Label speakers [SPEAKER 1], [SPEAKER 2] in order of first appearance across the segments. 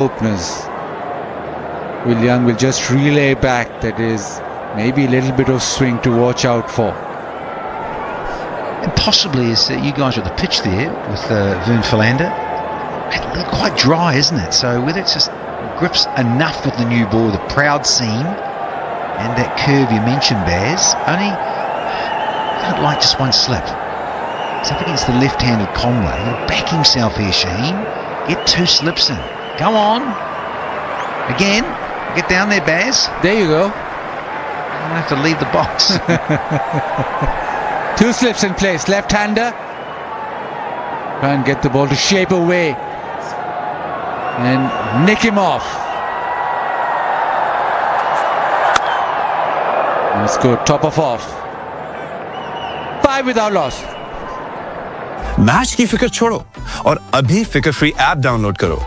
[SPEAKER 1] openers. Will Young will just relay back. That is maybe a little bit of swing to watch out for.
[SPEAKER 2] And possibly, as you guys are at the pitch there with Vern Philander, quite dry, isn't it? So whether it's just grips enough with the new ball, the proud seam, and that curve you mentioned, Baz, only don't like just one slip. It's up against the left-handed Conway. He's going to back himself here, Shaheen. Get 2 slips in. Go on. Again. Get down there, Baz.
[SPEAKER 1] There you go.
[SPEAKER 2] I don't have to leave the box.
[SPEAKER 1] 2 slips in place. Left-hander. Try and get the ball to shape away and nick him off. Let's go top of off. 5 without loss.
[SPEAKER 3] Match की फिक्र छोड़ो और अभी फिक्र free app download करो।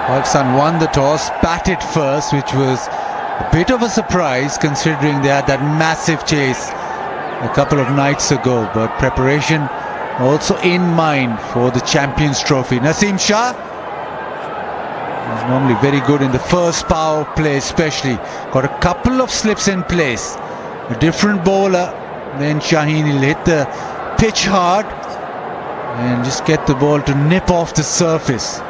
[SPEAKER 1] Pakistan won the toss, batted first, which was a bit of a surprise considering they had that massive chase a couple of nights ago, but preparation also in mind for the Champions Trophy. Naseem Shah is normally very good in the first power play, especially got a couple of slips in place. A different bowler than Shaheen. He'll hit the pitch hard and just get the ball to nip off the surface.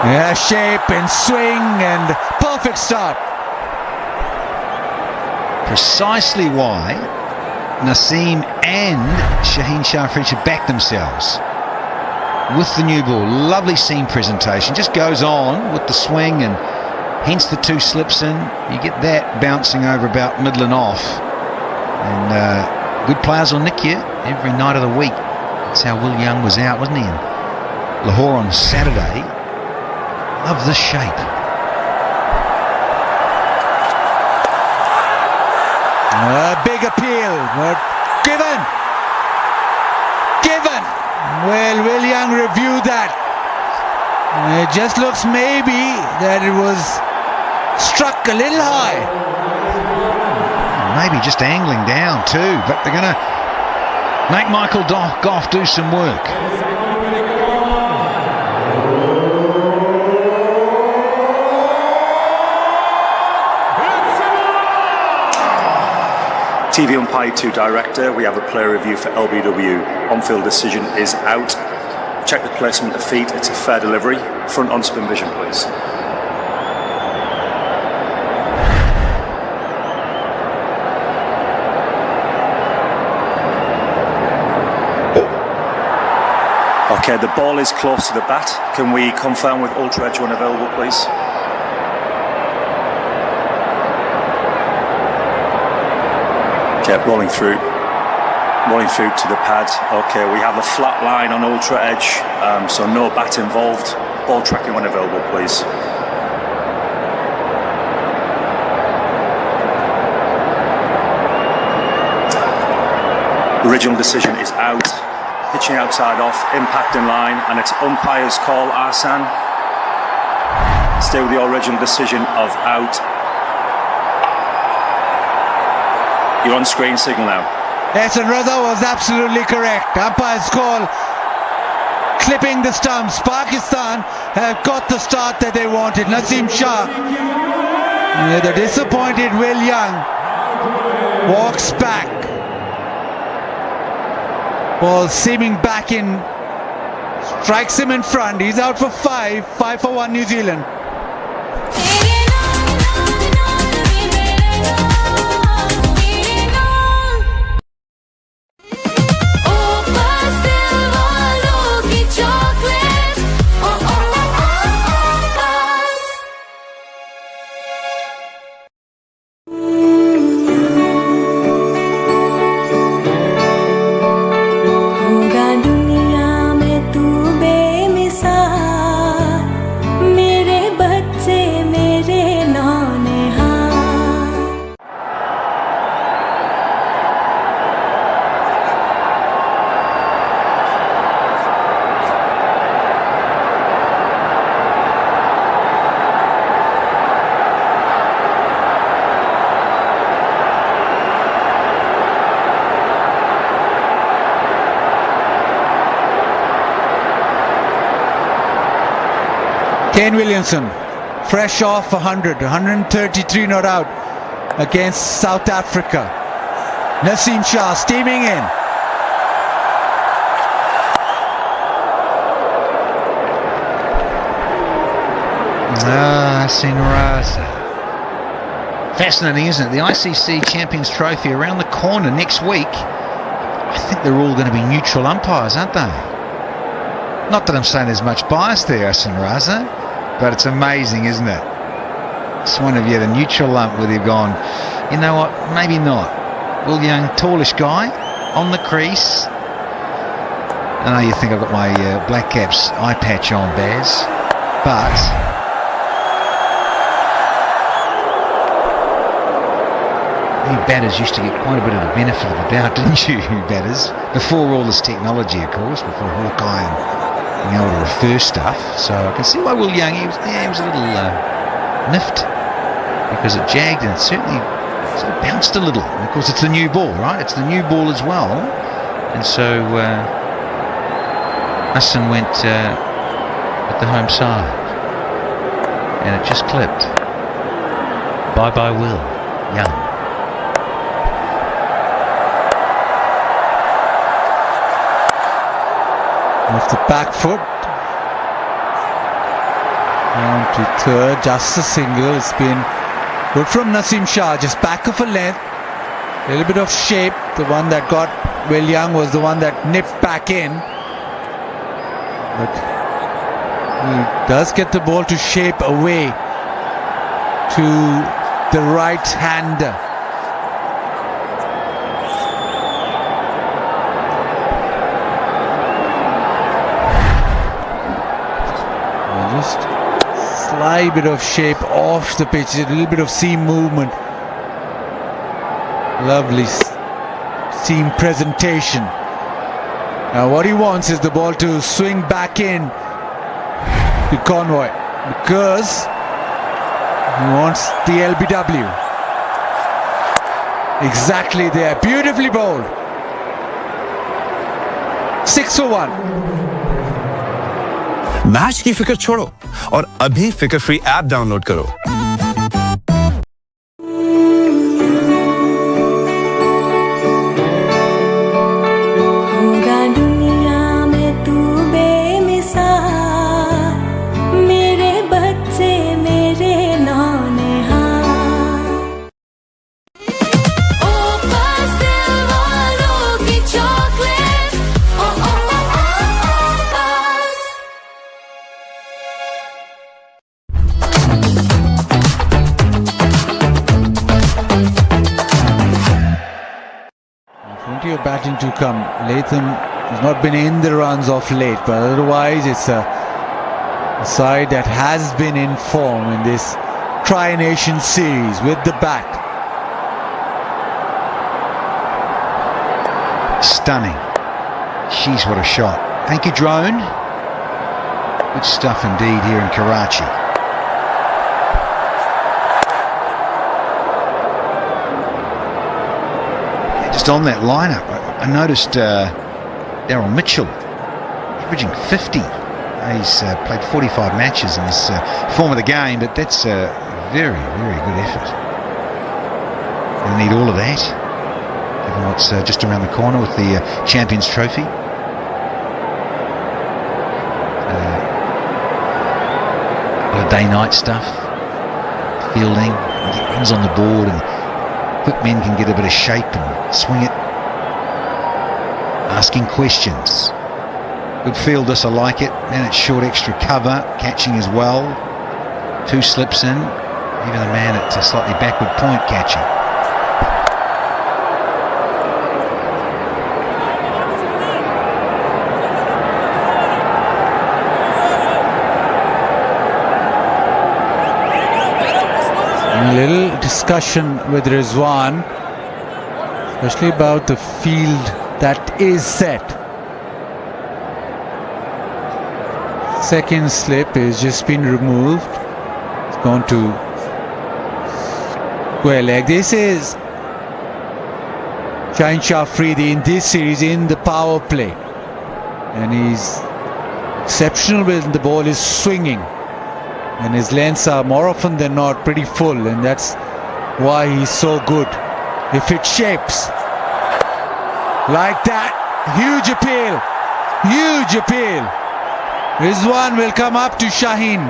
[SPEAKER 1] Yeah, shape and swing and perfect start.
[SPEAKER 2] Precisely why Naseem and Shaheen Shah Afridi should back themselves with the new ball. Lovely seam presentation. Just goes on with the swing and hence the 2 slips in. You get that bouncing over about middle and off. And good players will nick you every night of the week. That's how Will Young was out, wasn't he? In Lahore on Saturday. Love this shape.
[SPEAKER 1] Big appeal, but given. Well, Will Young reviewed that. It just looks maybe that it was struck a little high.
[SPEAKER 2] Maybe just angling down too, but they're going to make Michael Goff do some work.
[SPEAKER 4] TV Umpire 2 Director, we have a player review for LBW. On-field decision is out. Check the placement of feet, it's a fair delivery. Front on spin vision, please. Okay, the ball is close to the bat. Can we confirm with Ultra Edge when available, please? Okay, rolling through to the pad. Okay, we have a flat line on Ultra Edge, so no bat involved. Ball tracking when available, please. Original decision is out. Pitching outside off, impact in line, and it's umpire's call, Arsan. Stay with the original decision of out. You're on screen signal now.
[SPEAKER 1] Yes, and Raza was absolutely correct. Umpire's call, clipping the stumps. Pakistan have got the start that they wanted. Naseem Shah, the disappointed Will Young, walks back. Ball seaming back in, strikes him in front. He's out for 5 for 1 New Zealand. Kane Williamson, fresh off 133 not out against South Africa. Naseem Shah steaming in.
[SPEAKER 2] Hassan Raza. Fascinating, isn't it? The ICC Champions Trophy around the corner next week. I think they're all going to be neutral umpires, aren't they? Not that I'm saying there's much bias there, Hassan Raza, but it's amazing, isn't it? It's one of the neutral ump where they've gone, you know what, maybe not. Will Young, tallish guy, on the crease. I know you think I've got my Black Caps eye patch on, Baz, but you batters used to get quite a bit of the benefit of the doubt, didn't you, batters? Before all this technology, of course, before Hawkeye and being able to refer stuff. So I can see why Will Young, he was a little niffed because it jagged and it certainly sort of bounced a little. And of course, it's the new ball, right? It's the new ball as well. And so Hassan went at the home side. And it just clipped. Bye-bye, Will Young.
[SPEAKER 1] Off the back foot. Down to third, just a single. It's been good from Naseem Shah, just back of a length. A little bit of shape. The one that got Will Young was the one that nipped back in. But he does get the ball to shape away to the right-hander. Just slight bit of shape off the pitch, a little bit of seam movement. Lovely seam presentation. Now what he wants is the ball to swing back in to Conroy because he wants the LBW. Exactly there, beautifully bowled. 6 for 1.
[SPEAKER 3] Match की फिक्र छोड़ो और अभी फिक्र free app download करो।
[SPEAKER 5] होगा दुनिया में तू बेमिसाल, मेरे बच्चे मेरे नौनिहाल। ओ पास्tel वालों की चॉकलेट, ओ ओ ओ ओ पास।
[SPEAKER 1] Plenty of batting to come. Latham has not been in the runs of late, but otherwise it's a side that has been in form in this Tri-Nation series with the bat.
[SPEAKER 2] Stunning. Jeez, what a shot. Thank you, drone. Good stuff indeed here in Karachi. Just on that lineup, I noticed Daryl Mitchell averaging 50. He's played 45 matches in this form of the game, but that's a very, very good effort. We'll need all of that, given what's just around the corner with the Champions Trophy. Day-night stuff, fielding, get runs on the board, and quick men can get a bit of shape and swing it. Asking questions. Good fielders, I like it. And it's short extra cover, catching as well. 2 slips in, even the man at a slightly backward point catching.
[SPEAKER 1] A little discussion with Rizwan, especially about the field that is set. Second slip has just been removed. It's gone to square leg. This is Shaheen Shah Afridi in this series in the power play, and he's exceptional when the ball is swinging. and his lengths are more often than not pretty full, and that's why he's so good. If it shapes like that, huge appeal, huge appeal. Rizwan will come up to Shaheen.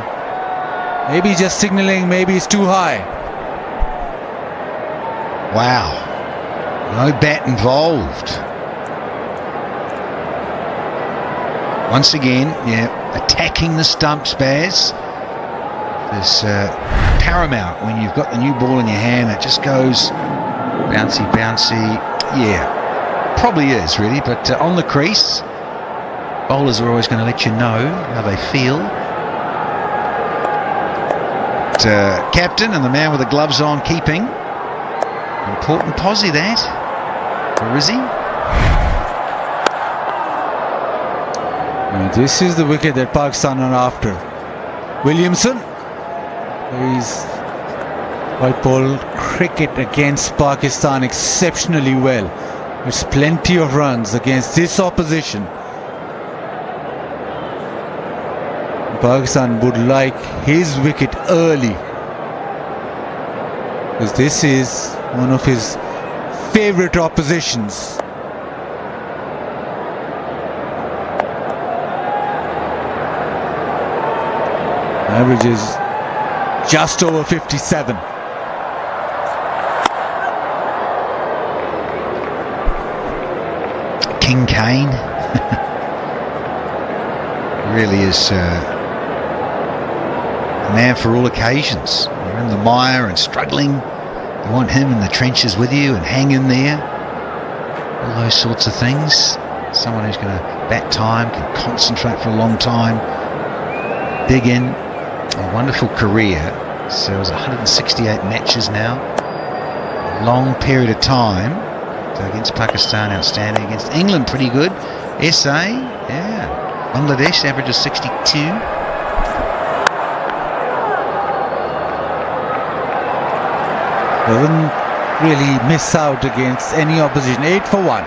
[SPEAKER 1] Maybe just signaling, maybe it's too high.
[SPEAKER 2] Wow. No bat involved. Once again, attacking the stumps, Baz. This paramount when you've got the new ball in your hand. It just goes bouncy, bouncy. Yeah, probably is really, but on the crease, bowlers are always going to let you know how they feel. But, captain and the man with the gloves on keeping. Important posie that for Rizzy.
[SPEAKER 1] This is the wicket that Pakistan are after. Williamson, he's white ball cricket against Pakistan exceptionally well. There's plenty of runs against this opposition. Pakistan would like his wicket early, because this is one of his favorite oppositions. Average is just over 57.
[SPEAKER 2] King Kane really is a man for all occasions. You're in the mire and struggling, you want him in the trenches with you and hang in there, all those sorts of things. Someone who's going to bat time, can concentrate for a long time, dig in. A wonderful career. So it was 168 matches now, a long period of time. So against Pakistan, outstanding. Against England, pretty good. SA, yeah. Bangladesh averages 62.
[SPEAKER 1] Doesn't really miss out against any opposition. 8 for 1.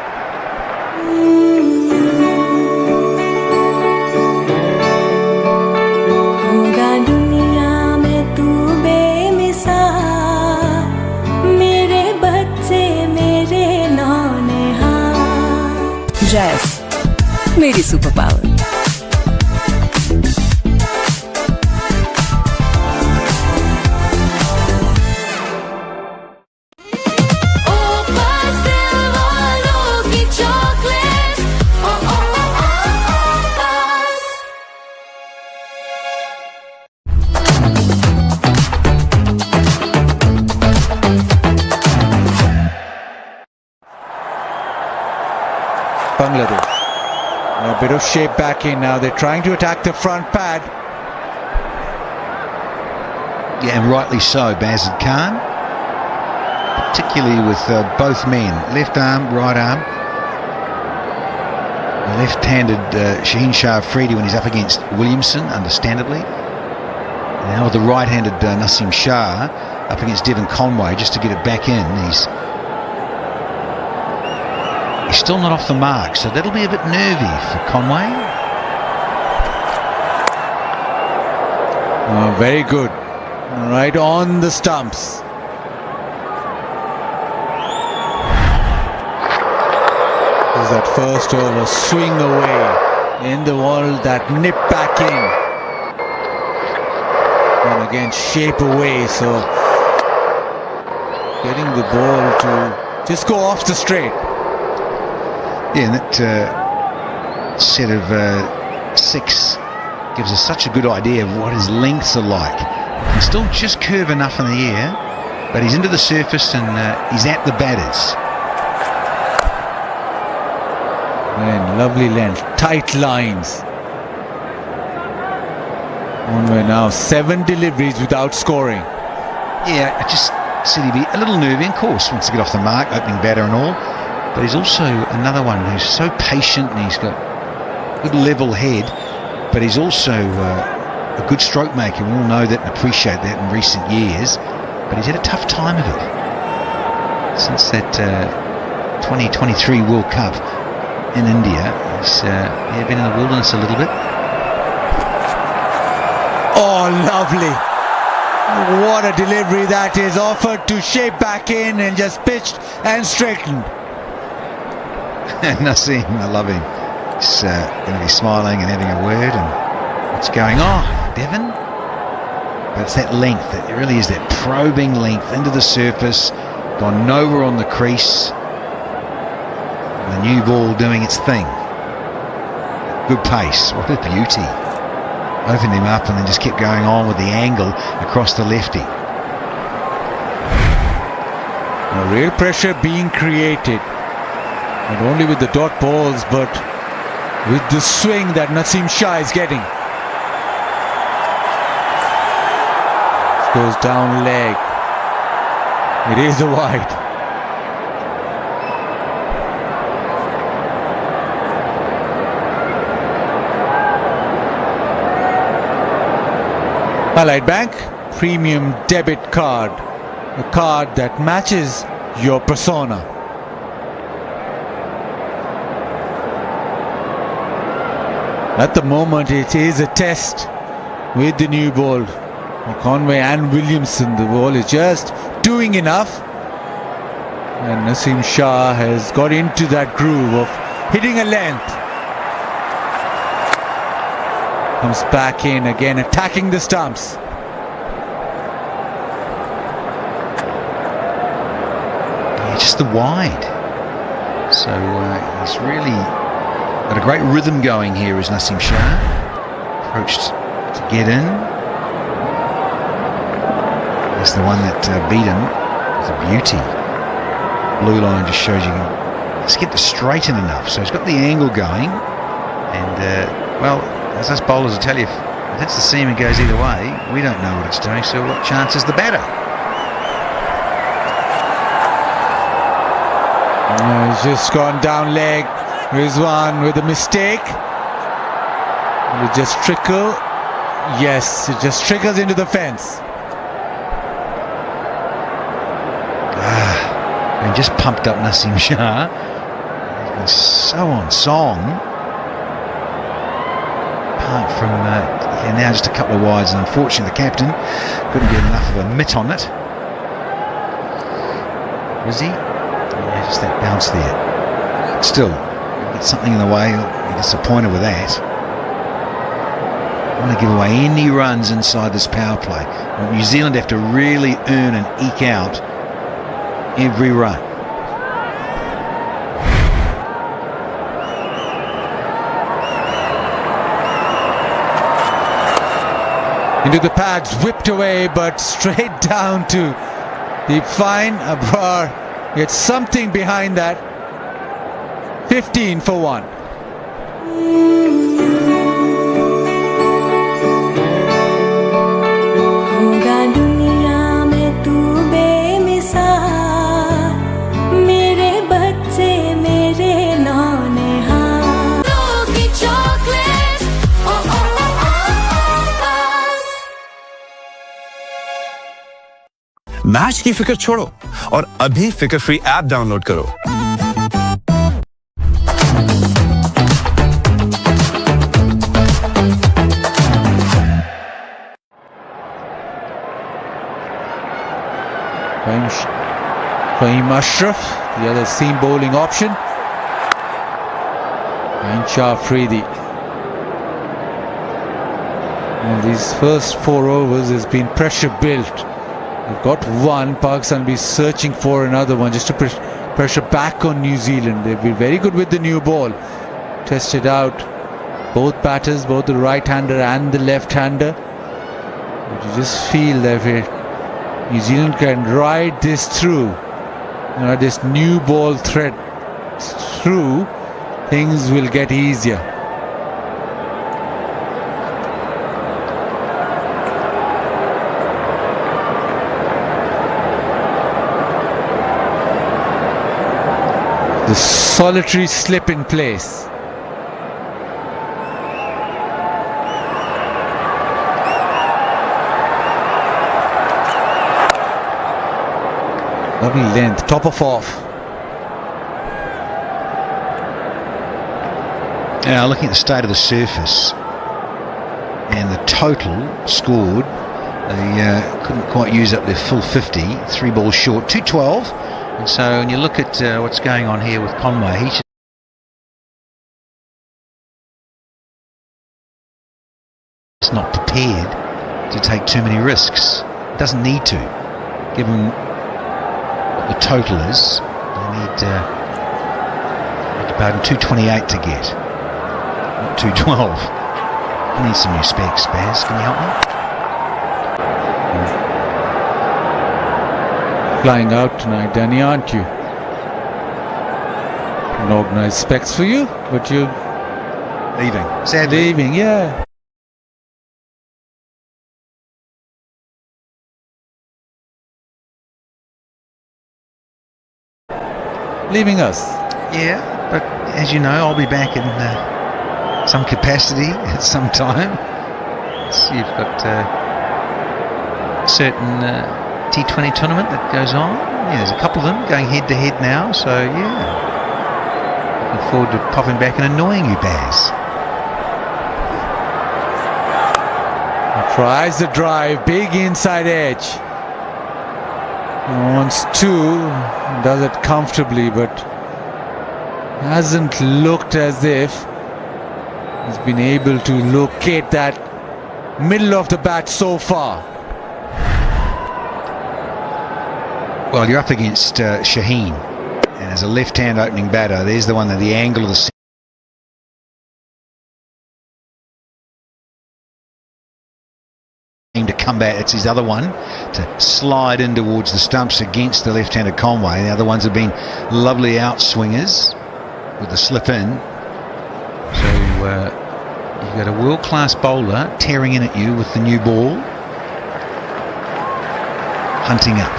[SPEAKER 6] Jazz, मेरी super power.
[SPEAKER 1] Bangladesh. A bit of shape back in now. They're trying to attack the front pad.
[SPEAKER 2] Yeah, and rightly so, Bazid Khan. Particularly with both men. Left arm, right arm. The left-handed Shaheen Shah Afridi when he's up against Williamson, understandably. And now with the right-handed Naseem Shah up against Devon Conway just to get it back in. He's still not off the mark, so that'll be a bit nervy for Conway.
[SPEAKER 1] Oh, very good. Right on the stumps. This is that first over, swing away in the wall, that nip back in. And again, shape away, so getting the ball to just go off the straight.
[SPEAKER 2] Yeah, and that set of 6 gives us such a good idea of what his lengths are like. He's still just curve enough in the air, but he's into the surface and he's at the batters.
[SPEAKER 1] Man, lovely length, tight lines. One way now, 7 deliveries without scoring.
[SPEAKER 2] Yeah, I just said he'd be a little nervy, of course, wants to get off the mark, opening batter and all. But he's also another one who's so patient, and he's got good level head, but he's also a good stroke maker. We all know that and appreciate that in recent years, but he's had a tough time of it since that 2023 World Cup in India. He's been in the wilderness a little bit.
[SPEAKER 1] Oh, lovely. What a delivery that is. Offered to shape back in and just pitched and straightened.
[SPEAKER 2] Naseem, I love him. He's going to be smiling and having a word. And what's going on, Devon? But it's that length. It really is that probing length into the surface. Gone nowhere on the crease. The new ball doing its thing. Good pace. What a beauty. Opened him up and then just kept going on with the angle across the lefty.
[SPEAKER 1] A real pressure being created. Not only with the dot balls, but with the swing that Naseem Shah is getting. Goes down leg. It is a wide. Allied Bank Premium Debit Card. A card that matches your persona. At the moment it is a test with the new ball. Conway and Williamson, the ball is just doing enough, and Naseem Shah has got into that groove of hitting a length. Comes back in again, attacking the stumps.
[SPEAKER 2] Yeah, just the wide. So he's really got a great rhythm going here as Naseem Shah approached to get in. That's the one that beat him. It's a beauty. Blue line just shows you can just get the straighten enough. So he's got the angle going. And, well, as us bowlers will tell you, if that's the seam and goes either way, we don't know what it's doing. So what chance is the batter?
[SPEAKER 1] He's just gone down leg. Rizwan with a mistake. Will it just trickle? Yes, it just trickles into the fence.
[SPEAKER 2] And just pumped up Naseem Shah. He's been so on song. Apart from now just a couple of wides, and unfortunately the captain couldn't get enough of a mitt on it. Was he? Yeah, just that bounce there. Still, get something in the way. He'll be disappointed with that. I want to give away any runs inside this power play. New Zealand have to really earn and eke out every run.
[SPEAKER 1] Into the pads, whipped away, but straight down to the fine. Abrar gets something behind that. 15 for 1.
[SPEAKER 3] Match की फिक्र छोड़ो और अभी फिक्र free app download करो।
[SPEAKER 1] Fahim Ashraf, the other seam bowling option. And Shah Afridi. These first 4 overs has been pressure built. They've got one. Pakistan will be searching for another one just to pressure back on New Zealand. They've been very good with the new ball. Tested out both batters, both the right-hander and the left-hander. But you just feel that New Zealand can ride this through. This new ball thread through, things will get easier. The solitary slip in place. Lovely length, top of off.
[SPEAKER 2] Now looking at the state of the surface, and the total scored, they couldn't quite use up their full 50, 3 balls short, 212. And so when you look at what's going on here with Conway, he's just not prepared to take too many risks. Doesn't need to, given what the total is. They need, about 228 to get, not 212. I need some new specs, Baz. Can you help me?
[SPEAKER 1] Flying out tonight, Danny, aren't you? An organised specs for you, but you're
[SPEAKER 2] Leaving. Sadly.
[SPEAKER 1] leaving, yeah. Leaving us.
[SPEAKER 2] Yeah, but as you know, I'll be back in some capacity at some time. So you've got certain T20 tournament that goes on. Yeah, there's a couple of them going head to head now. So yeah, looking forward to popping back and annoying you, Baz.
[SPEAKER 1] Tries the drive, big inside edge. Wants two, does it comfortably, but hasn't looked as if he's been able to locate that middle of the bat so far.
[SPEAKER 2] Well, you're up against Shaheen, and as a left-hand opening batter, there's the one that the angle of the to come back. It's his other one to slide in towards the stumps against the left-handed Conway. The other ones have been lovely outswingers with the slip in. So you've got a world-class bowler tearing in at you with the new ball, hunting up.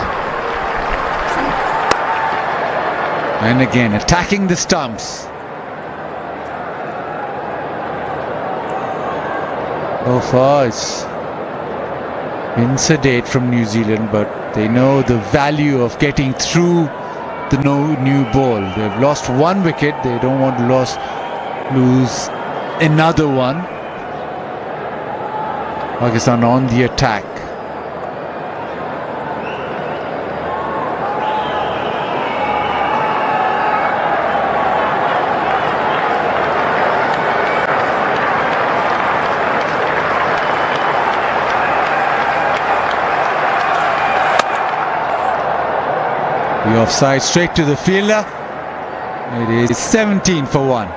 [SPEAKER 1] And again, attacking the stumps. So far, it's been sedate from New Zealand, but they know the value of getting through the new ball. They've lost one wicket. They don't want to lose another one. Pakistan on the attack. The offside straight to the fielder. It is 17 for 1.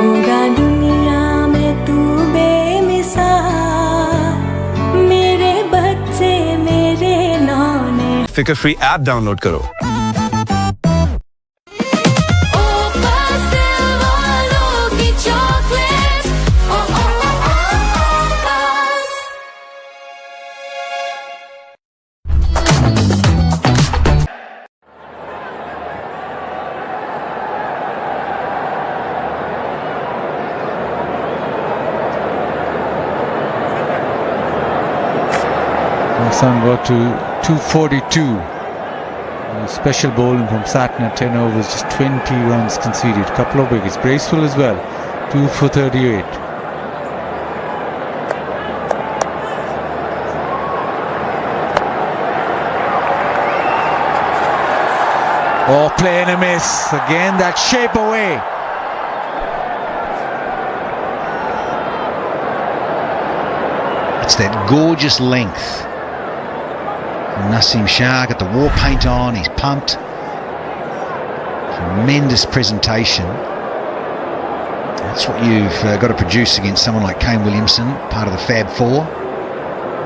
[SPEAKER 5] होगा दुनिया में तू बेमिसाल, मेरे बच्चे मेरे नौने
[SPEAKER 3] फिकर free app download करो।
[SPEAKER 5] ओ पास्tel वालों की चॉकलेट, ओ ओ ओ ओ पास।
[SPEAKER 1] Pakistan got to 242. A special bowling from Satner, 10 overs, just 20 runs conceded. Couple of wickets. Bracewell as well, 2 for 38. Oh, play and a miss. Again, that shape away.
[SPEAKER 2] It's that gorgeous length. Naseem Shah got the war paint on, he's pumped. Tremendous presentation. That's what you've got to produce against someone like Kane Williamson, part of the Fab Four,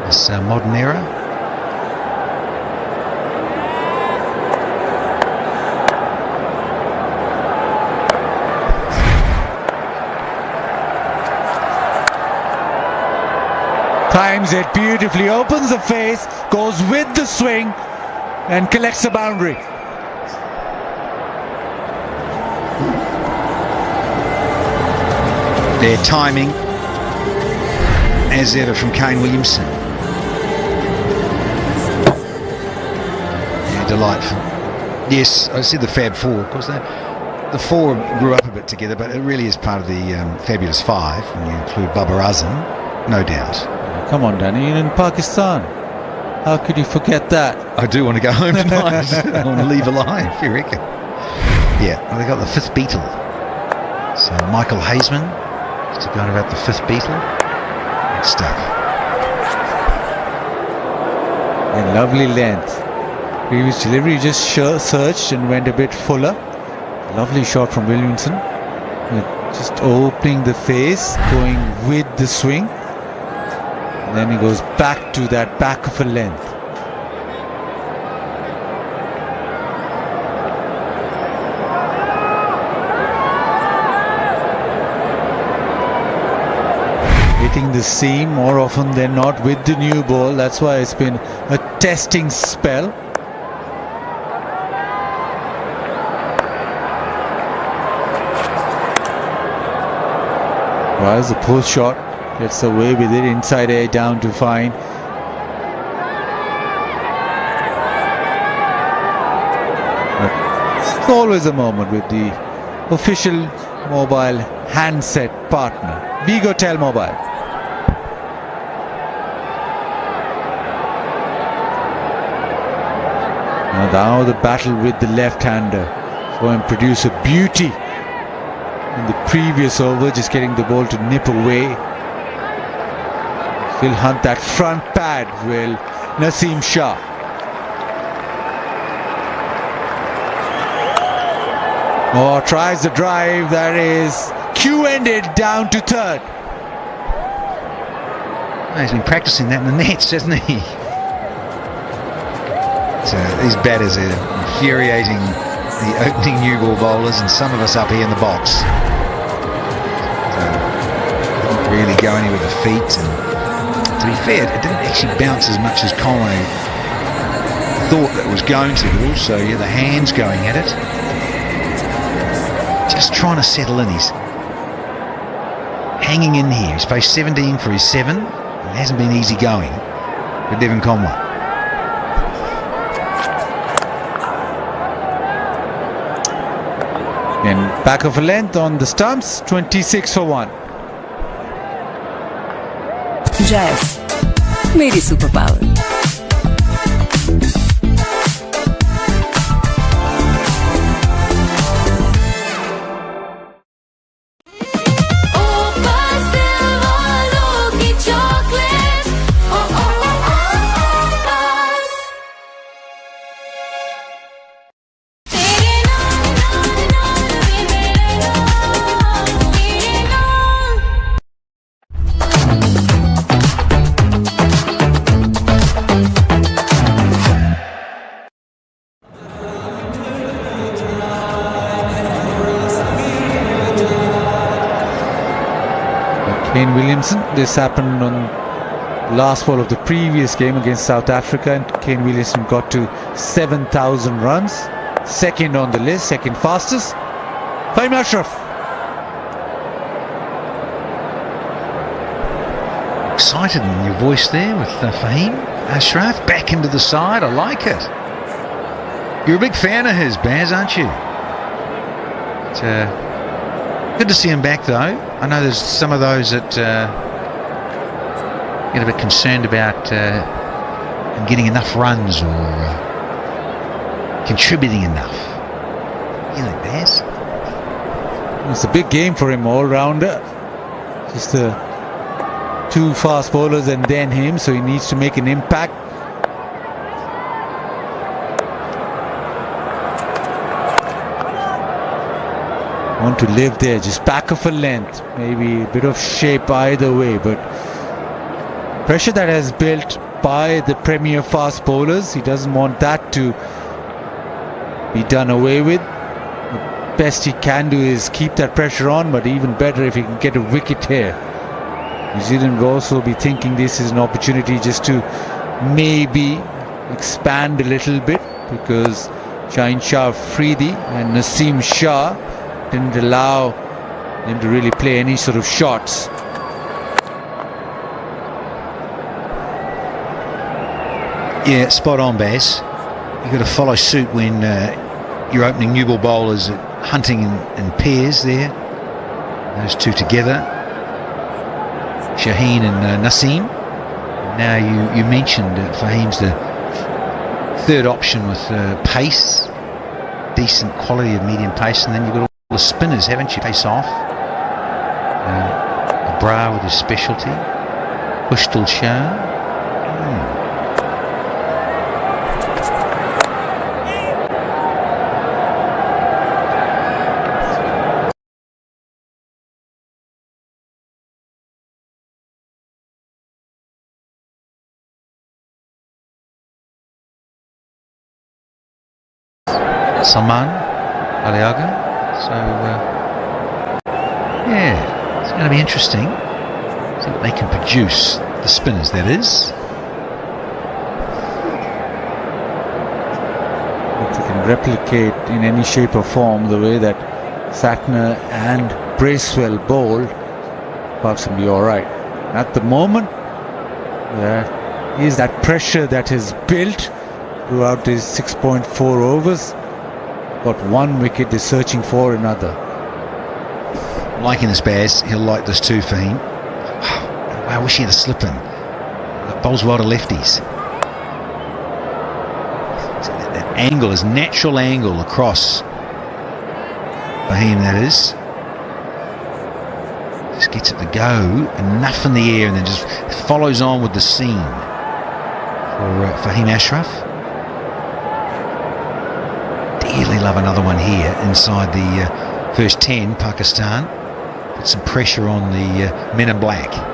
[SPEAKER 2] this modern era.
[SPEAKER 1] Times it beautifully, opens the face, goes with the swing and collects the boundary.
[SPEAKER 2] Their timing, as ever from Kane Williamson. Yeah, delightful. Yes, I said the Fab Four, because the four grew up a bit together, but it really is part of the fabulous five when you include Babar Azam, no doubt.
[SPEAKER 1] Come on, Danny, you're in Pakistan. How could you forget that?
[SPEAKER 2] I do want to go home tonight. I want to leave alive, you reckon? Yeah, well, they got the fifth Beatle. So Michael Hazeman, just going about the fifth Beatle. Good stuff.
[SPEAKER 1] And lovely length. Previous delivery just searched and went a bit fuller. Lovely shot from Williamson. Just opening the face, going with the swing. And then he goes back to that back of a length. Hitting the seam more often than not with the new ball. That's why it's been a testing spell. Tries the post shot, gets away with it, inside air down to fine. But it's always a moment with the official mobile handset partner, Vigotel Mobile. Now the battle with the left-hander. Go and produce a beauty in the previous over, just getting the ball to nip away. Phil Hunt, that front pad will Naseem Shah. Oh, tries the drive, that is Q-ended down to third.
[SPEAKER 2] He's been practicing that in the nets, hasn't he? So these batters are infuriating the opening new ball bowlers and some of us up here in the box. So, didn't really go anywhere with the feet, and to be fair, it didn't actually bounce as much as Conway thought that it was going to, but also the hands going at it. Just trying to settle in. He's hanging in here. He's faced 17 for his 7. It hasn't been easy going for Devon Conway.
[SPEAKER 1] And back of a length on the stumps, 26 for 1.
[SPEAKER 6] Jazz, मेरी super power.
[SPEAKER 5] बस दिल वालों की chocolate ओ ओ ओ ओ बस तेरे नाम नाम नाम वे मेरे नाम तेरे नाम
[SPEAKER 1] Kane Williamson, this happened on last ball of the previous game against South Africa, and Kane Williamson got to 7,000 runs, second on the list, second fastest. Fahim Ashraf.
[SPEAKER 2] Excited in your voice there with Fahim Ashraf back into the side. I like it. You're a big fan of his, Baz, aren't you? It's, good to see him back, though. I know there's some of those that get a bit concerned about him getting enough runs or contributing enough. You know, Baz?
[SPEAKER 1] It's a big game for him, all-rounder. Just two fast bowlers and then him, so he needs to make an impact. Want to live there, just back of a length, maybe a bit of shape either way, but pressure that has built by the premier fast bowlers, he doesn't want that to be done away with. The best he can do is keep that pressure on, but even better if he can get a wicket here. New Zealand will also be thinking this is an opportunity just to maybe expand a little bit, because Shaheen Shah Afridi and Naseem Shah didn't allow him to really play any sort of shots.
[SPEAKER 2] Yeah, spot on, Baz. You've got to follow suit when you're opening new ball bowlers at hunting in pairs there. Those two together. Shaheen and Naseem. Now you mentioned Fahim's the third option with pace, decent quality of medium pace, and then you've got all the spinners, haven't you? Pace off. Bra with his specialty. Pushtul Shah. Salman Aliaga. So yeah, it's going to be interesting. See what they can produce, the spinners that is.
[SPEAKER 1] If they can replicate in any shape or form the way that Santner and Bracewell bowled, Parks will be alright. At the moment, there is that pressure that is built throughout his 6.4 overs. Got one wicket, they're searching for another.
[SPEAKER 2] Liking this Baz, he'll like this too, Fahim. I wish he had a slip in. That bowls well to lefties. So that angle is natural angle across Fahim, that is. Just gets it to go, enough in the air, and then just follows on with the seam for Fahim Ashraf. Really love another one here inside the first 10. Pakistan put some pressure on the men in black.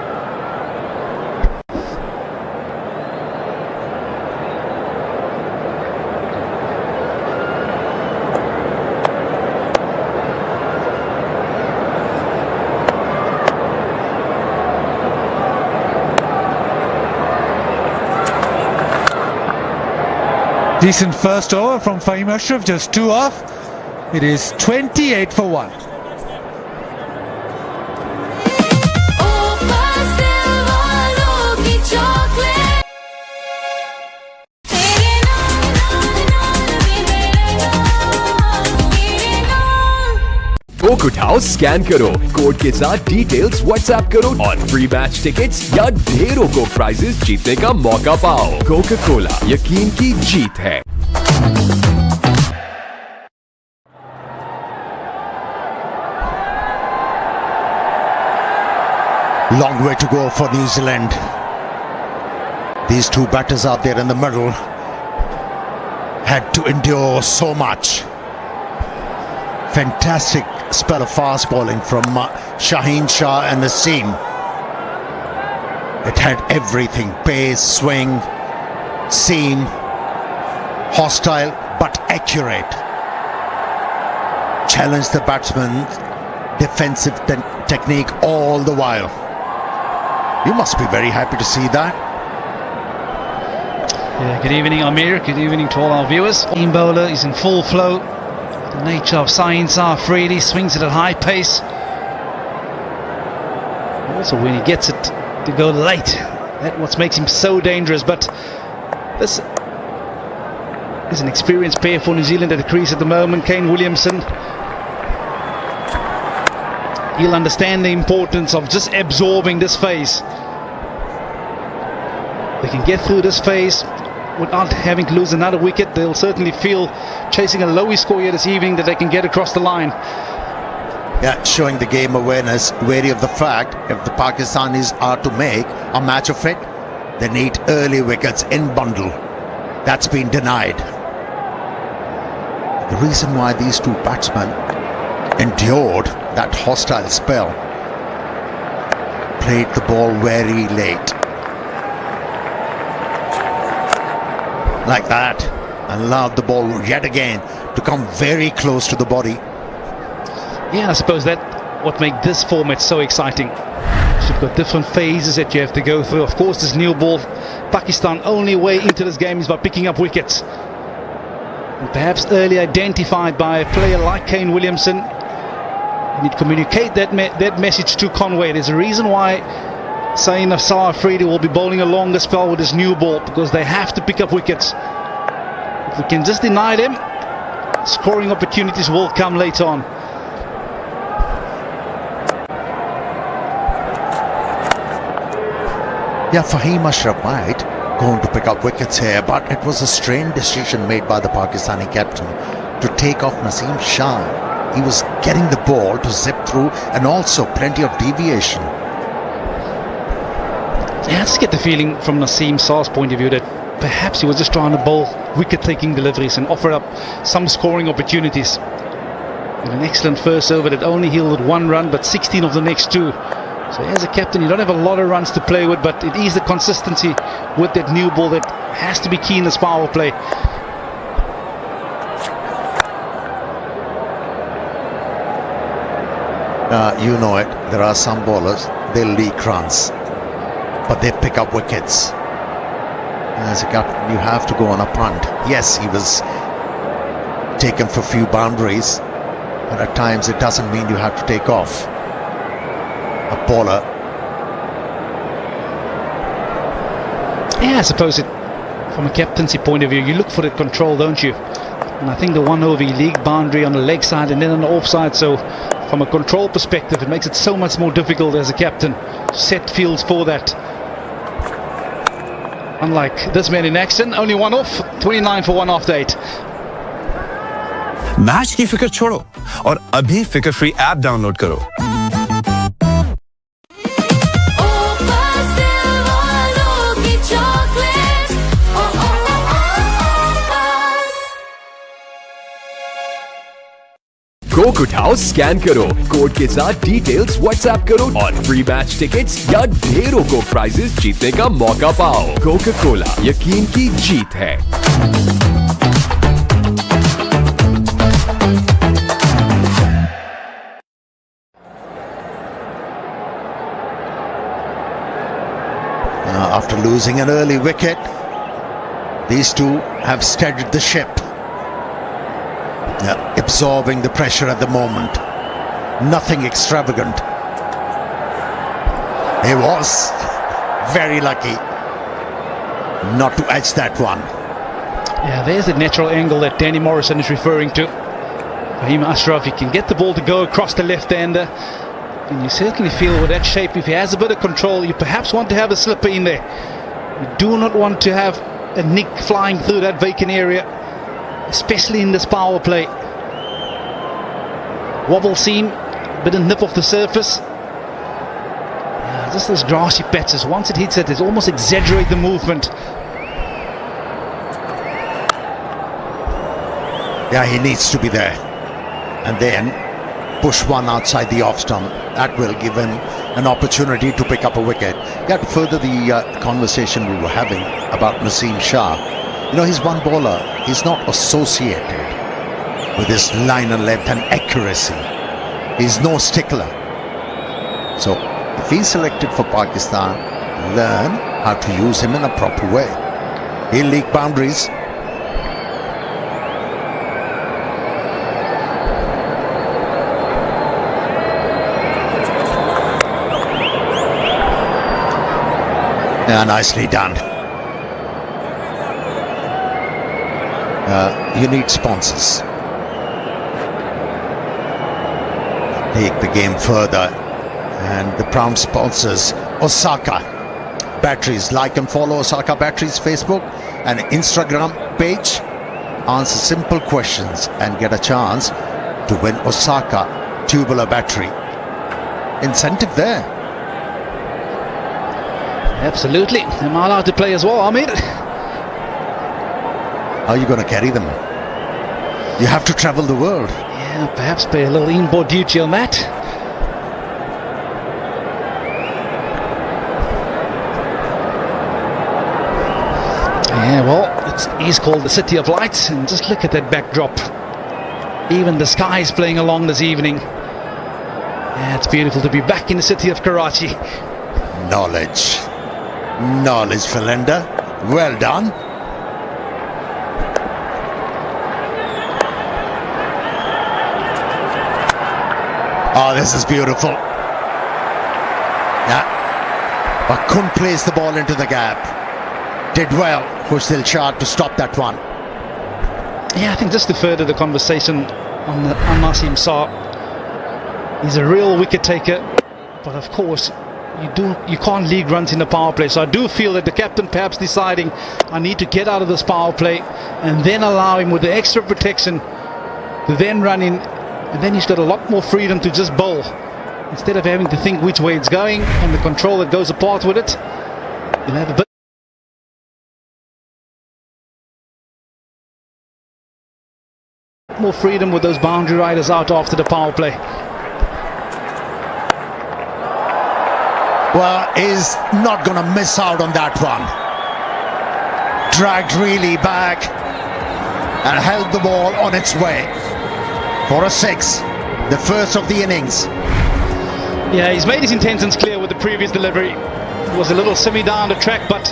[SPEAKER 1] Decent first over from Fahim Ashraf, just 2 off. It is 28 for 1.
[SPEAKER 7] Coke उठाओ, scan करो, code के साथ details WhatsApp करो और free match tickets या ढेरों को prices जीतने का मौका पाओ। कोका कोला, यकीन की जीत है।
[SPEAKER 8] Long way to go for New Zealand. These two batters out there in the middle had to endure so much. Fantastic spell of fast bowling from Shaheen Shah and Naseem. It had everything: pace, swing, seam, hostile but accurate. Challenged the batsman's defensive technique all the while. You must be very happy to see that.
[SPEAKER 9] Yeah, good evening, Amir. Good evening to all our viewers. Team bowler is in full flow. The nature of Saeed Afridi, swings it at high pace. Also, when he gets it to go late, that's what makes him so dangerous. But this is an experienced pair for New Zealand at the crease at the moment. Kane Williamson. He'll understand the importance of just absorbing this phase. They can get through this phase without having to lose another wicket. They'll certainly feel, chasing a lowy score here this evening, that they can get across the line.
[SPEAKER 8] Yeah, showing the game awareness, wary of the fact if the Pakistanis are to make a match of it, they need early wickets in bundle. That's been denied. The reason why these two batsmen endured that hostile spell, played the ball very late. Like that, and allowed the ball yet again to come very close to the body.
[SPEAKER 9] Yeah, I suppose that what makes this format so exciting. You've got different phases that you have to go through. Of course, this new ball, Pakistan only way into this game is by picking up wickets. And perhaps early identified by a player like Kane Williamson. You need to communicate that message to Conway. There's a reason why Saeed Afridi will be bowling a longer spell with his new ball, because they have to pick up wickets. If we can just deny them, scoring opportunities will come later on.
[SPEAKER 8] Yeah, Fahim Ashraf might going to pick up wickets here, but it was a strange decision made by the Pakistani captain to take off Naseem Shah. He was getting the ball to zip through and also plenty of deviation.
[SPEAKER 9] Yeah, I just get the feeling from Naseem Shah's point of view that perhaps he was just trying to bowl wicket-taking deliveries and offer up some scoring opportunities. And an excellent first over that only yielded 1 run, but 16 of the next 2. So as a captain, you don't have a lot of runs to play with, but it is the consistency with that new ball that has to be key in this power play.
[SPEAKER 8] You know it, there are some bowlers, they'll leak runs, but they pick up wickets. As a captain, you have to go on a punt. Yes, he was taken for few boundaries, but at times it doesn't mean you have to take off. A bowler.
[SPEAKER 9] Yeah, I suppose from a captaincy point of view, you look for the control, don't you? And I think the 1 over league boundary on the leg side and then on the offside, so from a control perspective, it makes it so much more difficult as a captain to set fields for that. Unlike this man in action, only 1 off, 29 for 1 after 8.
[SPEAKER 3] Match की फिक्र छोड़ो और अभी फिक्र free app download करो।
[SPEAKER 5] Opus Dilwale ki chocolate. Oh oh oh oh Opus.
[SPEAKER 7] Coke उठाओ, scan करो, code के साथ डिटेल्स व्हाट्सएप करो और फ्री मैच टिकट्स या ढेरों को प्राइजेस जीतने का मौका पाओ। कोका कोला, यकीन की जीत है।
[SPEAKER 8] After losing an early wicket, these two have steadied the ship. Absorbing the pressure at the moment. Nothing extravagant. He was very lucky not to edge that one.
[SPEAKER 9] Yeah, there's the natural angle that Danny Morrison is referring to. Fahim Ashraf, he can get the ball to go across the left-hander. And you certainly feel with that shape, if he has a bit of control, you perhaps want to have a slipper in there. You do not want to have a nick flying through that vacant area, especially in this power play. Wobble seam, bit of nip off the surface. Yeah, just those grassy patches. Once it hits it, it almost exaggerate the movement.
[SPEAKER 8] Yeah, he needs to be there. And then push one outside the off stump. That will give him an opportunity to pick up a wicket. Yeah, to further the conversation we were having about Naseem Shah. You know, he's one bowler. He's not associated with his line and length and accuracy. He's no stickler. So, if he's selected for Pakistan, learn how to use him in a proper way. He'll leak boundaries. Yeah, nicely done. You need sponsors. Take the game further. And the proud sponsors, Osaka Batteries. Like and follow Osaka Batteries Facebook and Instagram page. Answer simple questions and get a chance to win Osaka tubular battery. Incentive there.
[SPEAKER 9] Absolutely. Am I allowed to play as well, Ahmed?
[SPEAKER 8] How are you going to carry them? You have to travel the world.
[SPEAKER 9] Yeah, perhaps pay a little inboard duty on that. Yeah, well, it is called the City of Lights, and just look at that backdrop. Even the sky is playing along this evening. Yeah, it's beautiful to be back in the city of Karachi.
[SPEAKER 8] Knowledge, Philinda. Well done. Oh, this is beautiful. Yeah, but couldn't place the ball into the gap. Did well, Khush Dilshad, to stop that one.
[SPEAKER 9] Yeah, I think just to further the conversation on Nasim Saar, he's a real wicket taker, but of course you can't lead runs in the power play. So I do feel that the captain perhaps deciding I need to get out of this power play and then allow him with the extra protection to then run in, and then he's got a lot more freedom to just bowl instead of having to think which way it's going and the control that goes apart with it. You'll have a bit more freedom with those boundary riders out after the power play.
[SPEAKER 8] Well, he's not going to miss out on that one. Dragged really back and held the ball on its way for a 6, the first of the innings.
[SPEAKER 9] Yeah, he's made his intentions clear with the previous delivery. It was a little semi down the track, but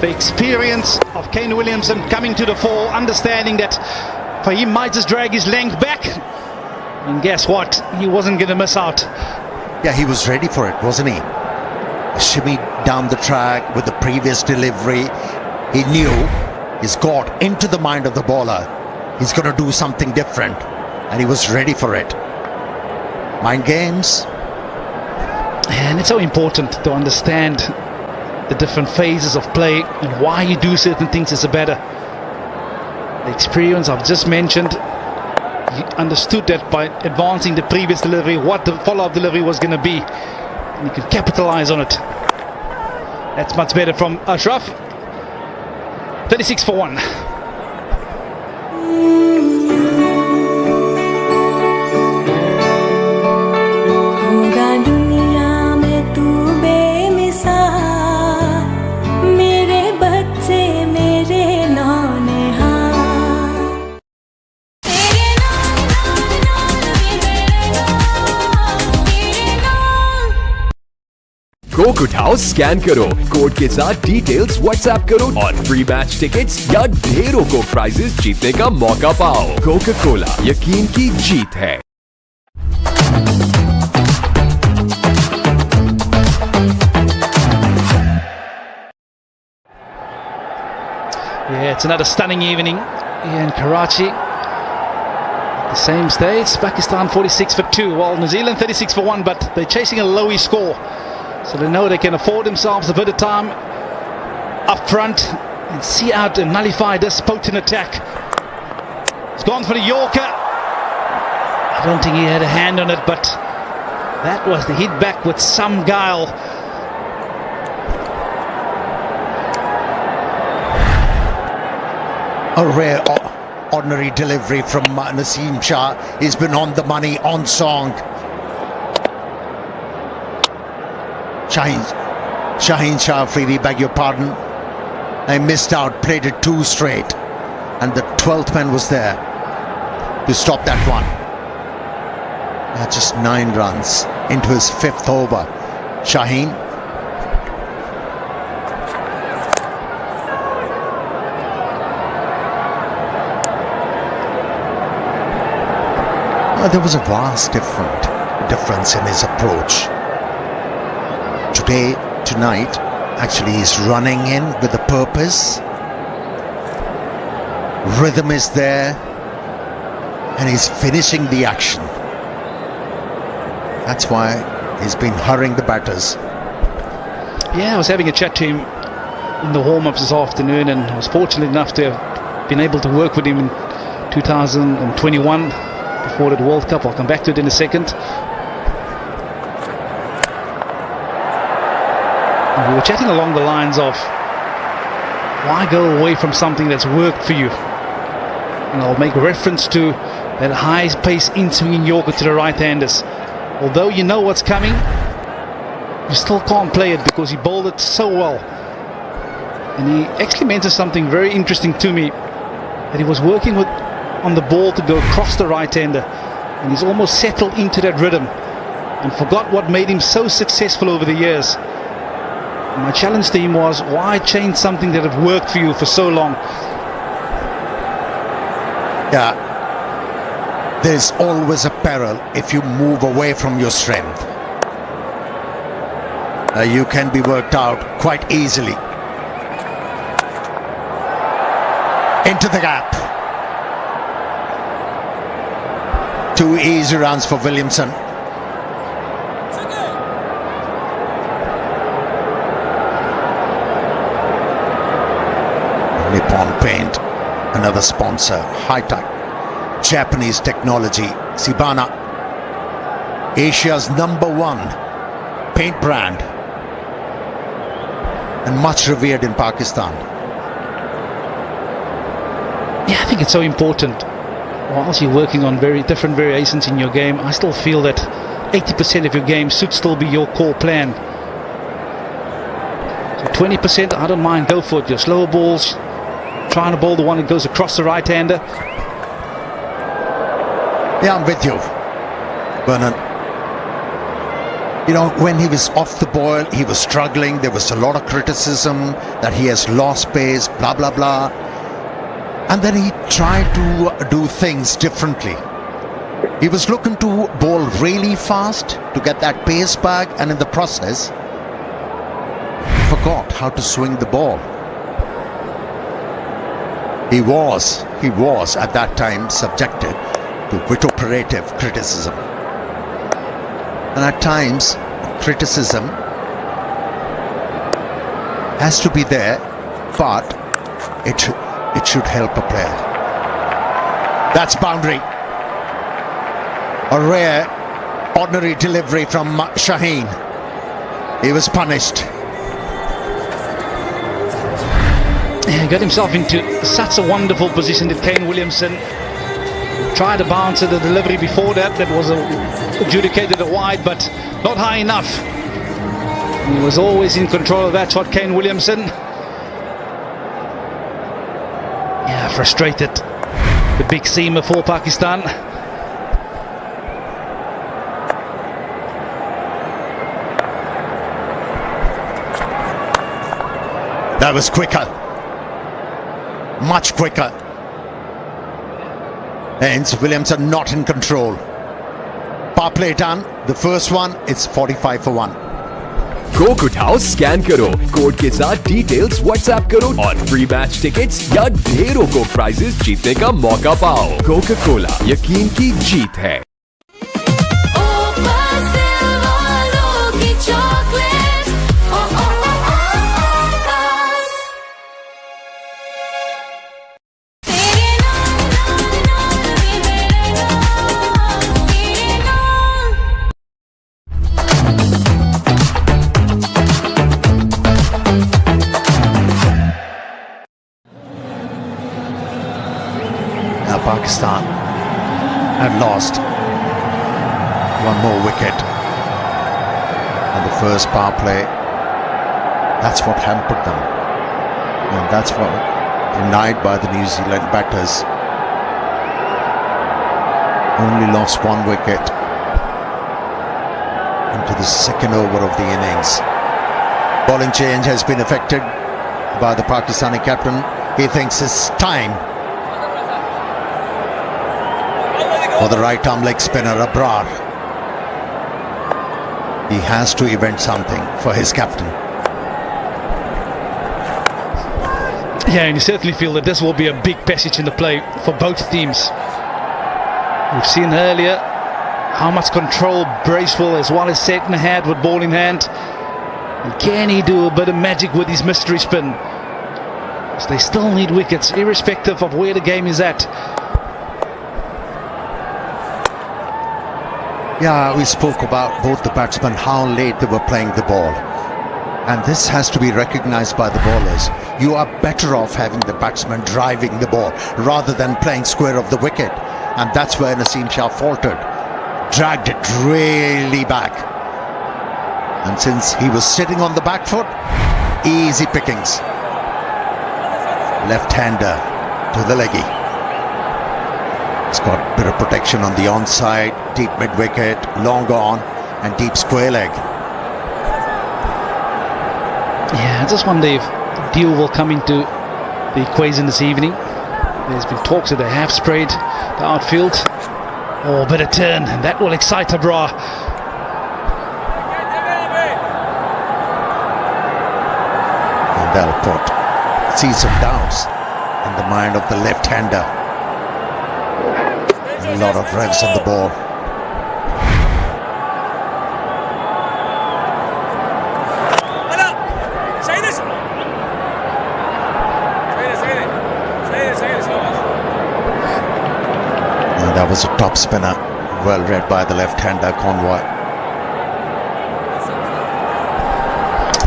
[SPEAKER 9] the experience of Kane Williamson coming to the fore, understanding that Fahim might just drag his length back, and guess what? He wasn't going to miss out.
[SPEAKER 8] Yeah, he was ready for it, wasn't he? Shimmy down the track with the previous delivery. He knew he's got into the mind of the bowler. He's going to do something different, and he was ready for it. Mind games.
[SPEAKER 9] And it's so important to understand the different phases of play and why you do certain things as a batter. The experience I've just mentioned, he understood that by advancing the previous delivery, what the follow-up delivery was going to be. And he could capitalize on it. That's much better from Ashraf. 36 for 1.
[SPEAKER 7] Coke उठाओ, scan करो, code के साथ details WhatsApp करो और free match tickets या ढेरों को prices जीतने का मौका पाओ। कोका कोला, यकीन की जीत है।
[SPEAKER 9] Yeah, it's another stunning evening here in Karachi. The same stage, Pakistan 46 for 2, while New Zealand 36 for 1, but they're chasing a lowy score. So they know they can afford themselves a bit of time up front and see out and nullify this potent attack. He's gone for the Yorker. I don't think he had a hand on it, but that was the hit back with some guile.
[SPEAKER 8] A rare ordinary delivery from Nasim Shah. He's been on the money, on song. Shaheen Shah Afridi, beg your pardon. I missed out, played it 2 straight. And the 12th man was there to stop that one. Just 9 runs into his 5th over. Shaheen. There was a vast difference in his approach. Tonight, actually he's running in with a purpose. Rhythm is there, and he's finishing the action. That's why he's been hurrying the batters.
[SPEAKER 9] Yeah, I was having a chat to him in the warm-ups this afternoon, and I was fortunate enough to have been able to work with him in 2021 before the World Cup. I'll come back to it in a second. We were chatting along the lines of why go away from something that's worked for you? And I'll make reference to that high pace in-swinging Yorker to the right-handers. Although you know what's coming, you still can't play it because he bowled it so well. And he actually mentioned something very interesting to me, that he was working on the ball to go across the right-hander, and he's almost settled into that rhythm and forgot what made him so successful over the years. My challenge to him was, why change something that had worked for you for so long?
[SPEAKER 8] Yeah, there's always a peril if you move away from your strength. You can be worked out quite easily. Into the gap. 2 easy runs for Williamson. Nippon Paint, another sponsor. High-tech Japanese technology. Shibana, Asia's #1 paint brand and much revered in Pakistan.
[SPEAKER 9] Yeah, I think it's so important. Whilst you're working on very different variations in your game, I still feel that 80% of your game should still be your core plan. So 20%, I don't mind, go for it. Your slower balls, trying to bowl the one that goes across the right-hander.
[SPEAKER 8] Yeah, I'm with you, Vernon. You know, when he was off the ball, he was struggling. There was a lot of criticism that he has lost pace, blah, blah, blah. And then he tried to do things differently. He was looking to bowl really fast to get that pace back, and in the process, forgot how to swing the ball. He was at that time subjected to vituperative criticism. And at times, criticism has to be there, but it should help a player. That's boundary. A rare, ordinary delivery from Shaheen. He was punished.
[SPEAKER 9] He got himself into such a wonderful position that Kane Williamson tried to bounce at the delivery before that. That was adjudicated a wide, but not high enough. He was always in control of that shot, Kane Williamson. Yeah, frustrated. The big seamer for Pakistan.
[SPEAKER 8] That was quicker. Much quicker. Hence, Williamson not in control. Power play done. The first one, it's 45 for 1.
[SPEAKER 7] Coke उठाओ, scan करो, code के साथ details WhatsApp करो और free match tickets या ढेरों Coke prices जीतने का मौका पाओ। कोका कोला, यकीन की जीत है।
[SPEAKER 5] Opus दिल वालों की चॉकलेट, ओ ओ ओ Opus। तेरे नाम भी मेरे नाम, तेरे नाम।
[SPEAKER 8] Now Pakistan had lost one more wicket on the first power play. That's what hampered them, and that's what denied by the New Zealand batters. Only lost one wicket into the second over of the innings. Bowling change has been effected by the Pakistani captain. He thinks it's time for the right arm leg spinner Abrar. He has to event something for his captain.
[SPEAKER 9] Yeah, and you certainly feel that this will be a big passage in the play for both teams. We've seen earlier how much control Bracewell as well as Setner had with ball in hand. And can he do a bit of magic with his mystery spin? Because they still need wickets, irrespective of where the game is at.
[SPEAKER 8] Yeah, we spoke about both the batsmen, how late they were playing the ball. And this has to be recognized by the bowlers. You are better off having the batsman driving the ball rather than playing square of the wicket. And that's where Naseem Shah faltered. Dragged it really back. And since he was sitting on the back foot, easy pickings. Left-hander to the leggy. It's got a bit of protection on the onside, deep mid-wicket, long on, and deep square leg.
[SPEAKER 9] Yeah, I just wonder if Deal will come into the equation this evening. There's been talks that they have sprayed the outfield. Oh, a bit of turn, and that will excite Abrar.
[SPEAKER 8] And they'll put seeds of doubts in the mind of the left-hander. A lot of revs on the ball. That was a top spinner, well read by the left-hander Conroy.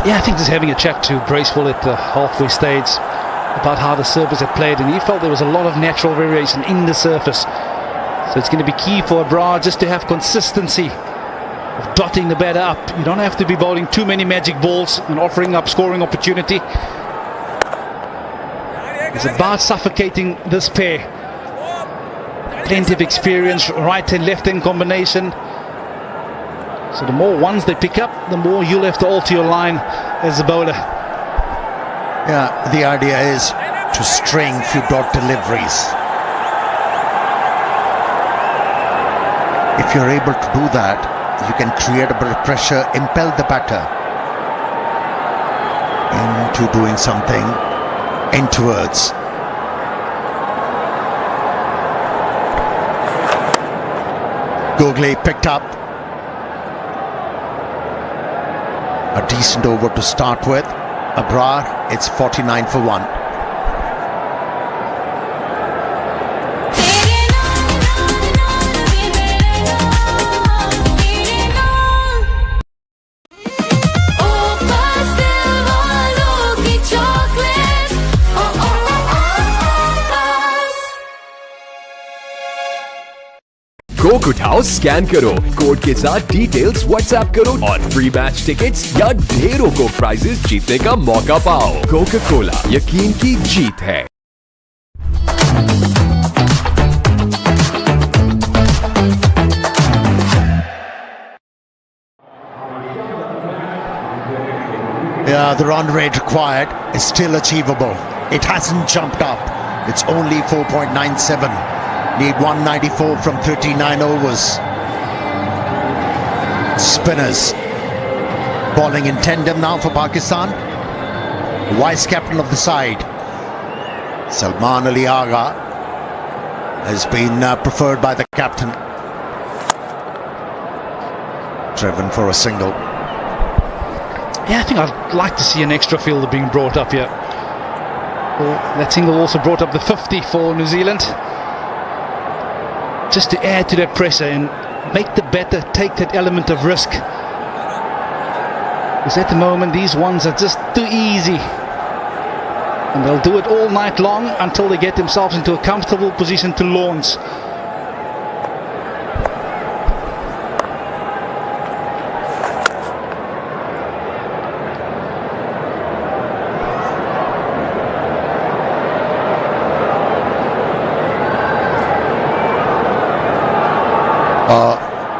[SPEAKER 9] Yeah, I think just having a chat to Bracewell at the halfway stage about how the surface had played, and he felt there was a lot of natural variation in the surface. So it's going to be key for Abrar just to have consistency of dotting the batter up. You don't have to be bowling too many magic balls and offering up scoring opportunity. It's about suffocating this pair. Plenty of experience, right and left hand combination. So the more ones they pick up, the more you'll have to alter your line as a bowler.
[SPEAKER 8] Yeah, the idea is to string few dot deliveries. If you're able to do that, you can create a bit of pressure, impel the batter into doing something inwards. Gogley picked up a decent over to start with. Abrar, it's 49 for 1.
[SPEAKER 7] Coke उठाओ, scan करो, code के साथ details WhatsApp करो और free match tickets या ढेरों को prices जीतने का मौका पाओ। कोका कोला, यकीन की जीत है।
[SPEAKER 8] Yeah, the run rate required is still achievable. It hasn't jumped up. It's only 4.97. Need 194 from 39 overs. Spinners bowling in tandem now for Pakistan. Vice captain of the side, Salman Ali Agha, has been preferred by the captain. Driven for a single.
[SPEAKER 9] Yeah, I think I'd like to see an extra fielder being brought up here. Well, that single also brought up the 50 for New Zealand. Just to add to that pressure and make the batter take that element of risk. Because at the moment these ones are just too easy. And they'll do it all night long until they get themselves into a comfortable position to launch.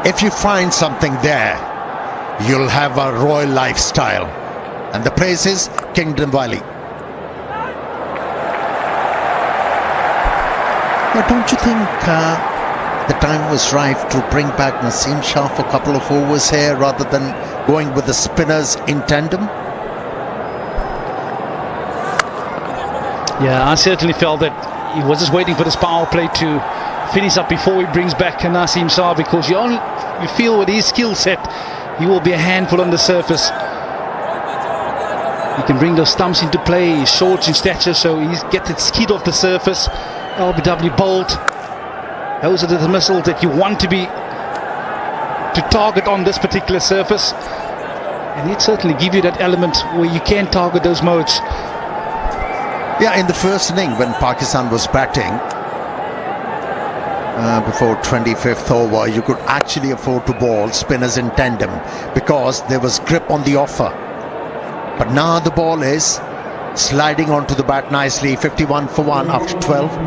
[SPEAKER 8] If you find something there, you'll have a royal lifestyle. And the praise is Kingdom Valley. But don't you think the time was right to bring back Naseem Shah for a couple of overs here rather than going with the spinners in tandem?
[SPEAKER 9] Yeah, I certainly felt that he was just waiting for this power play to finish up before he brings back Naseem Shah, because you feel with his skill set he will be a handful on the surface. He can bring those stumps into play. He's short in stature, so he's get it skid off the surface. LBW bold. Those are the missiles that you want to target on this particular surface, and he'd certainly give you that element where you can target those modes.
[SPEAKER 8] Yeah, in the first inning when Pakistan was batting, before 25th over, you could actually afford to bowl spinners in tandem because there was grip on the offer. But now the ball is sliding onto the bat nicely. 51 for 1 after 12.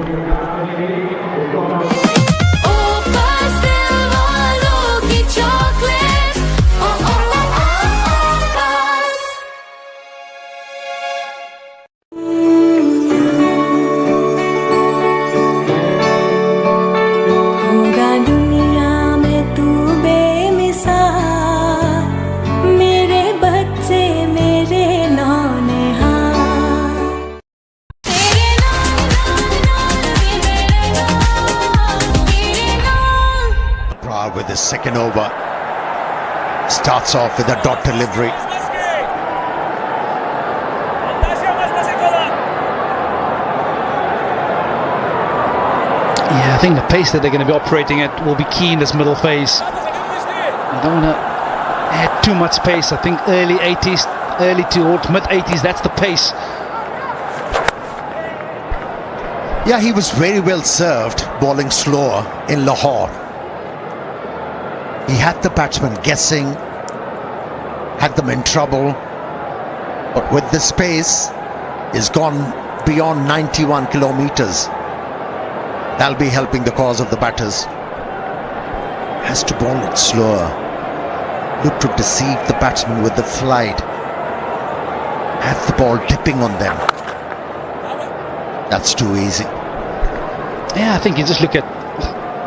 [SPEAKER 8] this second over starts off with a dot delivery.
[SPEAKER 9] Yeah, I think the pace that they're going to be operating at will be key in this middle phase. You don't want to add too much pace. I think early 80s, early to mid 80s, that's the pace.
[SPEAKER 8] Yeah, he was very well served, bowling slower in Lahore. He had the batsmen guessing, had them in trouble, but with this pace, he's gone beyond 91 kilometers. That'll be helping the cause of the batters. Has to bowl it slower. Look to deceive the batsman with the flight. Have the ball dipping on them. That's too easy.
[SPEAKER 9] Yeah, I think you just look at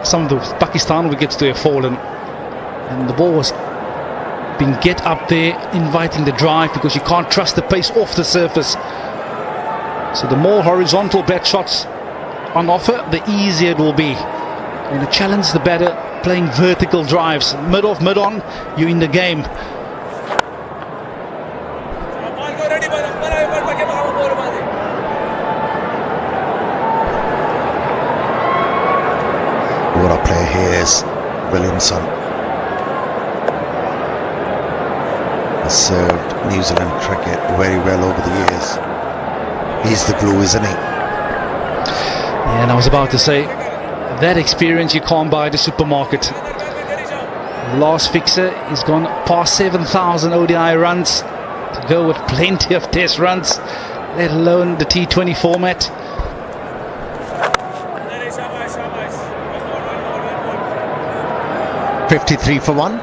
[SPEAKER 9] some of the Pakistan wickets they have fallen, and the ball was being get up there, inviting the drive, because you can't trust the pace off the surface. So the more horizontal bat shots on offer, the easier it will be. And to challenge the batter playing vertical drives, mid off, mid on, you're in the game.
[SPEAKER 8] What a player he is, Williamson. Has served New Zealand cricket very well over the years. He's the glue, isn't he?
[SPEAKER 9] Yeah, and I was about to say, that experience you can't buy at the supermarket. Last fixer, he's gone past 7,000 ODI runs to go with plenty of test runs, let alone the T20 format.
[SPEAKER 8] .53 for one.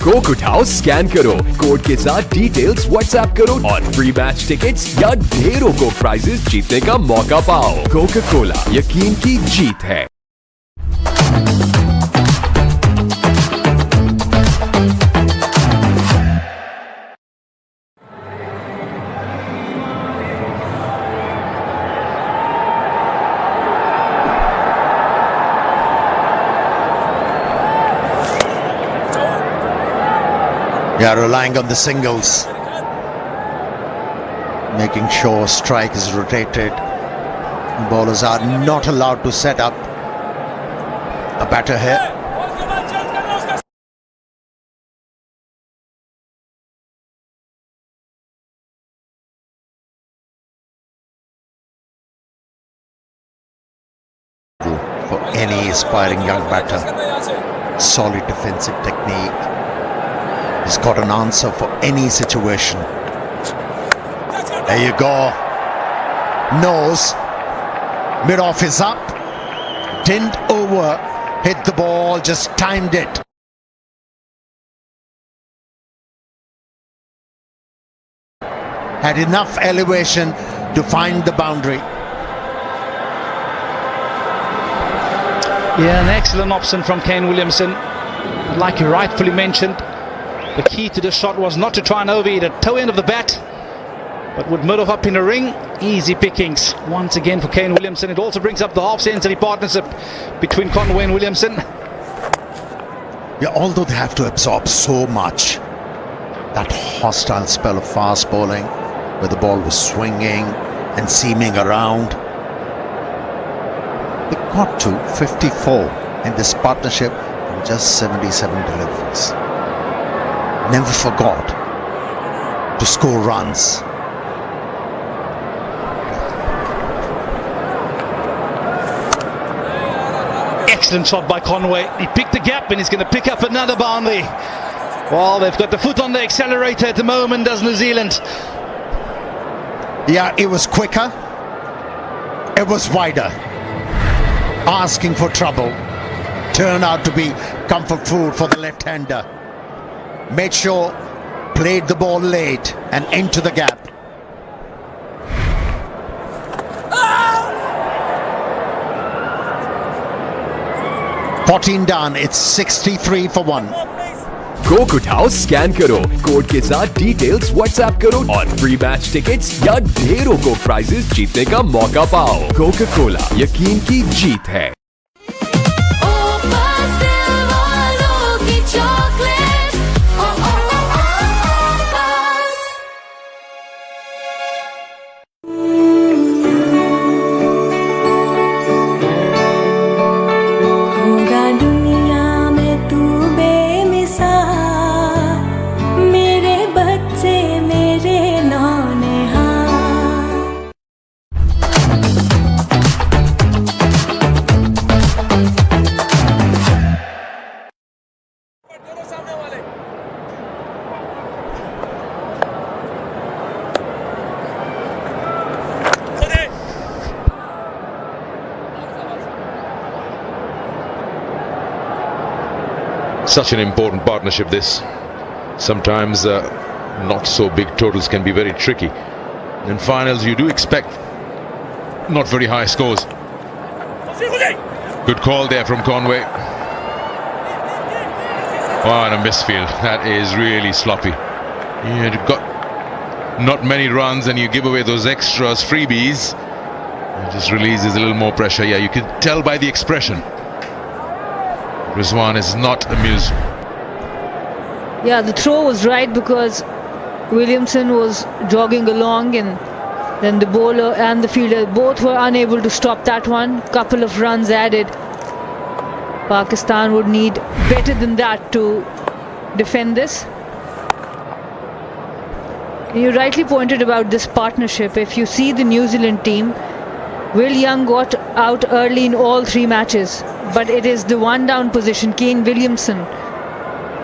[SPEAKER 7] Coke उठाओ, scan करो, code के साथ details WhatsApp करो और free match tickets या ढेरों को prices जीतने का मौका पाओ। कोका कोला, यकीन की जीत है।
[SPEAKER 8] Yeah, relying on the singles, making sure strike is rotated. The bowlers are not allowed to set up a batter here. For any aspiring young batter, solid defensive technique. He's got an answer for any situation. There you go. Nose. Mid-off is up. Didn't over. Hit the ball. Just timed it. Had enough elevation to find the boundary.
[SPEAKER 9] Yeah, an excellent option from Kane Williamson. Like you rightfully mentioned, the key to the shot was not to try and overhit the toe end of the bat, but with mid-off up in the ring, easy pickings once again for Kane Williamson. It also brings up the half-century partnership between Conway and Williamson.
[SPEAKER 8] Yeah, although they have to absorb so much, that hostile spell of fast bowling where the ball was swinging and seaming around, they got to 54 in this partnership in just 77 deliveries. Never forgot to score runs.
[SPEAKER 9] Excellent shot by Conway. He picked the gap and he's going to pick up another boundary. Well, they've got the foot on the accelerator at the moment, does New Zealand.
[SPEAKER 8] Yeah, it was quicker. It was wider. Asking for trouble. Turned out to be comfort food for the left-hander. Made sure, played the ball late and into the gap. Ah! 14 done, it's 63 for one.
[SPEAKER 7] Coke उठाओ scan करो, code के साथ details WhatsApp करो और free match tickets या ढेरों को prices जीतने का मौका पाओ। कोका कोला, यकीन की जीत है।
[SPEAKER 5] ओ पास दिल वालों की चॉकलेट ओ ओ ओ ओ पास
[SPEAKER 6] होगा दुनिया में तू बेमिसाल, मेरे बच्चे मेरे नौनिहाल।
[SPEAKER 10] Such an important partnership this. Sometimes not so big totals can be very tricky. In finals you do expect not very high scores. Good call there from Conway. Oh, and a misfield. That is really sloppy. You've got not many runs and you give away those extras, freebies. It just releases a little more pressure. Yeah, you can tell by the expression. Rizwan is not amused.
[SPEAKER 11] Yeah, the throw was right because Williamson was jogging along and then the bowler and the fielder both were unable to stop that one. Couple of runs added. Pakistan would need better than that to defend this. You rightly pointed about this partnership. If you see the New Zealand team, Will Young got out early in all three matches, but it is the one down position, Kane Williamson.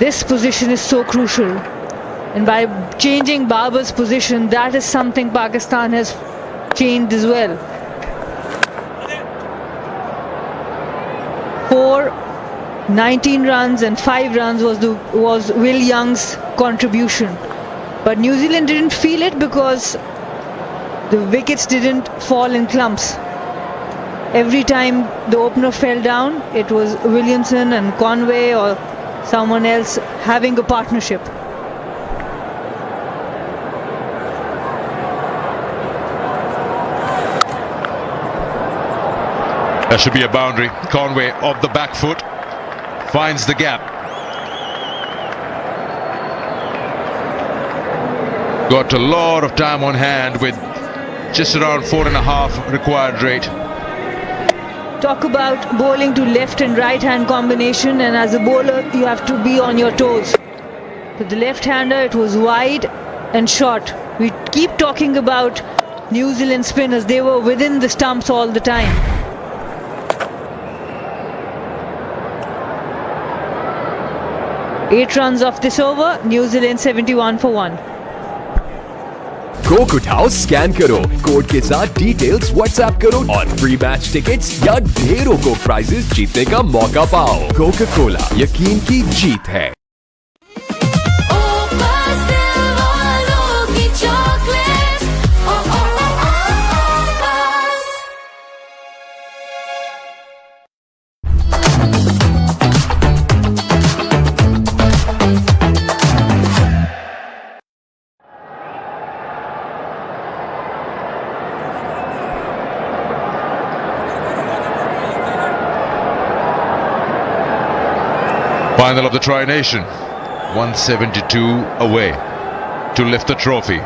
[SPEAKER 11] This position is so crucial, and by changing Babar's position, that is something Pakistan has changed as well. 19 runs and 5 runs was Will Young's contribution, but New Zealand didn't feel it because the wickets didn't fall in clumps. Every time the opener fell down, it was Williamson and Conway or someone else having a partnership.
[SPEAKER 10] That should be a boundary. Conway off the back foot finds the gap. Got a lot of time on hand with just around 4.5 required rate.
[SPEAKER 11] Talk about bowling to left and right hand combination, and as a bowler you have to be on your toes. With the left hander it was wide and short. We keep talking about New Zealand spinners, they were within the stumps all the time. Eight runs off this over, New Zealand 71 for 1.
[SPEAKER 7] Coke उठाओ scan करो, code के साथ details WhatsApp करो और free match tickets या ढेरों को prices जीतने का मौका पाओ। कोका कोला, यकीन की जीत है।
[SPEAKER 5] ओ पास दिल वालों की चॉकलेट ओ ओ ओ ओ पास
[SPEAKER 10] Final of the Tri-Nation, 172 away to lift the trophy.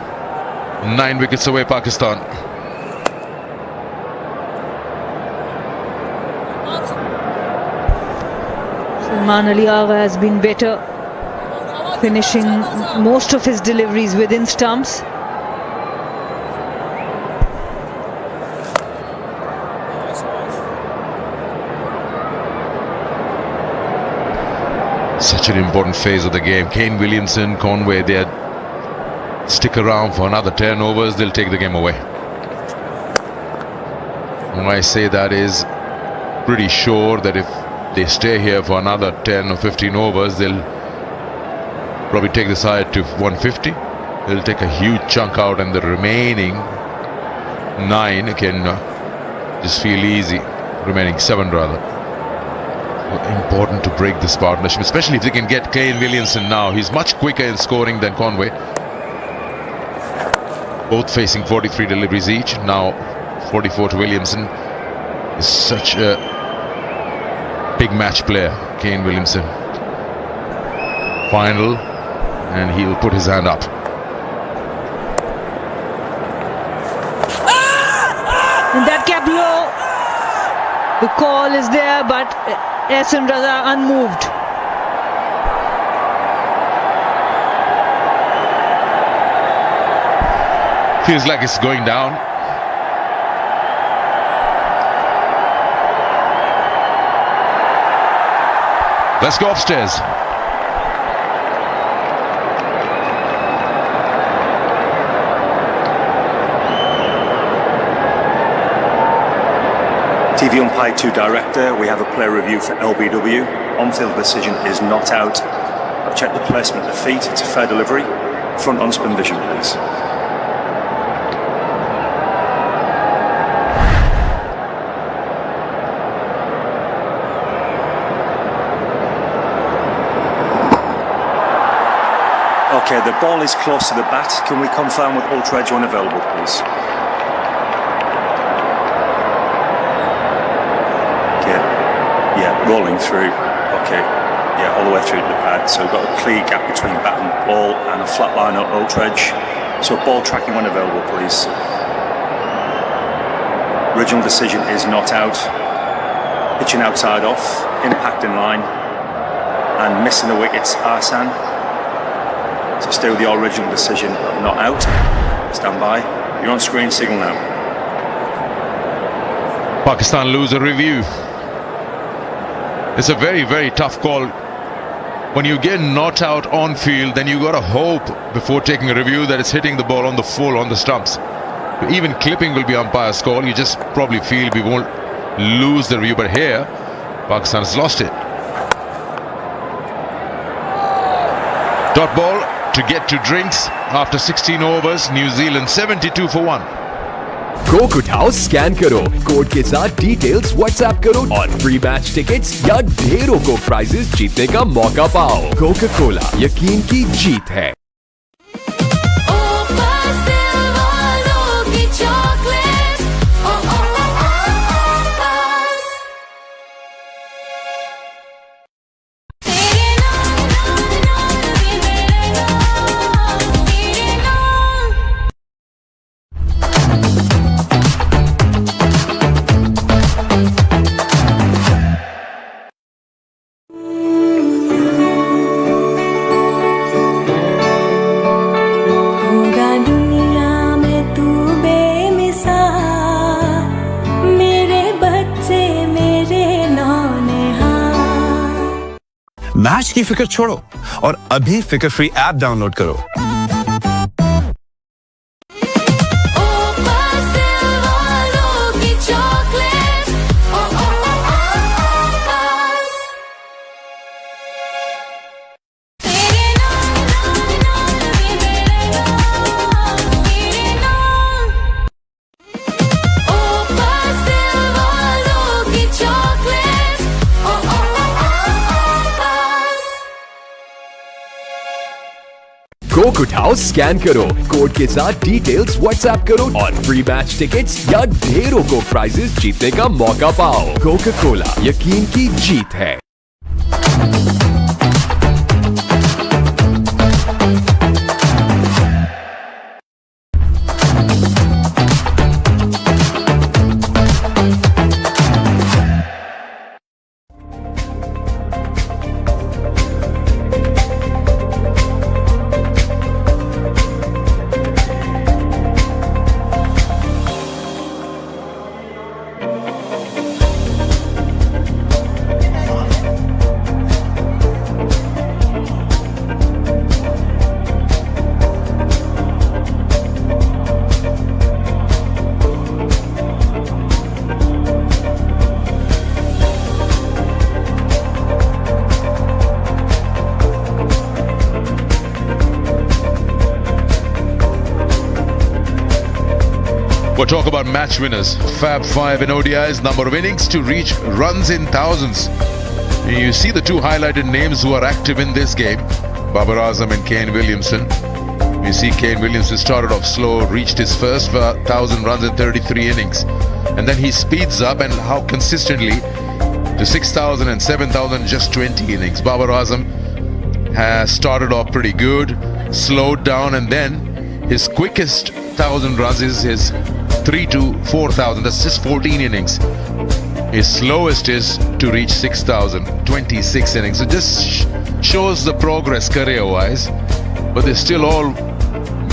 [SPEAKER 10] 9 wickets away, Pakistan.
[SPEAKER 11] Salman Ali Agha has been better, finishing most of his deliveries within stumps.
[SPEAKER 10] Such an important phase of the game. Kane Williamson, Conway, they stick around for another 10 overs, they'll take the game away. When I say that is pretty sure that if they stay here for another 10 or 15 overs, they'll probably take the side to 150. They'll take a huge chunk out, and the remaining 9 can just feel easy. Remaining 7 rather. Important to break this partnership, especially if they can get Kane Williamson now. He's much quicker in scoring than Conway. Both facing 43 deliveries each. Now 44 to Williamson. Is such a big match player, Kane Williamson. Final, and he'll put his hand up.
[SPEAKER 11] And that kept low. The call is there, but Ehsan Raza unmoved.
[SPEAKER 10] Feels like it's going down. Let's go upstairs.
[SPEAKER 4] TV umpire to director, we have a player review for LBW. On-field decision is not out. I've checked the placement of the feet, it's a fair delivery. Front on spin vision, please. Okay, the ball is close to the bat. Can we confirm with Ultra Edge unavailable, please? Rolling through, okay, yeah, all the way through to the pad. So we've got a clear gap between bat and ball and a flat line at Ultra Edge. So ball tracking when available, please. Original decision is not out. Pitching outside off, impact in line, and missing the wickets, Ahsan. So stay with the original decision, but not out. Stand by. You're on screen, signal now.
[SPEAKER 10] Pakistan lose a review. It's a very, very tough call. When you get not out on field, then you got to hope before taking a review that it's hitting the ball on the full on the stumps. Even clipping will be umpire's call. You just probably feel we won't lose the review, but here Pakistan has lost it. Dot ball to get to drinks after 16 overs. New Zealand 72 for 1.
[SPEAKER 7] Coke उठाओ, scan करो, code के साथ details WhatsApp करो और free match tickets या ढेरों को prices जीतने का मौका पाओ। कोका कोला, यकीन की जीत है।
[SPEAKER 3] मैच की फिक्र छोड़ो और अभी फिक्र फ्री ऐप डाउनलोड करो।
[SPEAKER 7] कोक उठाओ, स्कैन करो, कोड के साथ डिटेल्स व्हाट्सएप करो और फ्री मैच टिकट्स या ढेरों को प्राइजेस जीतने का मौका पाओ। कोका कोला, यकीन की जीत है।
[SPEAKER 10] We'll talk about match winners. Fab 5 in ODIs, number of innings to reach runs in thousands. You see the two highlighted names who are active in this game, Babar Azam and Kane Williamson. You see Kane Williamson started off slow, reached his first 1,000 runs in 33 innings. And then he speeds up, and how consistently, to 6,000 and 7,000 in just 20 innings. Babar Azam has started off pretty good, slowed down, and then his quickest 1,000 runs is his 3 to 4,000. That's just 14 innings. His slowest is to reach 6,000, 26 innings. It just shows the progress career-wise. But they're still all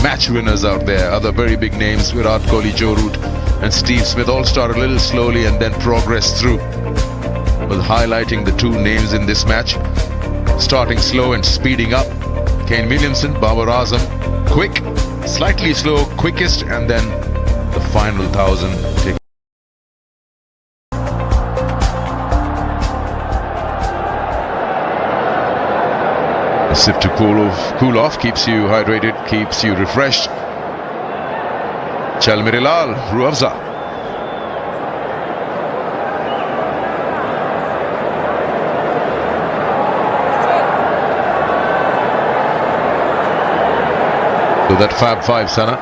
[SPEAKER 10] match winners out there. Other very big names, Virat Kohli, Joe Root and Steve Smith, all started a little slowly and then progressed through. But highlighting the two names in this match, starting slow and speeding up. Kane Williamson, Babar Azam, quick, slightly slow, quickest, and then the final 1,000. A sip to cool off, keeps you hydrated, keeps you refreshed. Chal Mere Lal, Ruh Afza. So that Fab Five, Sana.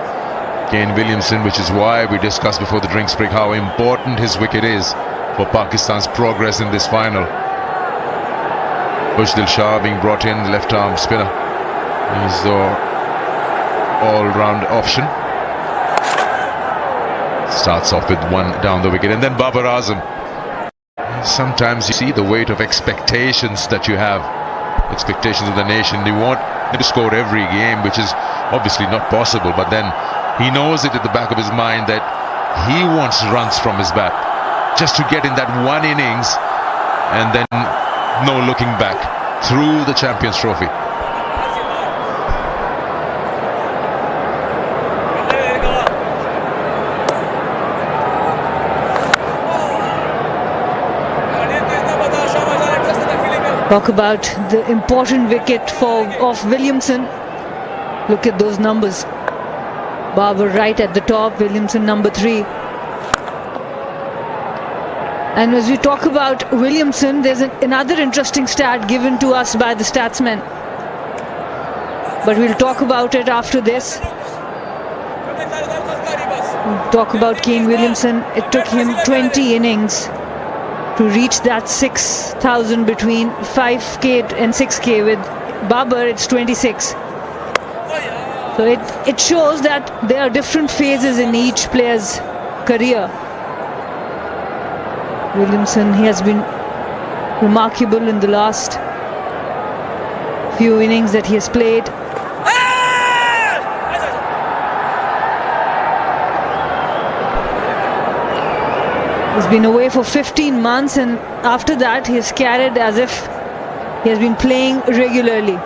[SPEAKER 10] Kane Williamson, which is why we discussed before the drinks break how important his wicket is for Pakistan's progress in this final. Bushdil Shah being brought in, left arm spinner. He's the all-round option. Starts off with one down the wicket, and then Babar Azam. Sometimes you see the weight of expectations that you have, expectations of the nation. You want to score every game, which is obviously not possible, but then he knows it at the back of his mind that he wants runs from his bat, just to get in that one innings and then no looking back through the Champions Trophy.
[SPEAKER 11] Talk about the important wicket of Williamson. Look at those numbers. Babar right at the top, Williamson number 3. And as we talk about Williamson, there's another interesting stat given to us by the statsman. But we'll talk about it after this. We'll talk about Kane Williamson. It took him 20 innings to reach that 6,000 between 5K and 6K. With Babar, it's 26. So it shows that there are different phases in each player's career. Williamson, he has been remarkable in the last few innings that he has played. He's been away for 15 months, and after that he has carried as if he has been playing regularly.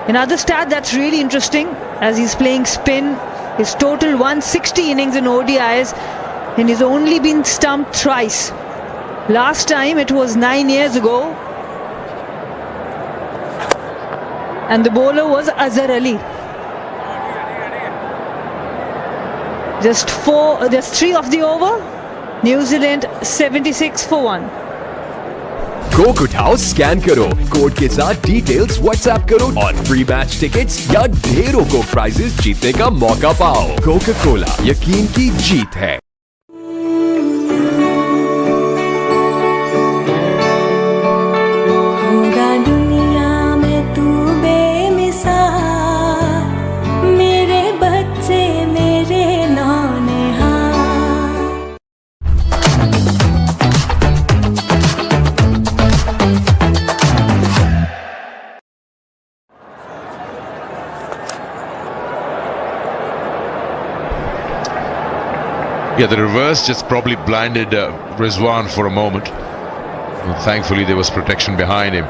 [SPEAKER 11] Another stat that's really interesting, as he's playing spin, his total 160 innings in ODIs, and he's only been stumped thrice. Last time it was 9 years ago, and the bowler was Azhar Ali. Just 3 of the over. New Zealand 76 for 1.
[SPEAKER 7] Coke उठाओ, scan करो, code के साथ details WhatsApp करो और free match tickets या ढेरों Coke prices जीतने का मौका पाओ। कोका कोला, यकीन की जीत है।
[SPEAKER 6] होगा दुनिया में तू बेमिसाल, मेरे बच्चे मेरे नौनिहाल।
[SPEAKER 10] Yeah, the reverse just probably blinded Rizwan for a moment. And thankfully, there was protection behind him.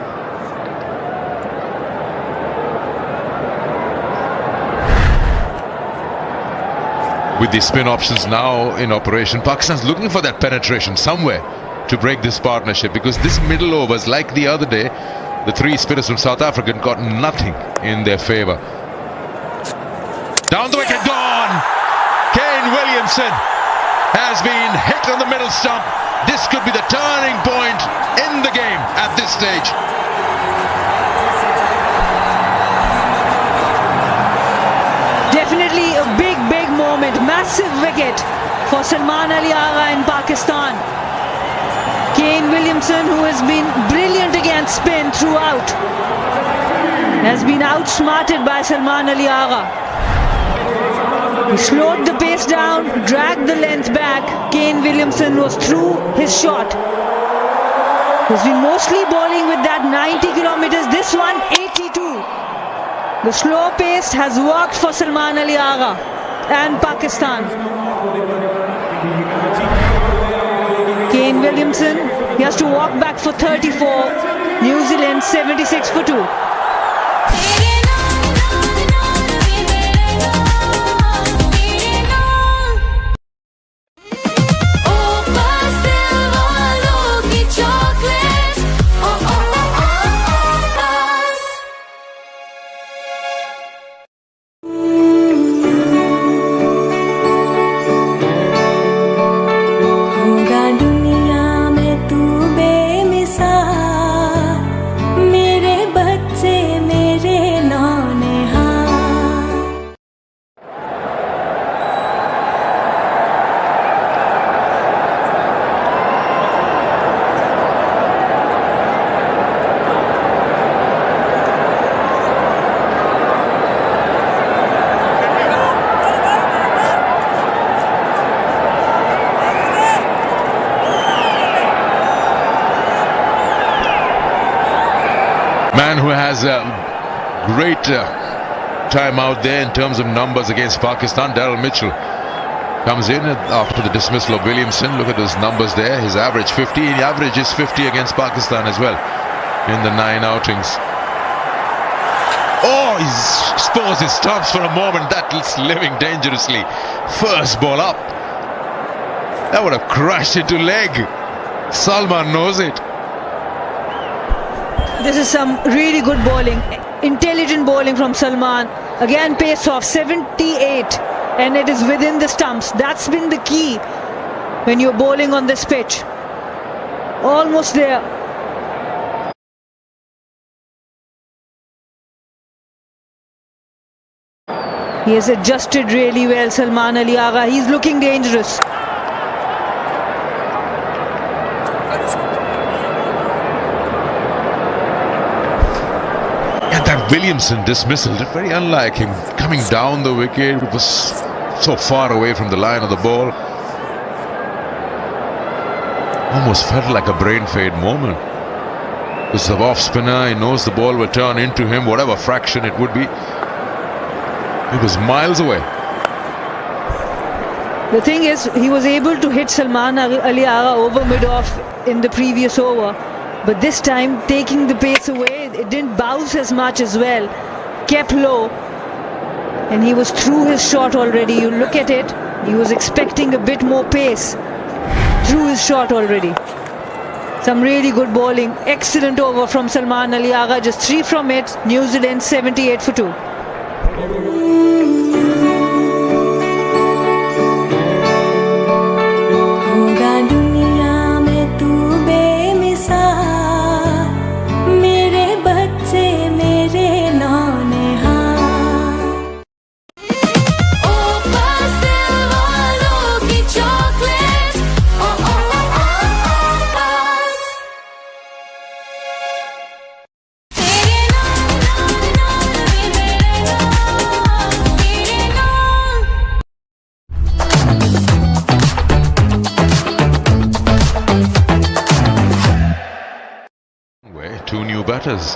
[SPEAKER 10] With the spin options now in operation, Pakistan's looking for that penetration somewhere to break this partnership, because this middle overs, like the other day, the 3 spinners from South Africa got nothing in their favour. Down the wicket, gone! Kane Williamson has been hit on the middle stump. This could be the turning point in the game at this stage.
[SPEAKER 11] Definitely a big moment. Massive wicket for Salman Ali Agha in Pakistan. Kane Williamson, who has been brilliant against spin throughout, has been outsmarted by Salman Ali Agha. He slowed the pace down, dragged the length back. Kane Williamson was through his shot. He's been mostly bowling with that 90 kilometers. This one 82. The slow pace has worked for Salman Ali Agha and Pakistan. Kane Williamson, he has to walk back for 34. New Zealand 76 for 2.
[SPEAKER 10] Man who has a great time out there in terms of numbers against Pakistan. Daryl Mitchell comes in after the dismissal of Williamson. Look at those numbers there. His average 50. He averages 50 against Pakistan as well in the 9 outings. Oh, he spurs his stumps for a moment. That's living dangerously. First ball up. That would have crashed into leg. Salman knows it.
[SPEAKER 11] This is some really good bowling, intelligent bowling from Salman. Again, pace off 78, and it is within the stumps. That's been the key when you're bowling on this pitch. Almost there. He has adjusted really well, Salman Ali Agha. He's looking dangerous.
[SPEAKER 10] Williamson dismissal, very unlike him, coming down the wicket. It was so far away from the line of the ball. Almost felt like a brain fade moment. This is the off spinner. He knows the ball will turn into him, whatever fraction it would be. It was miles away.
[SPEAKER 11] The thing is, he was able to hit Salman Ali Agha over mid-off in the previous over. But this time, taking the pace away, it didn't bounce as much as well. Kept low. And he was through his shot already. You look at it, he was expecting a bit more pace. Through his shot already. Some really good bowling. Excellent over from Salman Ali Agha. Just 3 from it. New Zealand 78 for 2.
[SPEAKER 10] Two new batters.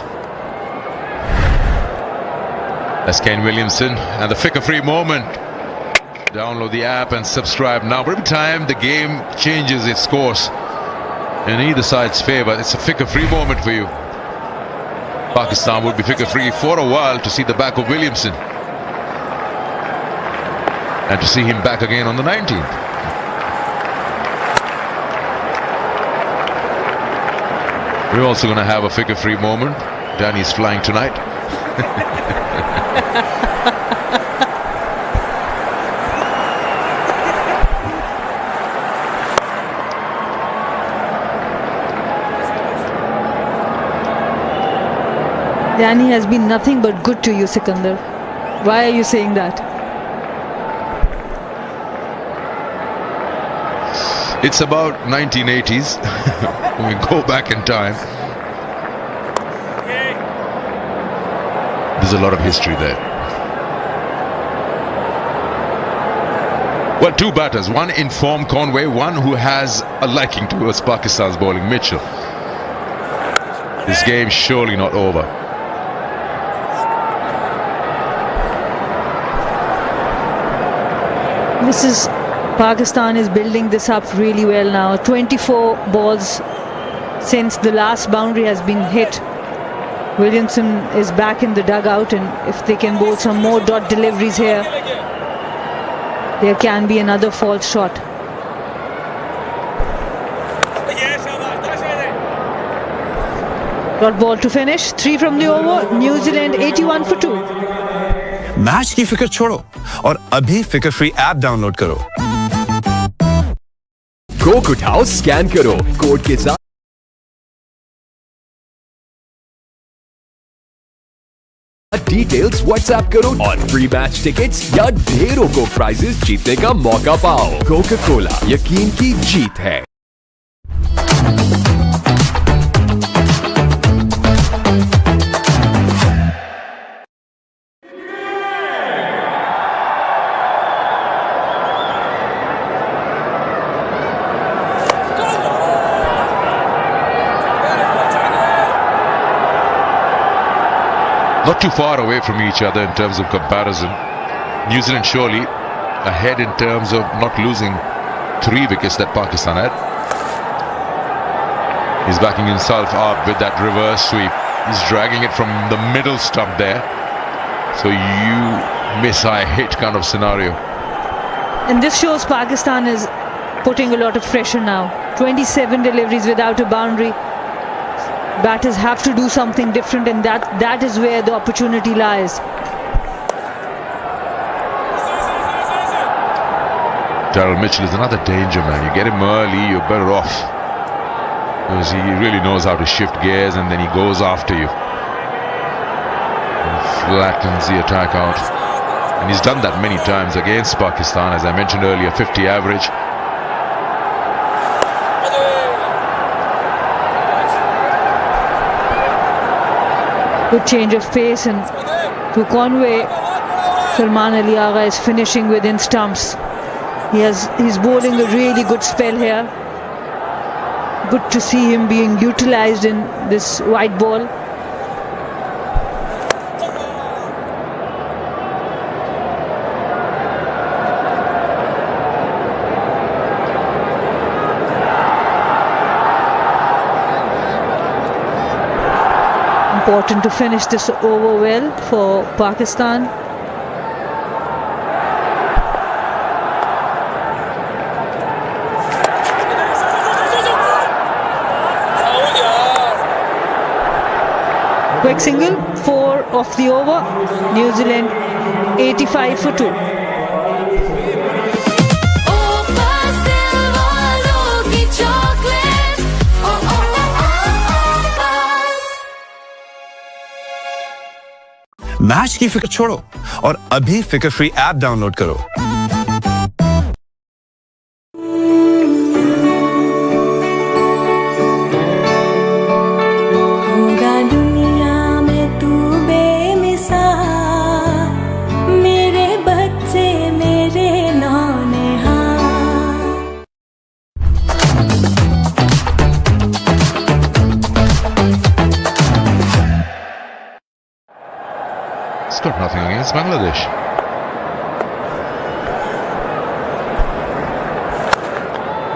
[SPEAKER 10] That's Kane Williamson and the Ficker Free moment. Download the app and subscribe now. But every time the game changes its course in either side's favour, it's a Ficker Free moment for you. Pakistan would be Ficker Free for a while to see the back of Williamson and to see him back again on the 19th. We're also going to have a figure-free moment. Danny's flying tonight.
[SPEAKER 11] Danny has been nothing but good to you, Sikandar. Why are you saying that?
[SPEAKER 10] It's about 1980s. We go back in time. There's a lot of history there. Well, two batters, one in form, Conway, one who has a liking towards Pakistan's bowling, Mitchell. This game's surely not over.
[SPEAKER 11] Pakistan is building this up really well now. 24 balls since the last boundary has been hit. Williamson is back in the dugout, and if they can bowl some more dot deliveries here, there can be another false shot. Dot ball to finish. 3 from the over. New Zealand 81 for 2.
[SPEAKER 3] Match की फिक्र छोड़ो और अभी फिक्र free app download करो।
[SPEAKER 7] Coke उठाओ, scan करो, code के साथ डिटेल्स व्हाट्सएप करो और फ्री मैच टिकट्स या ढेरों को प्राइजेस जीतने का मौका पाओ। कोका कोला, यकीन की जीत है।
[SPEAKER 10] Not too far away from each other in terms of comparison. New Zealand surely ahead in terms of not losing 3 wickets that Pakistan had. He's backing himself up with that reverse sweep. He's dragging it from the middle stump there. So you miss, I hit kind of scenario.
[SPEAKER 11] And this shows Pakistan is putting a lot of pressure now. 27 deliveries without a boundary. Batters have to do something different, and that is where the opportunity lies.
[SPEAKER 10] Daryl Mitchell is another danger man. You get him early, you're better off. Because he really knows how to shift gears, and then he goes after you. And flattens the attack out. And he's done that many times against Pakistan. As I mentioned earlier, 50 average.
[SPEAKER 11] Good change of pace, and to Conway, Salman Ali Agha is finishing within stumps. He's bowling a really good spell here. Good to see him being utilized in this white ball. Important to finish this over well for Pakistan. Quick single, 4 off the over. New Zealand 85 for 2.
[SPEAKER 3] Match की फिक्र छोड़ो और अभी फिक्र free app download करो।
[SPEAKER 6] होगा दुनिया में तू बेमिसाल, मेरे बच्चे मेरे नौनिहाल।
[SPEAKER 10] He's got nothing against Bangladesh.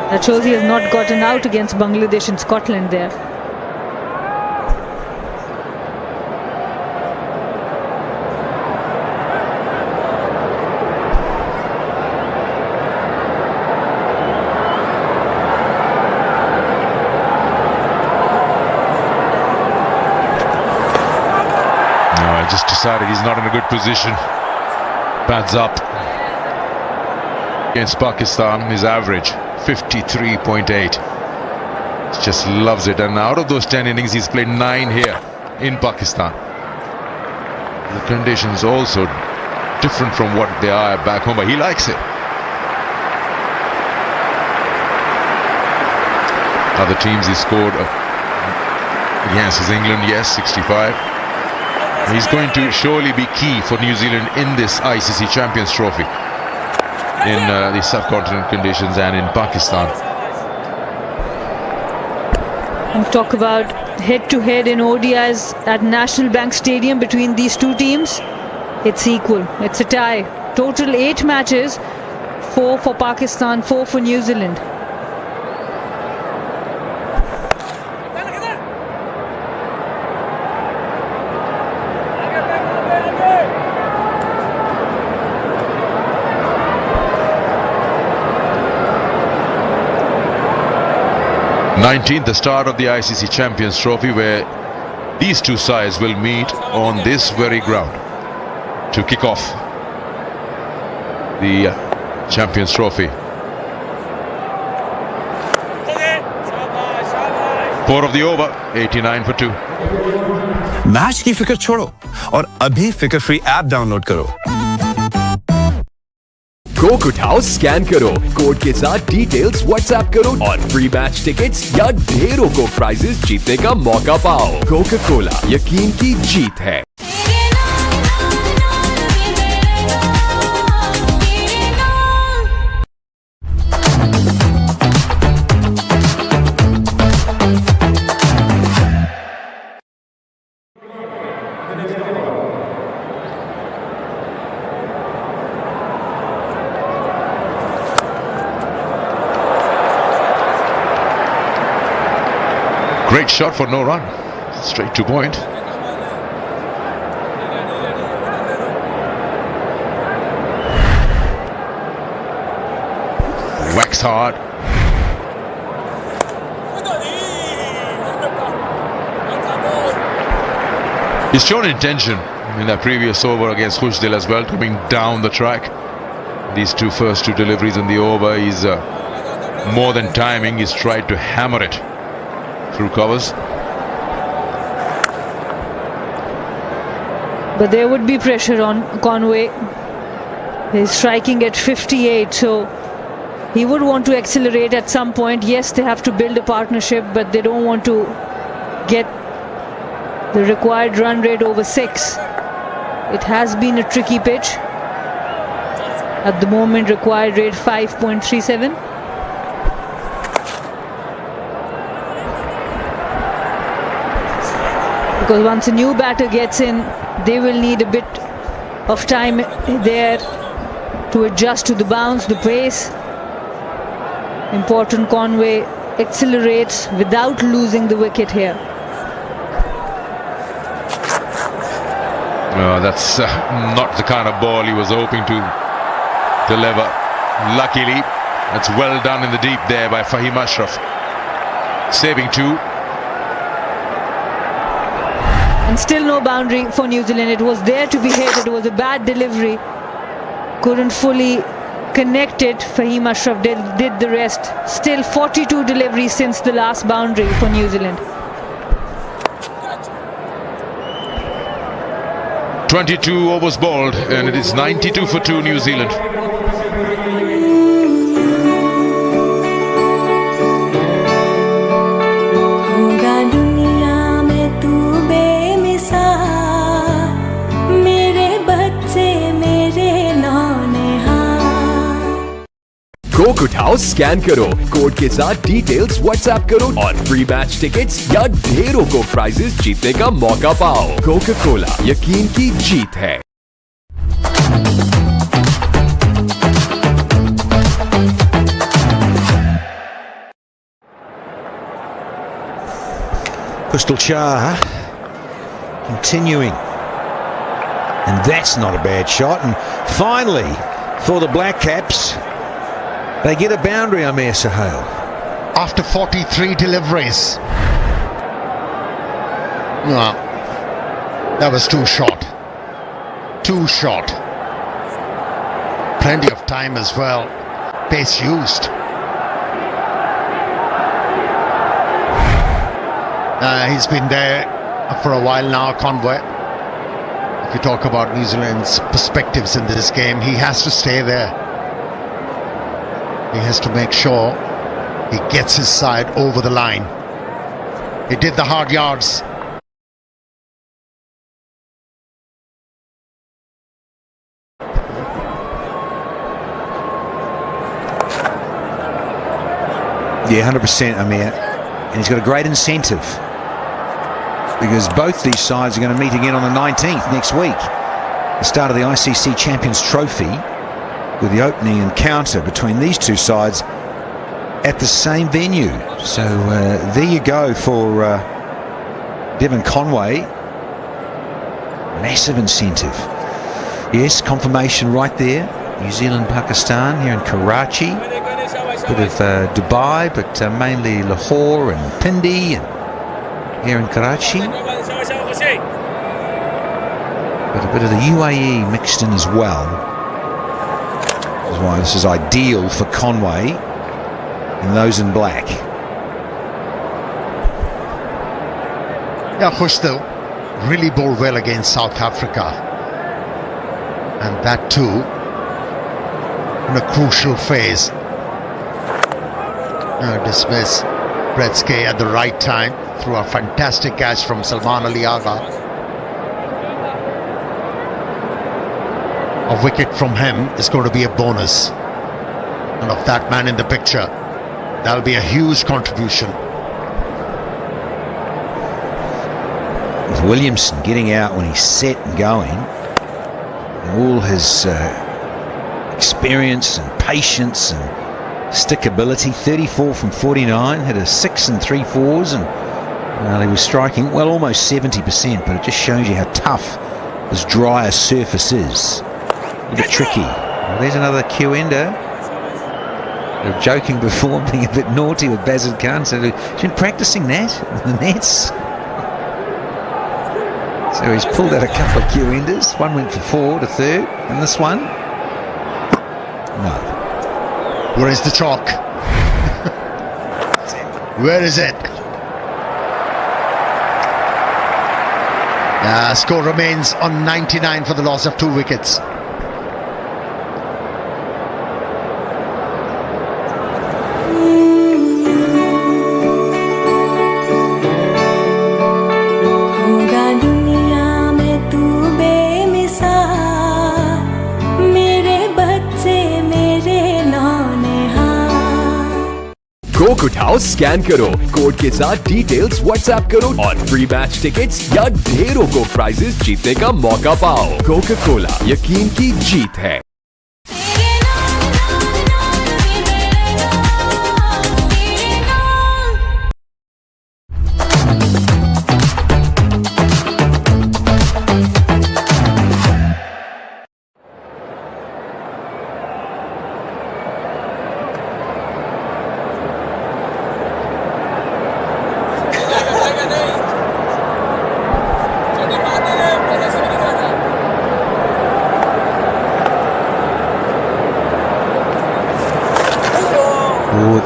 [SPEAKER 11] That shows he has not gotten out against Bangladesh and Scotland there.
[SPEAKER 10] Just decided he's not in a good position. Pads up. Against Pakistan, his average 53.8. Just loves it. And out of those 10 innings, he's played 9 here in Pakistan. The conditions also different from what they are back home, but he likes it. Other teams he scored against is England, yes, 65. He's going to surely be key for New Zealand in this ICC Champions Trophy in the subcontinent conditions and in Pakistan.
[SPEAKER 11] And talk about head-to-head in ODIs at National Bank Stadium between these two teams. It's equal. It's a tie. Total 8 matches, 4 for Pakistan, 4 for New Zealand.
[SPEAKER 10] The start of the ICC Champions Trophy, where these two sides will meet on this very ground to kick off the Champions Trophy. 4 of the over, 89 for 2.
[SPEAKER 3] Match की फिक्र छोड़ो और अभी फिक्र free app download करो।
[SPEAKER 7] Coke उठाओ, scan करो, code के साथ डिटेल्स व्हाट्सएप करो और फ्री मैच टिकट्स या ढेरों को प्राइजेस जीतने का मौका पाओ। कोका कोला, यकीन की जीत है।
[SPEAKER 10] Great shot for no run, straight to point. Whacks hard. He's shown intention in that previous over against Khushdil as well, coming down the track. These first two deliveries in the over, he's more than timing, he's tried to hammer it through covers.
[SPEAKER 11] But there would be pressure on Conway. He's striking at 58, so he would want to accelerate at some point. Yes, they have to build a partnership, but they don't want to get the required run rate over 6. It has been a tricky pitch. At the moment, required rate 5.37. Because once a new batter gets in, they will need a bit of time there to adjust to the bounce, the pace. Important Conway accelerates without losing the wicket here.
[SPEAKER 10] That's not the kind of ball he was hoping to deliver. Luckily, that's well done in the deep there by Fahim Ashraf. Saving 2.
[SPEAKER 11] And still no boundary for New Zealand. It was there to be hit. It was a bad delivery. Couldn't fully connect it. Fahim Ashraf did the rest. Still 42 deliveries since the last boundary for New Zealand.
[SPEAKER 10] 22 overs bowled, and it is 92 for 2 New Zealand.
[SPEAKER 7] Coke उठाओ, scan करो, code के साथ details WhatsApp करो और free match tickets या ढेरों को prices जीतने का मौका पाओ। कोका कोला, यकीन की जीत है।
[SPEAKER 12] Crystal Char continuing, and that's not a bad shot. And finally, for the Black Caps, they get a boundary, Amir Sohail.
[SPEAKER 8] After 43 deliveries. No, that was too short. Too short. Plenty of time as well. Pace used. He's been there for a while now, Conway. If you talk about New Zealand's perspectives in this game, he has to stay there. He has to make sure he gets his side over the line. He did the hard yards.
[SPEAKER 12] Yeah, 100%, Amir. And he's got a great incentive, because both these sides are going to meet again on the 19th next week. The start of the ICC Champions Trophy, with the opening encounter between these two sides at the same venue. So there you go for Devon Conway. Massive incentive. Yes, confirmation right there. New Zealand, Pakistan here in Karachi. Bit of Dubai, but mainly Lahore and Pindi, and here in Karachi. But a bit of the UAE mixed in as well. That's why this is ideal for Conway and those in black.
[SPEAKER 8] Yeah, Khushdu really bowled well against South Africa, and that too in a crucial phase. Dismiss Bretsky at the right time through a fantastic catch from Salman Ali Agha. A wicket from him is going to be a bonus, and of that man in the picture, that'll be a huge contribution.
[SPEAKER 12] With Williamson getting out when he's set and going, and all his experience and patience and stickability, 34 from 49, had a 6 and 3/4s, and he was striking well almost 70%, but it just shows you how tough this drier surface is. A bit tricky. Well, there's another Q-ender. They were joking before, being a bit naughty with Bazid Khan, so he's been practicing that with the nets. So he's pulled out a couple of Q-enders. One went for 4 to third, and this one, no.
[SPEAKER 8] Where is the chalk? Where is it? Score remains on 99 for the loss of 2 wickets.
[SPEAKER 7] Coke उठाओ, scan करो, code के साथ details WhatsApp करो और free match tickets या ढेरों को prices जीतने का मौका पाओ। कोका कोला, यकीन की जीत है।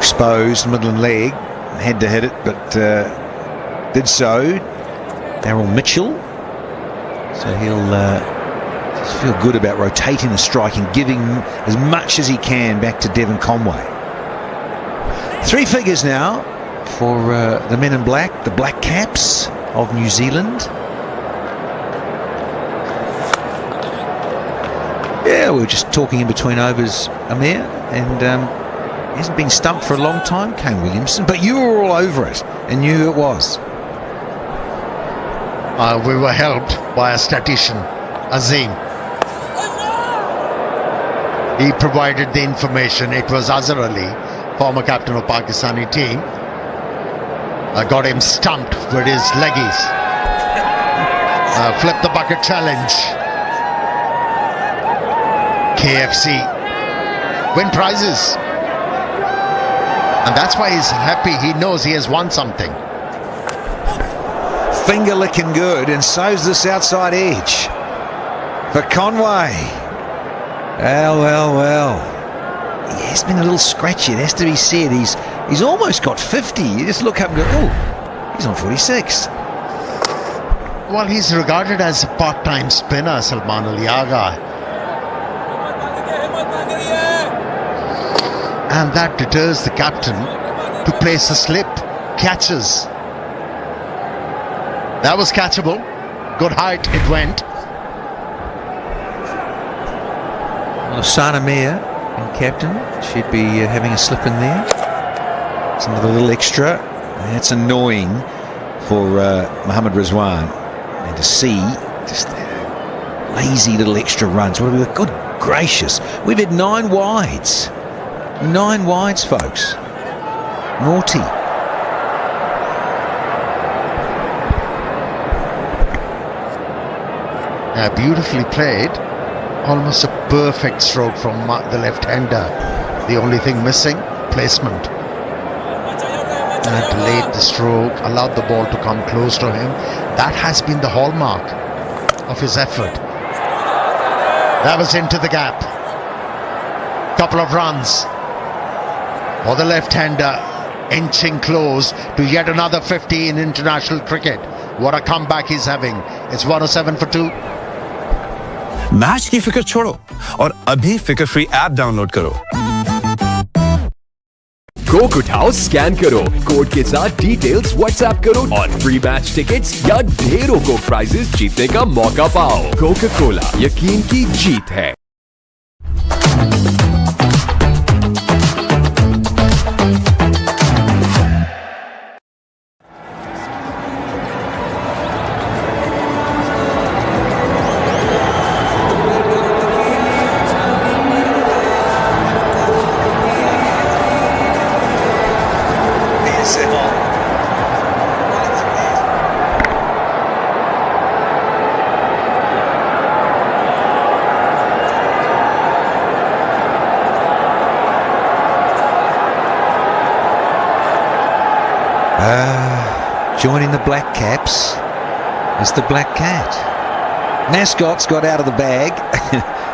[SPEAKER 12] Exposed Midland leg, had to hit it, but did so. Daryl Mitchell, so he'll just feel good about rotating the strike and giving as much as he can back to Devon Conway. 3 figures now for the men in black, the Black Caps of New Zealand. Yeah, we were just talking in between overs, Amir, and he hasn't been stumped for a long time, Kane Williamson, but you were all over it and knew who it was.
[SPEAKER 8] We were helped by a statistician, Azim. He provided the information. It was Azhar Ali, former captain of Pakistani team. Got him stumped with his leggies. Flip the bucket challenge. KFC win prizes. And that's why he's happy. He knows he has won something.
[SPEAKER 12] Finger licking good, and so's this outside edge for Conway. Well. He has been a little scratchy, it has to be said. He's almost got 50. You just look up and go, oh, he's on 46.
[SPEAKER 8] Well, he's regarded as a part-time spinner, Salman Ali Agha. And that deters the captain to place a slip. Catches. That was catchable. Good height it went.
[SPEAKER 12] Well, if Sana Mir and captain should be having a slip in there. It's another little extra. That's annoying for Mohammad Rizwan. And to see just lazy little extra runs. What have we got? Good gracious. We've had 9 wides. 9 wides, folks. Naughty.
[SPEAKER 8] Beautifully played. Almost a perfect stroke from the left-hander. The only thing missing, placement. Delayed the stroke, allowed the ball to come close to him. That has been the hallmark of his effort. That was into the gap. Couple of runs for the left-hander, inching close to yet another 50 in international cricket. What a comeback he's having. It's 107 for 2.
[SPEAKER 3] Match की फिक्र छोड़ो और अभी फिक्र free app download करो।
[SPEAKER 7] Coke उठाओ, scan करो, code के साथ डिटेल्स व्हाट्सएप करो और फ्री मैच टिकट्स या ढेरों को प्राइजेस जीतने का मौका पाओ। कोका कोला, यकीन की जीत है।
[SPEAKER 12] Joining the Black Caps is the Black Cat. Mascot's got out of the bag,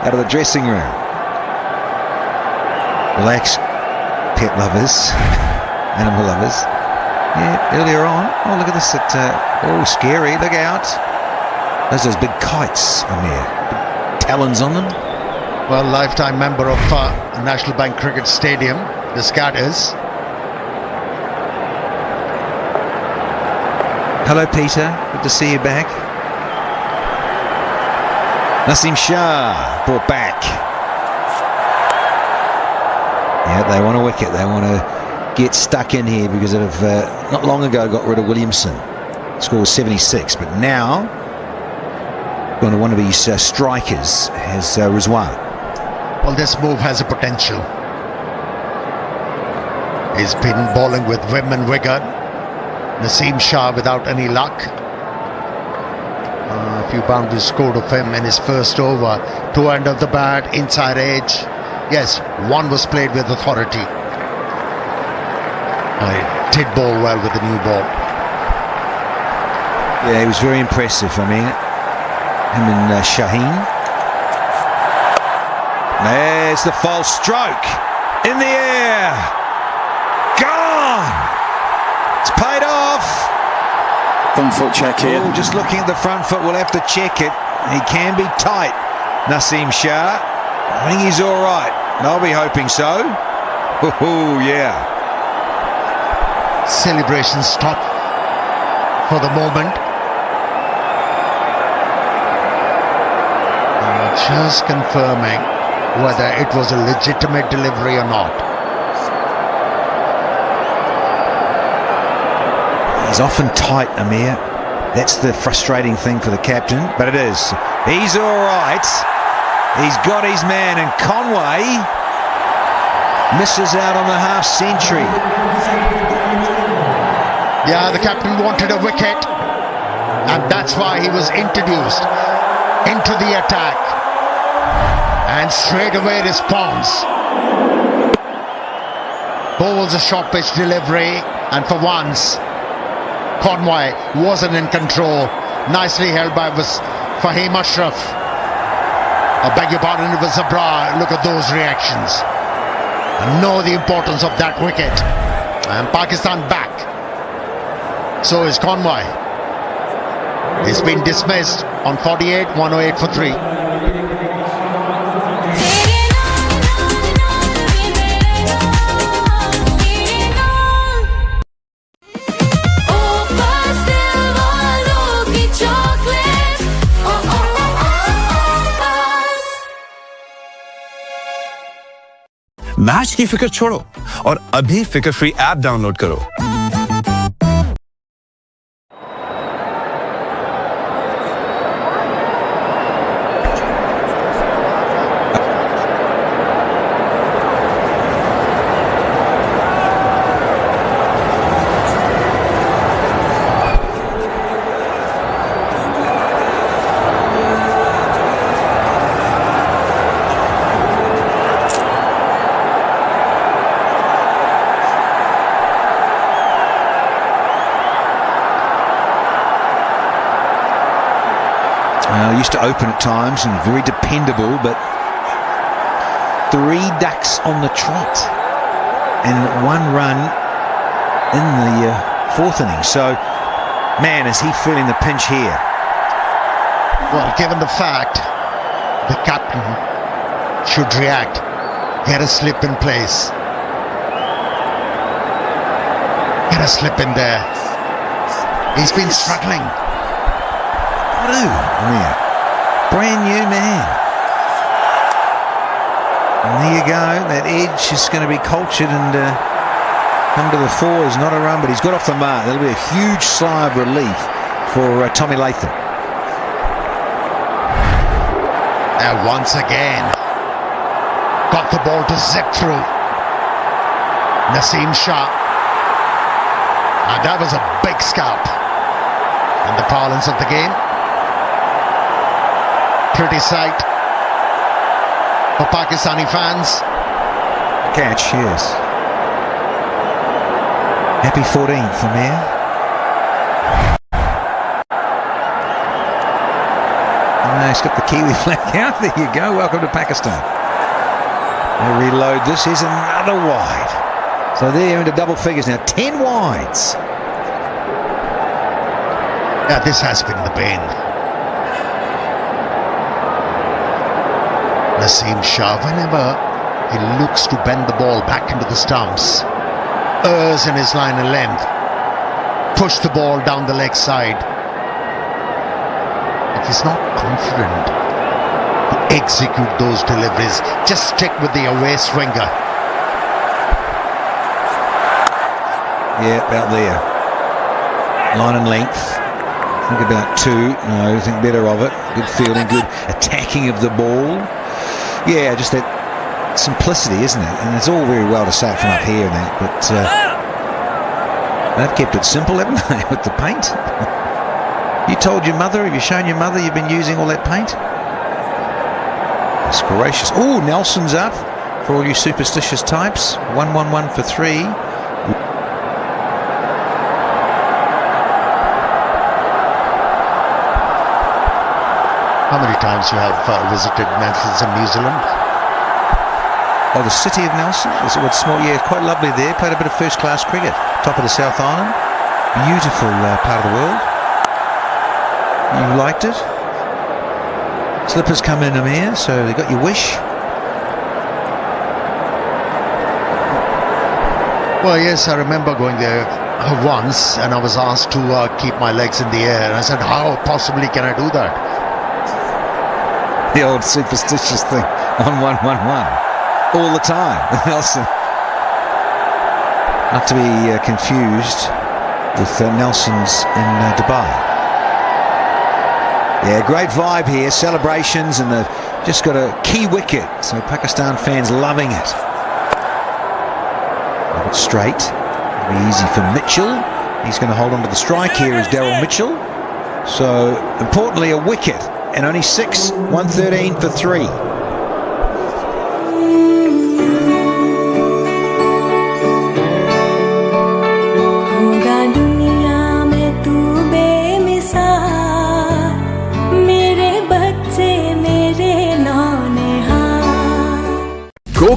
[SPEAKER 12] out of the dressing room. Relax, pet lovers, animal lovers. Yeah, earlier on. Oh, look at this. Oh, scary. Look out. Those big kites on there. Big talons on them.
[SPEAKER 8] Well, lifetime member of National Bank Cricket Stadium, this cat is.
[SPEAKER 12] Hello, Peter. Good to see you back. Naseem Shah brought back. Yeah, they want a wicket. They want to get stuck in here because they've not long ago got rid of Williamson. Score was 76, but now going to one of his strikers has Rizwan.
[SPEAKER 8] Well, this move has a potential. He's been bowling with vim and vigour. Naseem Shah without any luck. A few boundaries scored of him in his first over. 2 end of the bat, inside edge. Yes, 1 was played with authority. He did bowl well with the new ball.
[SPEAKER 12] Yeah, he was very impressive. I mean, him and Shaheen. There's the false stroke. In the air. Gone. It's paid off.
[SPEAKER 4] Front foot check here.
[SPEAKER 12] Oh, just looking at the front foot, we'll have to check it. He can be tight, Naseem Shah. I think he's all right. I'll be hoping so. Oh, yeah.
[SPEAKER 8] Celebration stop for the moment. Just confirming whether it was a legitimate delivery or not.
[SPEAKER 12] He's often tight, Amir. That's the frustrating thing for the captain, but it is. He's all right. He's got his man, and Conway misses out on the half century.
[SPEAKER 8] Yeah, the captain wanted a wicket, and that's why he was introduced into the attack, and straight away responds. Bowls a short pitch delivery, and for once Conway wasn't in control. Nicely held by Fahim Ashraf. I beg your pardon, it was Zabra. Look at those reactions. Know the importance of that wicket. And Pakistan back. So is Conway. He's been dismissed on 48, 108 for 3.
[SPEAKER 3] Match की फिक्र छोड़ो और अभी फिक्र free app download करो।
[SPEAKER 12] Used to open at times and very dependable, but 3 ducks on the trot and 1 run in the 4th inning. So, man, is he feeling the pinch here?
[SPEAKER 8] Well, given the fact the captain should react, get a slip in place. Get a slip in there. He's been struggling.
[SPEAKER 12] Yeah. Brand new man. And there you go. That edge is going to be cultured and come to the fore. Is not a run, but he's got off the mark. That'll be a huge sigh of relief for Tommy Latham.
[SPEAKER 8] And once again, got the ball to zip through. Naseem Shah. And that was a big scalp. In the parlance of the game. Pretty sight for Pakistani fans.
[SPEAKER 12] Catch, yes. Happy 14th from here. And he's got the Kiwi flag out. There you go. Welcome to Pakistan. They reload this. Here's another wide. So they're into double figures now. 10 wides.
[SPEAKER 8] Yeah, this has been the bane. Naseem Shah, whenever he looks to bend the ball back into the stumps, errs in his line of length, push the ball down the leg side. If he's not confident to execute those deliveries, just stick with the away swinger.
[SPEAKER 12] Yeah, about there. Line and length. Think about 2. No, think better of it. Good fielding, good attacking of the ball. Yeah, just that simplicity, isn't it? And it's all very well to say it from up here and that, but they've kept it simple, haven't they, with the paint? You told your mother, have you shown your mother you've been using all that paint? It's gracious. Oh, Nelson's up for all you superstitious types. 1-1-1 for 3.
[SPEAKER 8] How many times you have visited Nelson, New Zealand?
[SPEAKER 12] Oh, the city of Nelson? It's small, yeah, quite lovely there. Played a bit of first-class cricket. Top of the South Island. Beautiful part of the world. You liked it? Slippers come in them here, so they got your wish.
[SPEAKER 8] Well, yes, I remember going there once, and I was asked to keep my legs in the air, and I said, how possibly can I do that?
[SPEAKER 12] The old superstitious thing on 1-1-1 all the time. Nelson, not to be confused with Nelson's in Dubai. Yeah, great vibe here, celebrations, and they've just got a key wicket, so Pakistan fans loving it. It straight. It'll be easy for Mitchell. He's going to hold on to the strike here as Daryl Mitchell. So importantly, a wicket. And only 6, 113 for 3.
[SPEAKER 6] होगा दुनिया में तू बेमिसाल, मेरे बच्चे मेरे नौनिहाल।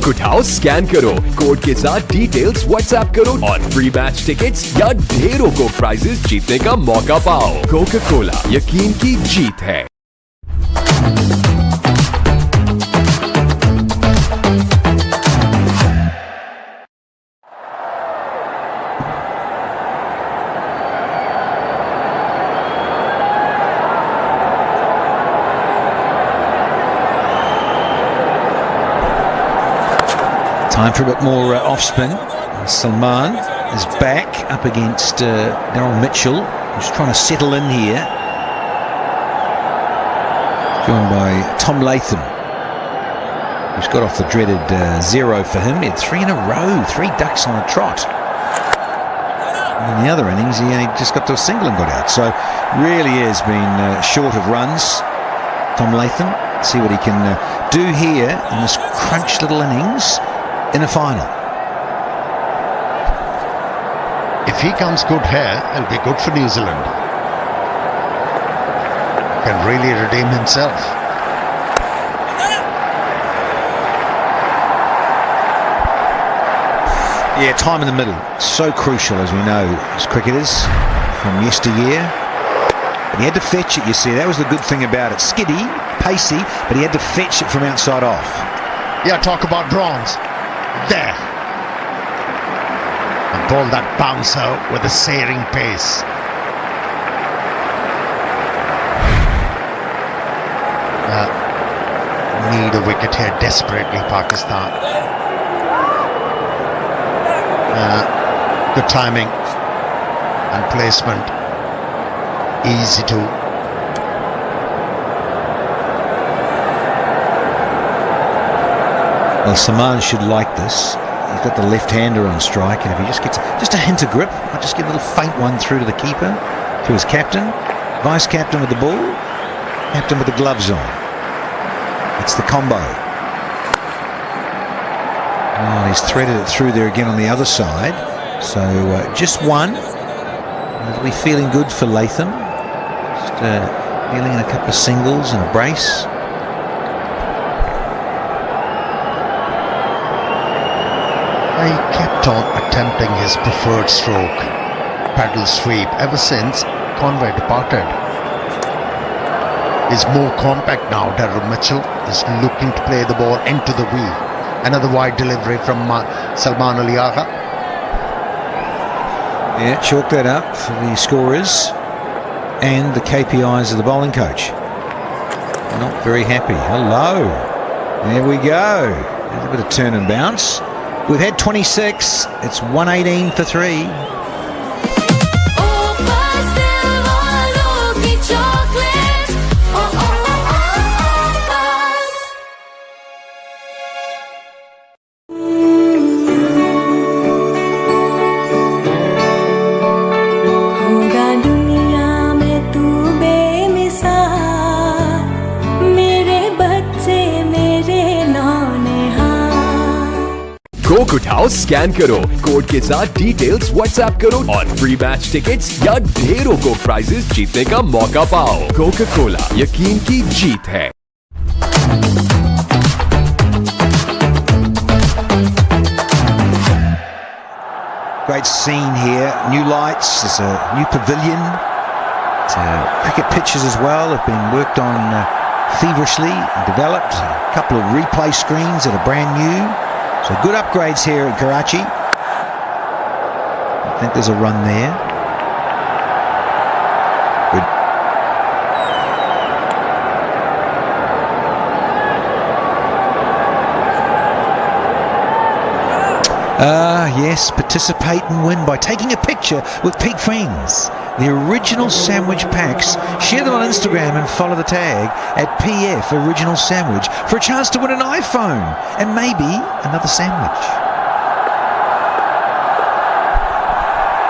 [SPEAKER 7] Coke उठाओ, scan करो, कोड के साथ डिटेल्स व्हाट्सएप करो और फ्री मैच टिकट्स या ढेरों को प्राइजेस जीतने का मौका पाओ। कोका कोला, यकीन की जीत है।
[SPEAKER 12] Time for a bit more off spin. Salman is back up against Daryl Mitchell, who's trying to settle in here. Joined by Tom Latham, who's got off the dreaded 0 for him. He had 3 in a row, 3 ducks on a trot. And in the other innings, he only just got to a single and got out. So really has been short of runs. Tom Latham, see what he can do here in this crunch little innings in a final.
[SPEAKER 8] If he comes good here, it'll be good for New Zealand. Can really redeem himself.
[SPEAKER 12] Yeah, time in the middle, so crucial, as we know as cricketers from yesteryear. And he had to fetch it, you see, that was the good thing about it. Skiddy, pacey, but he had to fetch it from outside off.
[SPEAKER 8] Yeah, talk about bronze. There. And ball that bouncer with a searing pace. Need a wicket here desperately, Pakistan. Good timing and placement. Easy to.
[SPEAKER 12] Well, Salman should like this. He's got the left-hander on strike, and if he just gets just a hint of grip, might just give a little faint one through to the keeper, to his captain, vice-captain with the ball, captain with the gloves on. It's the combo. Oh, he's threaded it through there again on the other side. So just one. It'll be feeling good for Latham. Just feeling in a couple of singles and a brace.
[SPEAKER 8] He kept on attempting his preferred stroke, paddle sweep, ever since Conway departed. He's more compact now. Daryl Mitchell is looking to play the ball into the V. Another wide delivery from Salman Ali Agha.
[SPEAKER 12] Yeah, chalk that up for the scorers and the KPIs of the bowling coach. Not very happy. Hello. There we go. There's a bit of turn and bounce. We've had 26. It's 118 for 3.
[SPEAKER 7] Coke उठाओ, scan करो, code के साथ details WhatsApp करो और free match tickets या ढेरों को prices जीतने का मौका पाओ। कोका कोला, यकीन की जीत है।
[SPEAKER 12] Great scene here. New lights. There's a new pavilion. Cricket pitches as well have been worked on feverishly and developed. A couple of replay screens that are brand new. So good upgrades here in Karachi. I think there's a run there. Good. Yes, participate and win by taking a picture with Peak Friends. The original sandwich packs. Share them on Instagram and follow the tag at PF Original Sandwich for a chance to win an iPhone and maybe another sandwich.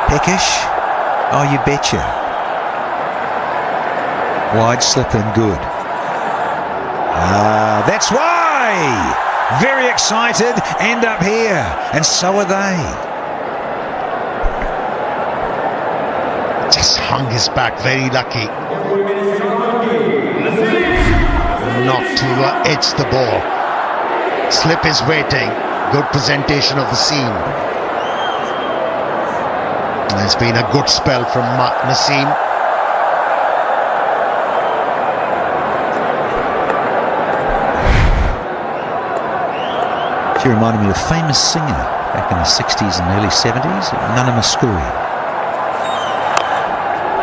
[SPEAKER 12] Peckish? Oh, you betcha. Wide slip in, good. That's why! Very excited, end up here, and so are they.
[SPEAKER 8] Just hung his back, very lucky. Not to edge the ball. Slip is waiting. Good presentation of the seam. There's been a good spell from Naseem.
[SPEAKER 12] She reminded me of a famous singer back in the 60s and early 70s, Nana Mouskouri.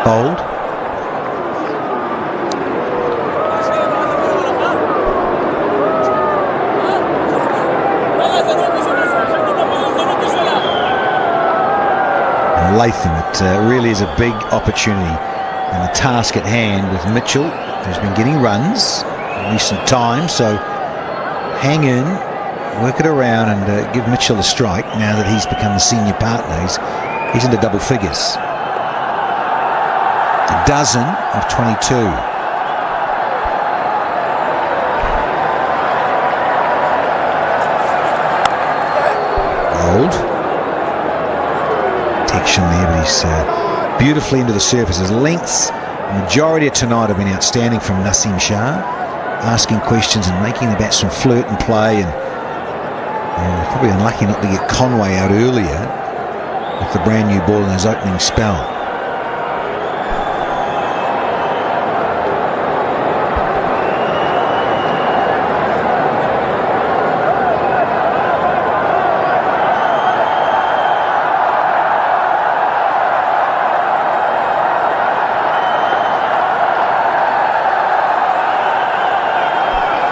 [SPEAKER 12] Bold. And Latham, it really is a big opportunity and the task at hand with Mitchell, who's been getting runs in recent times, so hang in, work it around and give Mitchell a strike now that he's become the senior partner. He's into double figures. A dozen of 22. Old. Protection there, but he's beautifully into the surface. His lengths, the majority of tonight have been outstanding from Naseem Shah, asking questions and making the batsman flirt and play, and probably unlucky not to get Conway out earlier with the brand new ball in his opening spell.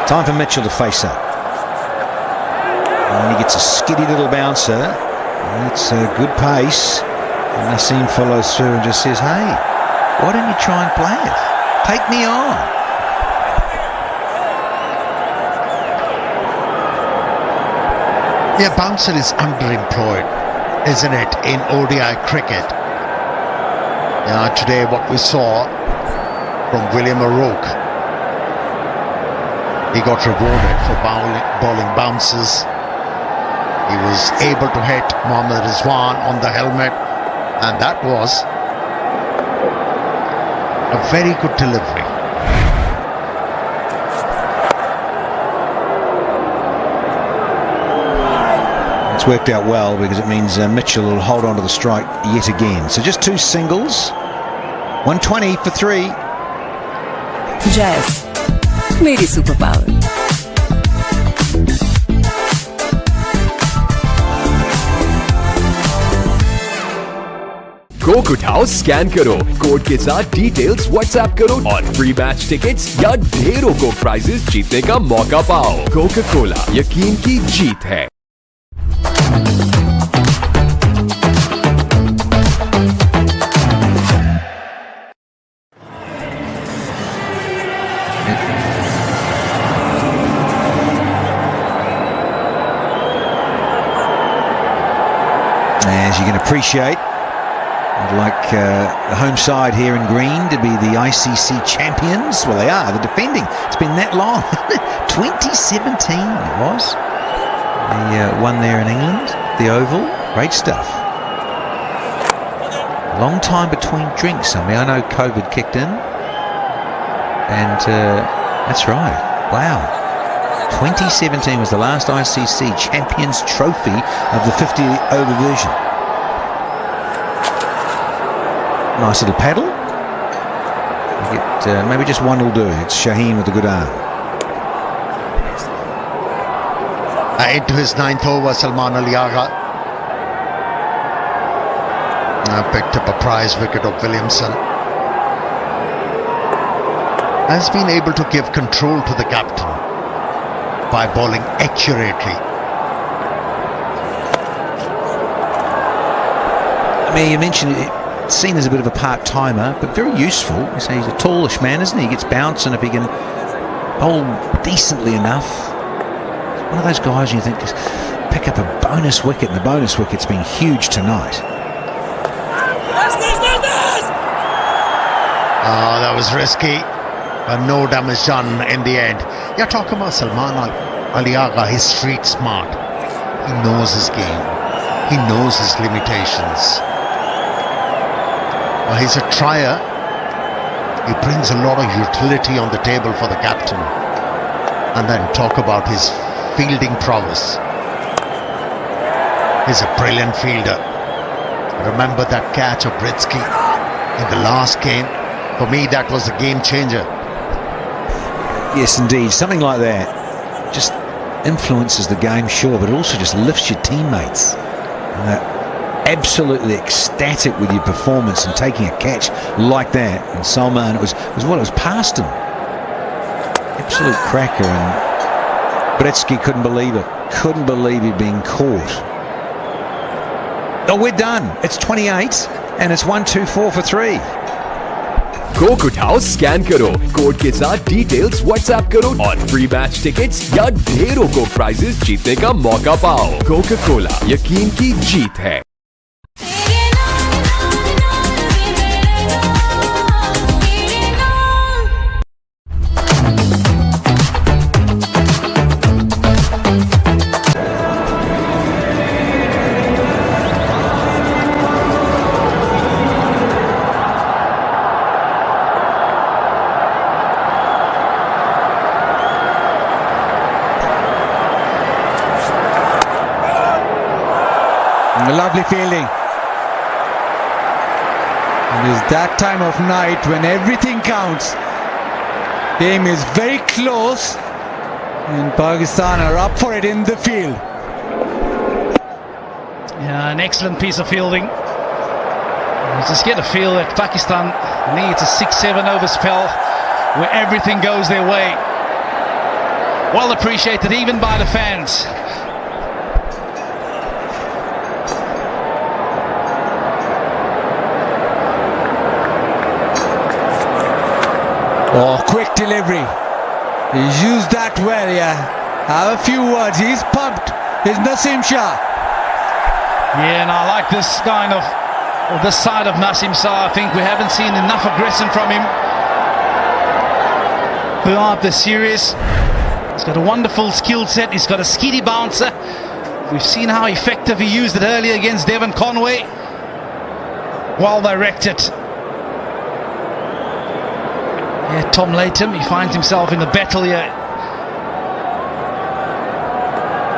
[SPEAKER 12] Time for Mitchell to face up. And he gets a skiddy little bouncer. And it's a good pace. And Naseem follows through and just says, hey, why don't you try and play it? Take me on.
[SPEAKER 8] Yeah, bouncer is underemployed, isn't it, in ODI cricket. Today what we saw from William Aroke, he got rewarded for bowling bounces. He was able to hit Mohammad Rizwan on the helmet, and that was a very good delivery.
[SPEAKER 12] It's worked out well because it means Mitchell will hold on to the strike yet again. So just two singles, 120 for 3.
[SPEAKER 13] Jazz, मेरी super power.
[SPEAKER 7] Coke उठाओ, scan करो, code के साथ details WhatsApp करो और free match tickets या ढेरों को प्राइजेस जीतने का मौका पाओ. कोका कोला, यकीन की जीत है.
[SPEAKER 12] As you can appreciate, I'd like the home side here in green to be the ICC champions. Well, they are. They're defending. It's been that long. 2017 it was. They won there in England, the Oval. Great stuff. Long time between drinks. I mean, I know COVID kicked in. And that's right. Wow. 2017 was the last ICC Champions Trophy of the 50 over version. Nice little paddle. Get, maybe just one will do. It's Shaheen with a good arm.
[SPEAKER 8] Into his 9th over, Salman Ali Agha picked up a prize wicket of Williamson. Has been able to give control to the captain by bowling accurately.
[SPEAKER 12] I mean, you mentioned it, seen as a bit of a part-timer, but very useful. You say he's a tallish man, isn't he? He gets bounced, and if he can bowl decently enough, one of those guys you think just pick up a bonus wicket, and the bonus wicket's been huge tonight.
[SPEAKER 8] Oh, that was risky, but no damage done in the end. You're talking about Salman Ali Agha. He's street smart. He knows his game. He knows his limitations. He's a trier. He brings a lot of utility on the table for the captain. And then talk about his fielding prowess. He's a brilliant fielder. Remember that catch of Britsky in the last game? For me, that was a game changer.
[SPEAKER 12] Yes, indeed. Something like that just influences the game, sure, but it also just lifts your teammates. Absolutely ecstatic with your performance and taking a catch like that. And Salman, it was past him. Absolute cracker, and Bretsky couldn't believe it. Couldn't believe he'd been caught. Oh, we're done. It's 28 and it's 1-2-4 for 3.
[SPEAKER 7] Coke उठाओ, scan करो, code के साथ details WhatsApp करो और free match tickets या ढेरों को prices जीतने का मौका पाओ। कोका कोला, यकीन की जीत है।
[SPEAKER 1] Lovely fielding. It is that time of night when everything counts. Game is very close and Pakistan are up for it in the field.
[SPEAKER 9] Yeah, an excellent piece of fielding. You just get a feel that Pakistan needs a 6-7 over spell where everything goes their way. Well appreciated even by the fans.
[SPEAKER 1] Oh, quick delivery. He's used that well, yeah. Have a few words. He's pumped. Here's Naseem Shah.
[SPEAKER 9] Yeah, and I like this kind of, or this side of Naseem Shah. I think we haven't seen enough aggression from him throughout the series. He's got a wonderful skill set. He's got a skiddy bouncer. We've seen how effective he used it earlier against Devon Conway. Well directed. Yeah, Tom Latham, he finds himself in the battle here.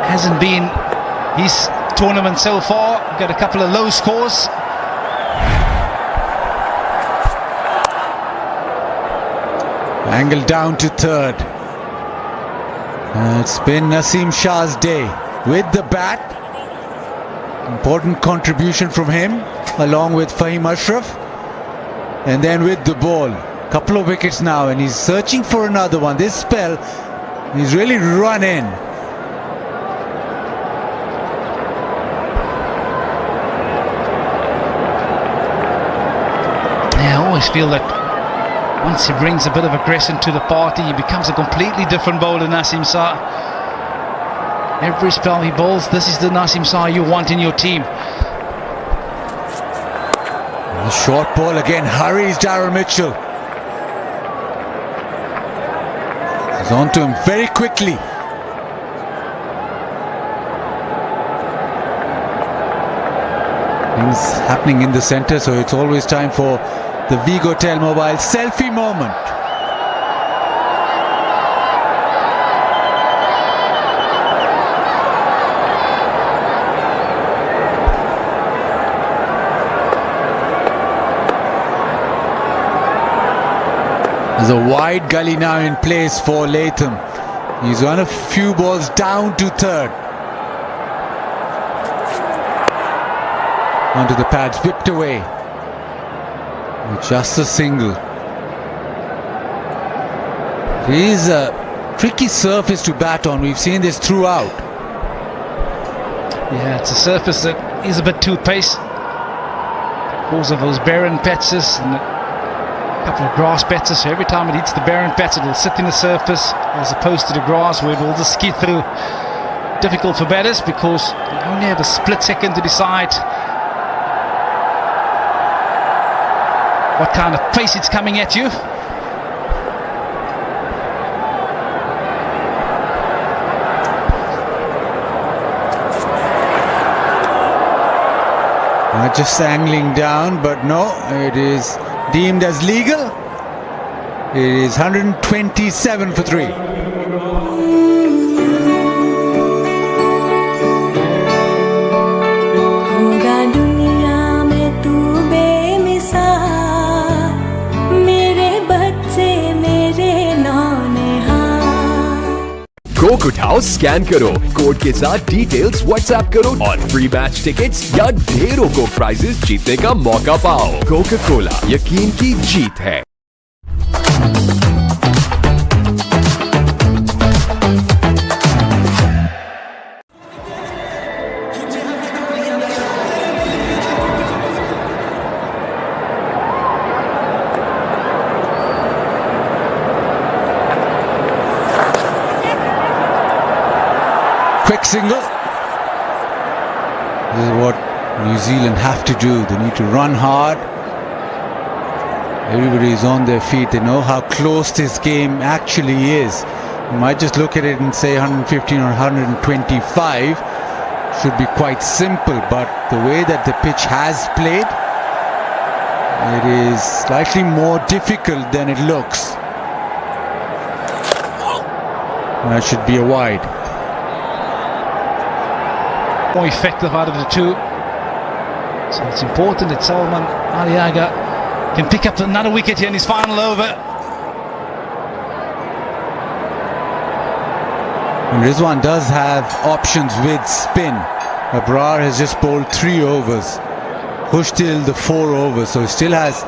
[SPEAKER 9] Hasn't been his tournament so far. Got a couple of low scores.
[SPEAKER 1] Angle down to third. It's been Naseem Shah's day with the bat. Important contribution from him, along with Fahim Ashraf. And then with the ball. Couple of wickets now, and he's searching for another one. This spell, he's really run in.
[SPEAKER 9] Yeah, I always feel that once he brings a bit of aggression to the party, he becomes a completely different bowler, Naseem Shah. Every spell he bowls, this is the Naseem Shah you want in your team.
[SPEAKER 1] The short ball again hurries Darren Mitchell. He's on to him very quickly. Things happening in the centre, so it's always time for the Vigotel Mobile selfie moment. There's a wide gully now in place for Latham. He's run a few balls down to third. Onto the pads, whipped away. Just a single. It is a tricky surface to bat on. We've seen this throughout.
[SPEAKER 9] Yeah, it's a surface that is a bit too pace because of those barren patches and a couple of grass patches. So every time it hits the barren patch, it'll sit in the surface as opposed to the grass where it will just skid through. Difficult for batters because they only have a split second to decide what kind of pace it's coming at you.
[SPEAKER 1] Just angling down, but no, it is deemed as legal. It is 127 for 3.
[SPEAKER 7] Coke उठाओ scan करो, code के साथ details WhatsApp करो और free match tickets या ढेरों को prices जीतने का मौका पाओ। कोका कोला, यकीन की जीत है।
[SPEAKER 1] Quick single. This is what New Zealand have to do. They need to run hard. Everybody is on their feet. They know how close this game actually is. You might just look at it and say 115 or 125 should be quite simple, but the way that the pitch has played, it is slightly more difficult than it looks. That should be a wide.
[SPEAKER 9] More effective out of the two. So it's important that Salman Aliaga can pick up another wicket here in his final over.
[SPEAKER 1] And Rizwan does have options with spin. Abrar has just bowled 3 overs. Hushtil the 4 overs, so he still has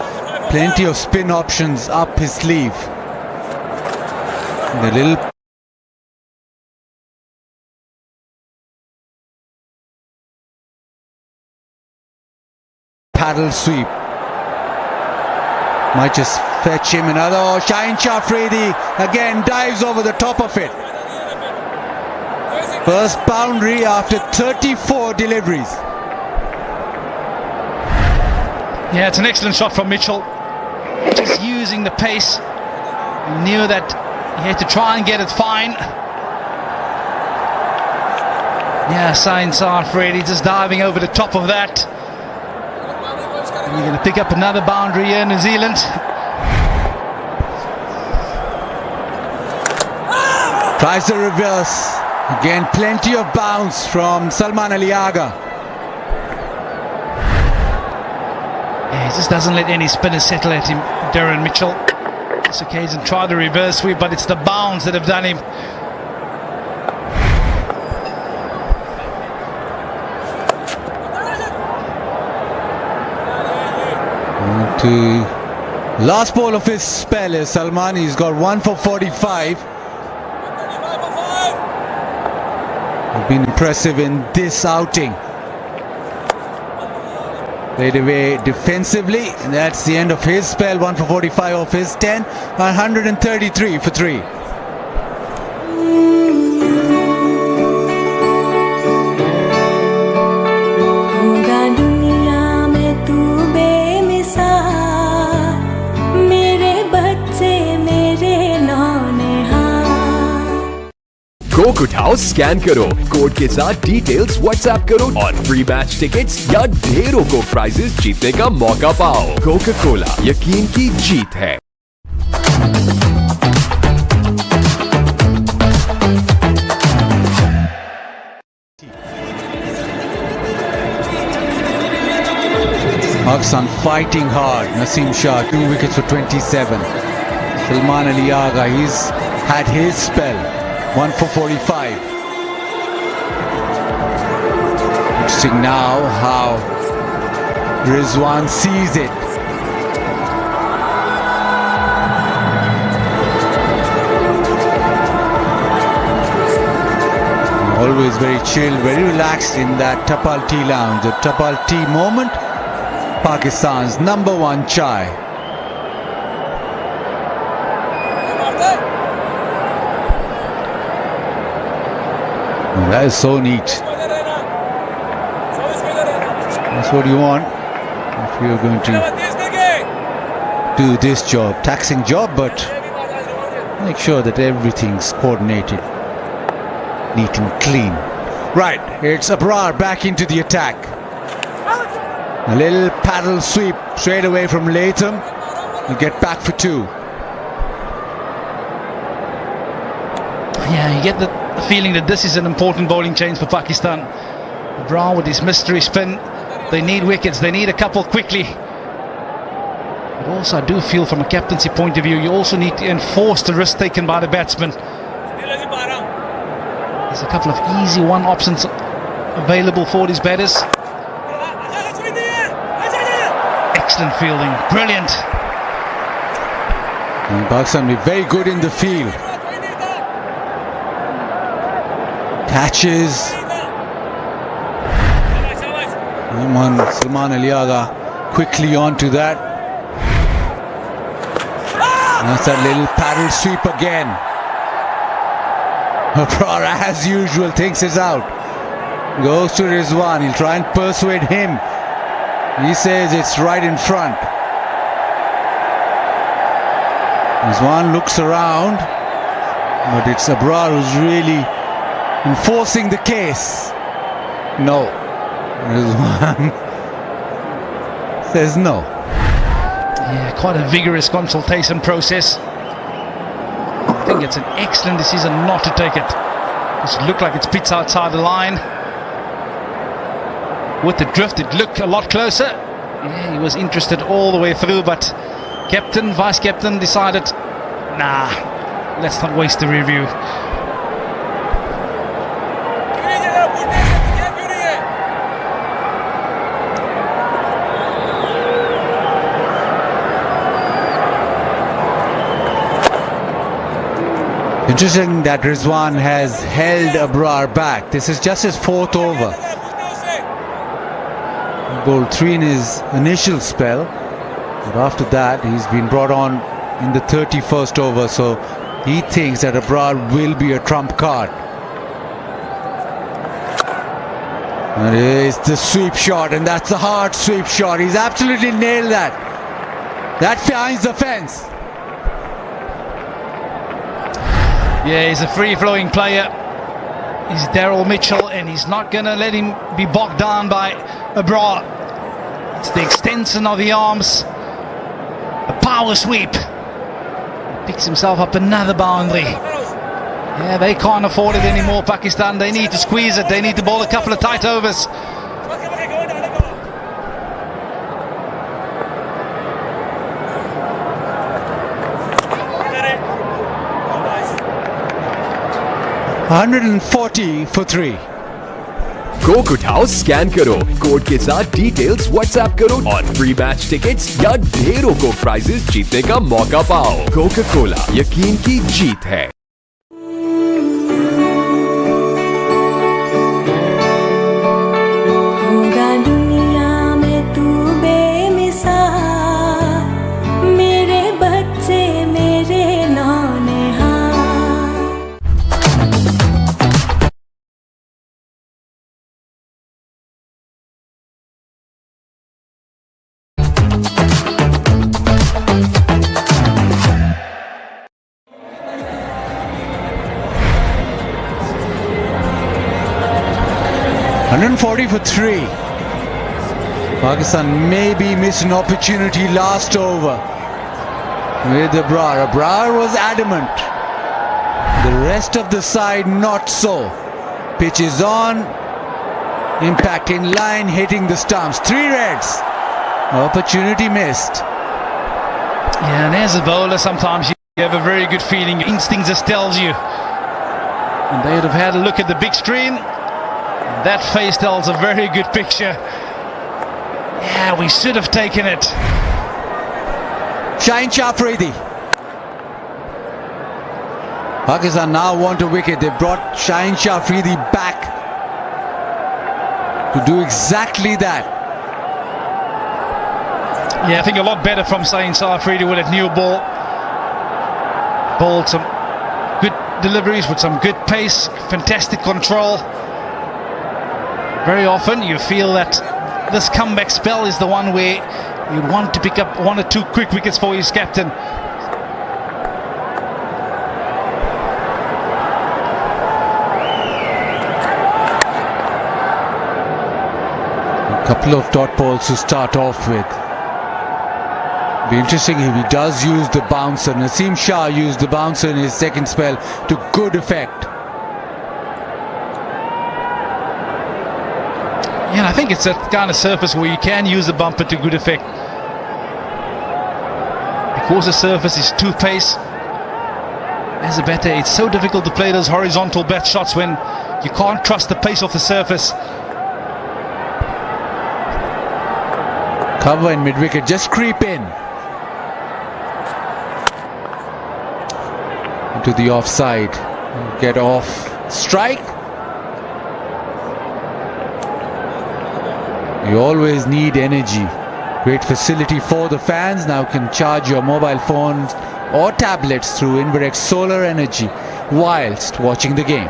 [SPEAKER 1] plenty of spin options up his sleeve. And a little paddle sweep might just fetch him another. Oh, Shaheen Shah Afridi again dives over the top of it. First boundary after 34 deliveries.
[SPEAKER 9] Yeah, it's an excellent shot from Mitchell. Just using the pace. He knew that he had to try and get it fine. Yeah, Shaheen Shah Afridi just diving over the top of that. And you're going to pick up another boundary here in New Zealand.
[SPEAKER 1] Tries the reverse. Again, plenty of bounce from Salman Aliaga.
[SPEAKER 9] Yeah, he just doesn't let any spinners settle at him, Darren Mitchell. This occasion tried the reverse sweep, but it's the bounce that have done him.
[SPEAKER 1] To last ball of his spell is Salman. He's got 1 for 45. He's been impressive in this outing. Played away defensively, and that's the end of his spell. 1 for 45 of his 10, 133 for 3.
[SPEAKER 7] Coke उठाओ scan करो, code के साथ details WhatsApp करो और free match tickets या ढेरों को prices जीतने का मौका पाओ। कोका कोला, यकीन की जीत है।
[SPEAKER 1] Pakistan fighting hard. Naseem Shah 2 wickets for 27. Salman Aliaga, he's had his spell. 1 for 45. Interesting now how Rizwan sees it. Always very chilled, very relaxed in that Tapal Tea Lounge. The Tapal Tea moment, Pakistan's #1 chai. That is so neat. That's what you want if you're going to do this job, taxing job, but make sure that everything's coordinated, neat and clean. Right, it's Abrar back into the attack. A little paddle sweep straight away from Latham. He'll get back for 2.
[SPEAKER 9] Yeah, you get the feeling that this is an important bowling change for Pakistan. Abrar with his mystery spin. They need wickets. They need a couple quickly. But also, I do feel from a captaincy point of view, you also need to enforce the risk taken by the batsman. There's a couple of easy one options available for these batters. Excellent fielding, brilliant.
[SPEAKER 1] And Pakistan be very good in the field. Catches. Salman Aliaga quickly onto that. That's that little paddle sweep again. Abrar, as usual, thinks it's out. Goes to Rizwan. He'll try and persuade him. He says it's right in front. Rizwan looks around, but it's Abrar who's really enforcing the case. No. Rizwan says no.
[SPEAKER 9] Yeah, quite a vigorous consultation process. I think it's an excellent decision not to take it. It looked like it's pitched outside the line. With the drift, it looked a lot closer. Yeah, he was interested all the way through, but captain, vice captain decided, nah, let's not waste the review.
[SPEAKER 1] Interesting that Rizwan has held Abrar back. This is just his 4th over. He bowled 3 in his initial spell, but after that he's been brought on in the 31st over, so he thinks that Abrar will be a trump card. That is the sweep shot, and that's a hard sweep shot. He's absolutely nailed that. That finds the fence.
[SPEAKER 9] Yeah, he's a free-flowing player. He's Daryl Mitchell, and he's not going to let him be bogged down by Abrar. It's the extension of the arms, a power sweep. Picks himself up another boundary. Yeah, they can't afford it anymore, Pakistan. They need to squeeze it. They need to bowl a couple of tight overs.
[SPEAKER 1] $140 for 3.
[SPEAKER 7] Coke उठाओ, scan करो, code के साथ details WhatsApp करो और free match tickets या ढेरों Coke prices जीतने का मौका पाओ। कोका कोला, यकीन की जीत है।
[SPEAKER 6] होगा दुनिया में तू बेमिसाल, मेरे बच्चे मेरे नौनिहाल।
[SPEAKER 1] $140 for 3. Pakistan maybe missed an opportunity last over with Abrar. Abrar was adamant. The rest of the side not so. Pitch is on. Impact in line, hitting the stumps. 3 reds. Opportunity missed.
[SPEAKER 9] Yeah, and as a bowler, sometimes you have a very good feeling. Your instinct just tells you. And they would have had a look at the big screen. That face tells a very good picture. Yeah, we should have taken it.
[SPEAKER 1] Shaheen Shah Afridi. Pakistan now want a wicket. They've brought Shaheen Shah Afridi back to do exactly that.
[SPEAKER 9] Yeah, I think a lot better from Shaheen Shah Afridi with a new ball. Bowled some good deliveries with some good pace, fantastic control. Very often you feel that this comeback spell is the one where you want to pick up 1 or 2 quick wickets for his captain.
[SPEAKER 1] A couple of dot balls to start off with. Be interesting if he does use the bouncer. Naseem Shah used the bouncer in his second spell to good effect.
[SPEAKER 9] Yeah, I think it's that kind of surface where you can use the bumper to good effect. Because the surface is too pace, As a batter, it's so difficult to play those horizontal bat shots when you can't trust the pace of the surface.
[SPEAKER 1] Cover in mid-wicket, just creep in. Into the offside. Get off. Strike. You always need energy. Great facility for the fans. Now can charge your mobile phones or tablets through Inverex solar energy whilst watching the game.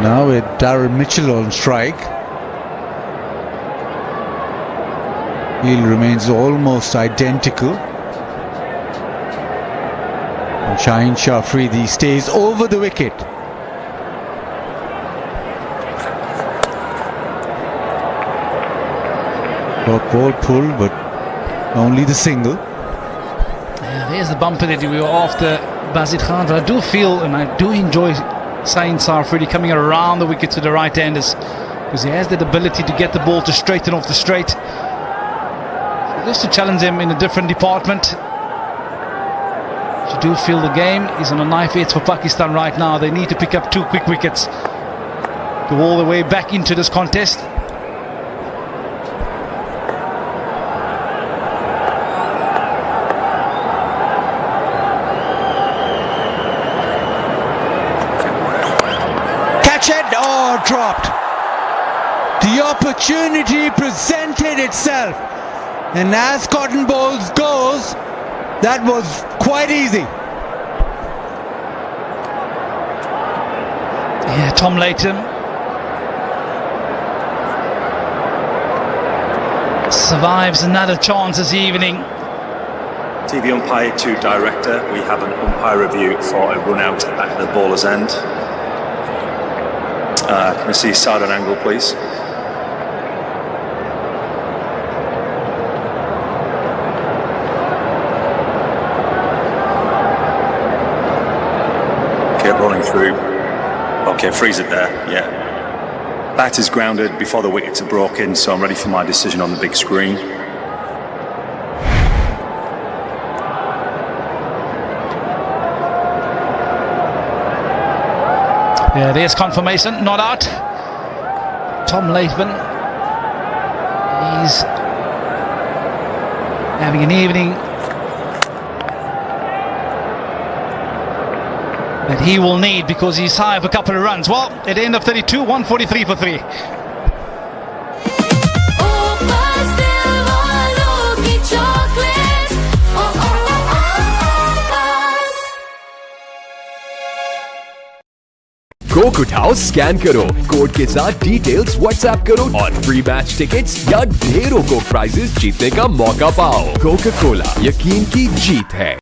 [SPEAKER 1] Now with Darren Mitchell on strike. Field remains almost identical. And Shaheen Shah Afridi stays over the wicket. Dot ball pulled, but only the single.
[SPEAKER 9] Yeah, there's the bumper that we were after, Bazid Khan. But I do feel, and I do enjoy Shaheen Shah Afridi coming around the wicket to the right-handers, because he has that ability to get the ball to straighten off the straight. Just to challenge him in a different department. I do feel the game is on a knife edge for Pakistan right now. They need to pick up 2 quick wickets. Go all the way back into this contest.
[SPEAKER 1] Catch it! Oh, dropped. The opportunity presented itself. And as cotton balls goes, that was quite easy.
[SPEAKER 9] Yeah, Tom Latham survives another chance this evening.
[SPEAKER 4] TV umpire to director. We have an umpire review for a run out at the bowler's end. Can I see side on angle, please? Rolling through. Okay, freeze it there. Yeah. Bat is grounded before the wickets are broken, so I'm ready for my decision on the big screen.
[SPEAKER 9] Yeah, there's confirmation, not out. Tom Latham, he's having an evening that he will need, because he's high of a couple of runs. Well, at the end of 32, 143 for 3.
[SPEAKER 7] Coke उठाओ, scan करो, code के साथ details WhatsApp करो और free match tickets या ढेरों Coke prices जीतने का मौका पाओ। कोका कोला, यकीन की जीत है।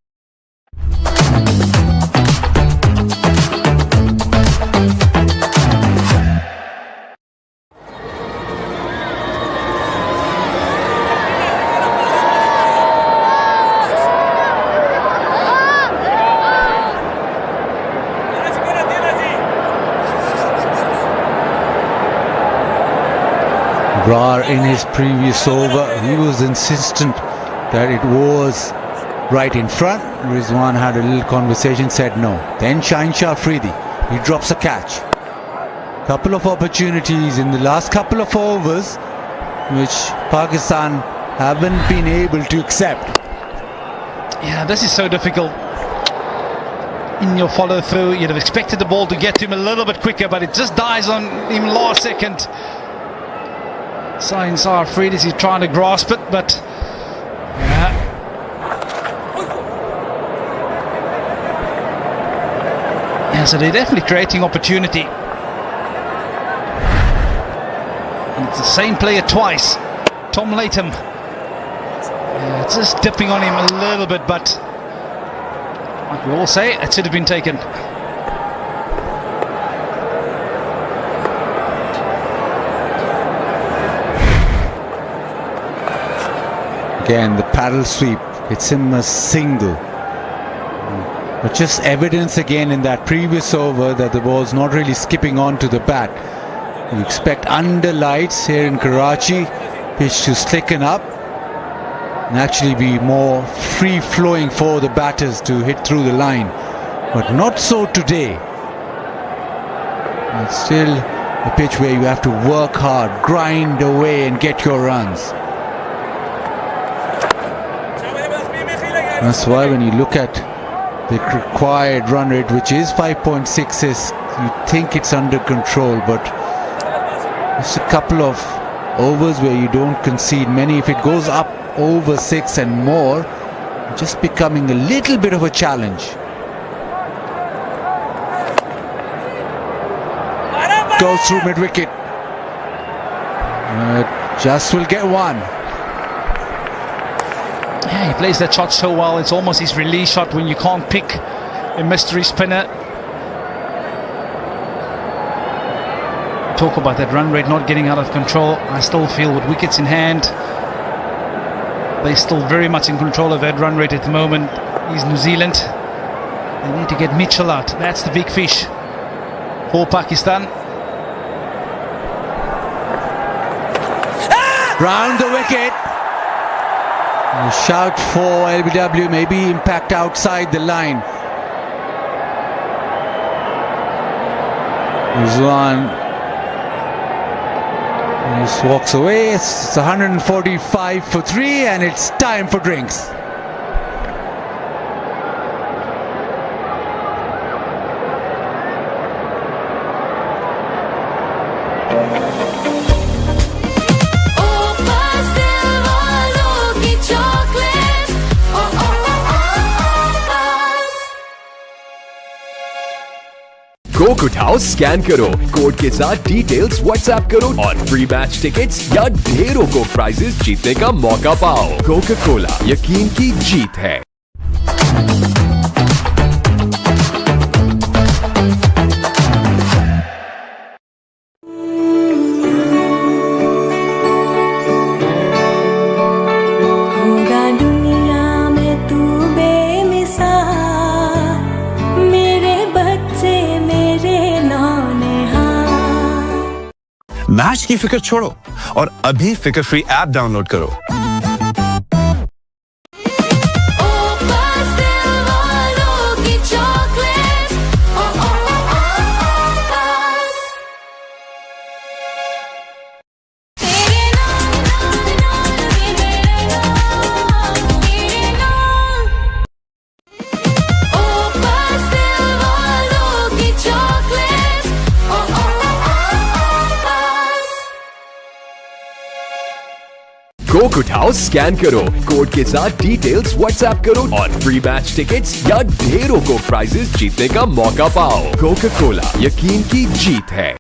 [SPEAKER 1] Brar in his previous over, he was insistent that it was right in front. Rizwan had a little conversation, said no. Then Shaheen Shah Afridi, he drops a catch. Couple of opportunities in the last couple of overs which Pakistan haven't been able to accept.
[SPEAKER 9] Yeah, this is so difficult. In your follow through, you'd have expected the ball to get to him a little bit quicker, but it just dies on him last second. Shaheen Shah Afridi, he's trying to grasp it, but yeah, so they're definitely creating opportunity. And it's the same player twice. Tom Latham, yeah, just dipping on him a little bit, but like we all say, it should have been taken.
[SPEAKER 1] Again, the paddle sweep, it's him a single. But just evidence again in that previous over that the ball's not really skipping on to the bat. You expect under lights here in Karachi, pitch to slicken up. and actually be more free-flowing for the batters to hit through the line. But not so today. It's still a pitch where you have to work hard, grind away and get your runs. That's why when you look at the required run rate, which is 5.66, you think it's under control, but it's a couple of overs where you don't concede many. If it goes up over 6 and more, just becoming a little bit of a challenge. Goes through mid-wicket. Just will get one.
[SPEAKER 9] Yeah, he plays that shot so well. It's almost his release shot when you can't pick a mystery spinner. Talk about that run rate not getting out of control. I still feel with wickets in hand, they're still very much in control of that run rate at the moment. Is New Zealand. They need to get Mitchell out. That's the big fish for Pakistan.
[SPEAKER 1] Round the wicket. A shout for LBW, maybe impact outside the line. Rizwan just walks away. It's 145 for 3 and it's time for drinks.
[SPEAKER 7] Coke उठाओ, scan करो, code के साथ details WhatsApp करो और free match tickets या ढेरों Coke prices जीतने का मौका पाओ। कोका कोला, यकीन की जीत है।
[SPEAKER 3] मैच की फिक्र छोड़ो और अभी फिक्र फ्री ऐप डाउनलोड करो।
[SPEAKER 7] कोक उठाओ, स्कैन करो, कोड के साथ डिटेल्स व्हाट्सएप करो और फ्री मैच टिकट्स या ढेरों कोक प्राइजेस जीतने का मौका पाओ। कोका कोला, यकीन की जीत है।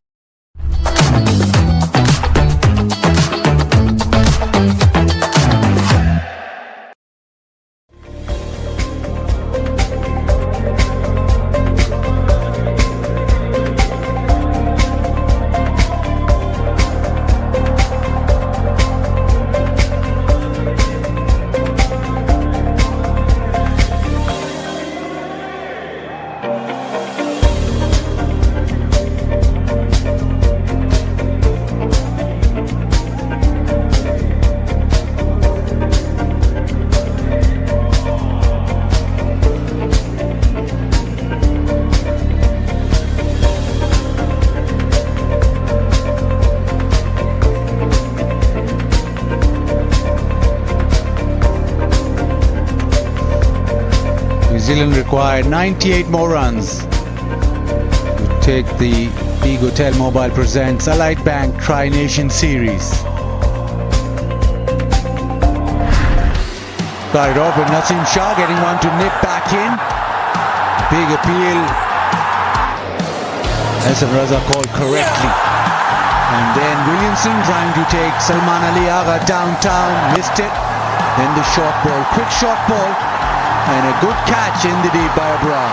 [SPEAKER 1] New Zealand required 98 more runs to take the Big Hotel Mobile presents Allied Bank Tri-Nation Series. Got it off with Naseem Shah getting one to nip back in. Big appeal. Hassan Raza called correctly. And then Williamson trying to take Salman Ali Agha downtown, missed it. Then the short ball, quick short ball. And a good catch indeed by Abrar.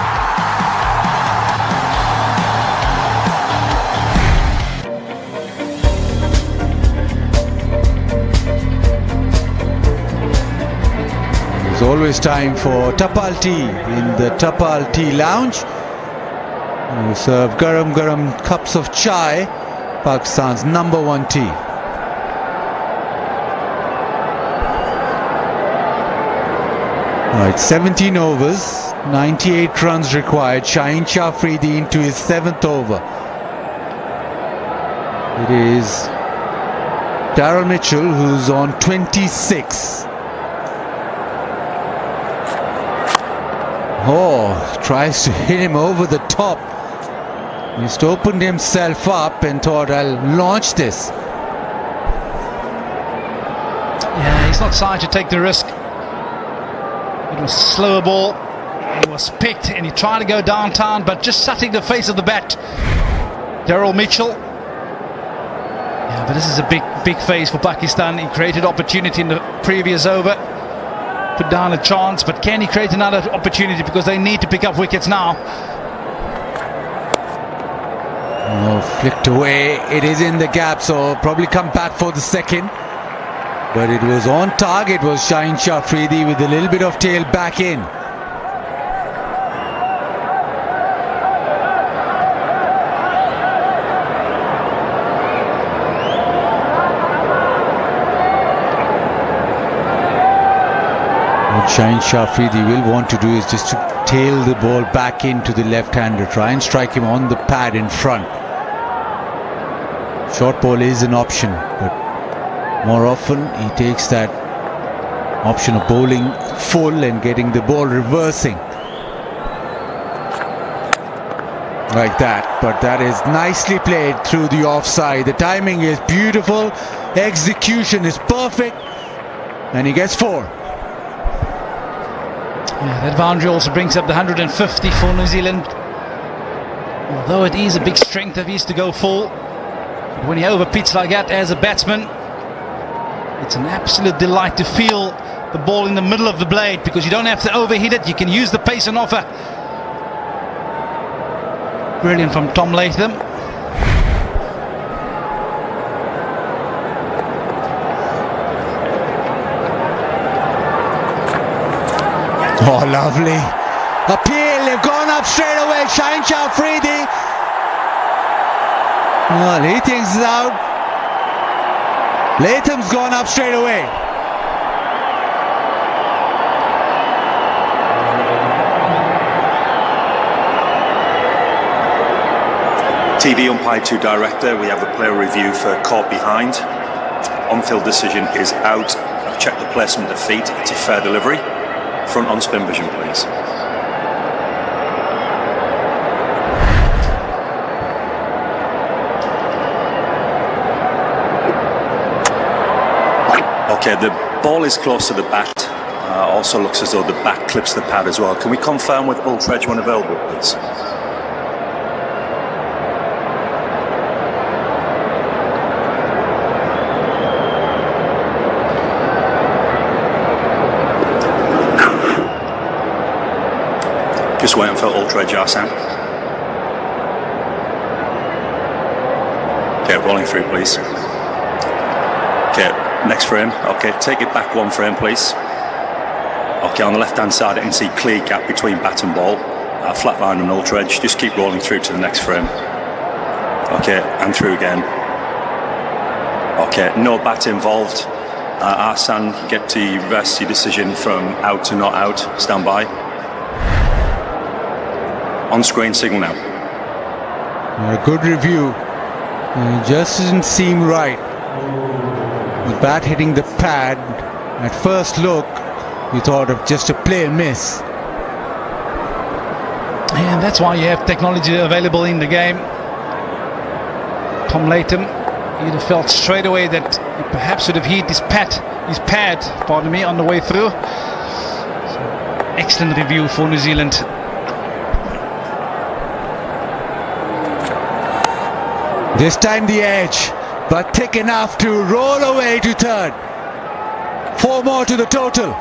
[SPEAKER 1] There's always time for Tapal tea in the Tapal Tea Lounge. We serve garam cups of chai, Pakistan's #1 tea. Right, 17 overs, 98 runs required. Shaheen Shah Afridi into his 7th over. It is Daryl Mitchell who's on 26. Oh, tries to hit him over the top. He's opened himself up and thought, I'll launch this.
[SPEAKER 9] Yeah, he's not shy to take the risk. It was a slower ball. He was picked and he tried to go downtown, but just setting the face of the bat. Daryl Mitchell. Yeah, but this is a big phase for Pakistan. He created opportunity in the previous over. Put down a chance, but can he create another opportunity, because they need to pick up wickets now.
[SPEAKER 1] Oh, flicked away. It is in the gap, so probably come back for the second. But it was on target, was Shaheen Shah Afridi, with a little bit of tail back in. What Shaheen Shah Afridi will want to do is just to tail the ball back into the left-hander, try and strike him on the pad in front. Short ball is an option, but more often he takes that option of bowling full and getting the ball reversing like that. But that is nicely played through the offside. The timing is beautiful, execution is perfect, and he gets 4.
[SPEAKER 9] Yeah, that boundary also brings up the 150 for New Zealand. Although it is a big strength of his to go full, but when he overpitches like that as a batsman, it's an absolute delight to feel the ball in the middle of the blade, because you don't have to overhit it, you can use the pace on offer. Brilliant from Tom Latham.
[SPEAKER 1] Oh, lovely. Appeal, they've gone up straight away. Shaheen Shah Afridi. Well, he thinks it's out. Latham's gone up straight away.
[SPEAKER 4] TV umpire to director, we have the player review for caught behind. On-field decision is out. I've checked the placement of feet. It's a fair delivery. Front on spin vision, please. Okay, the ball is close to the bat. Also looks as though the bat clips the pad as well. Can we confirm with Ultradge when available, please? Just waiting for Ultradge, Arsene. Okay, rolling through, please. Okay, next frame. Okay, take it back 1 frame, please. Okay, on the left-hand side, I can see clear gap between bat and ball. Flat line and Ultradge. Just keep rolling through to the next frame. Okay, and through again. Okay, no bat involved. Arsene, get to reverse your decision from out to not out. Stand by. On-screen signal now.
[SPEAKER 1] A good review. It just doesn't seem right. The bat hitting the pad. At first look, you thought of just a plain miss.
[SPEAKER 9] And that's why you have technology available in the game. Tom Latham, he'd have felt straight away that he perhaps should have hit his pad, on the way through. So, excellent review for New Zealand.
[SPEAKER 1] This time the edge, but thick enough to roll away to third. 4 more to the total.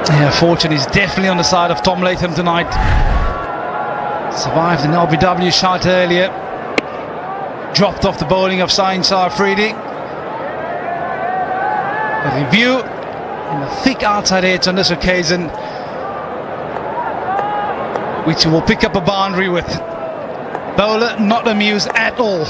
[SPEAKER 9] Yeah, fortune is definitely on the side of Tom Latham tonight. Survived an LBW shot earlier. Dropped off the bowling of Shaheen Shah Afridi. A review in the thick outside edge on this occasion, which will pick up a boundary with bowler not amused at all.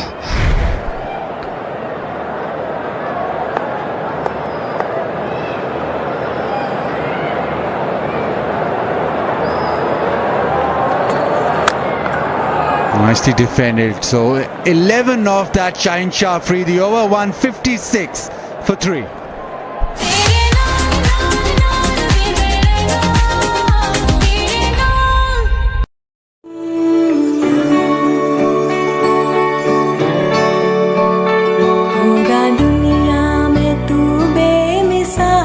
[SPEAKER 1] Nicely defended. So 11 off that Shaheen Shah free. The over 156 for 3.
[SPEAKER 6] होगा दुनिया में तू बेमिसाल,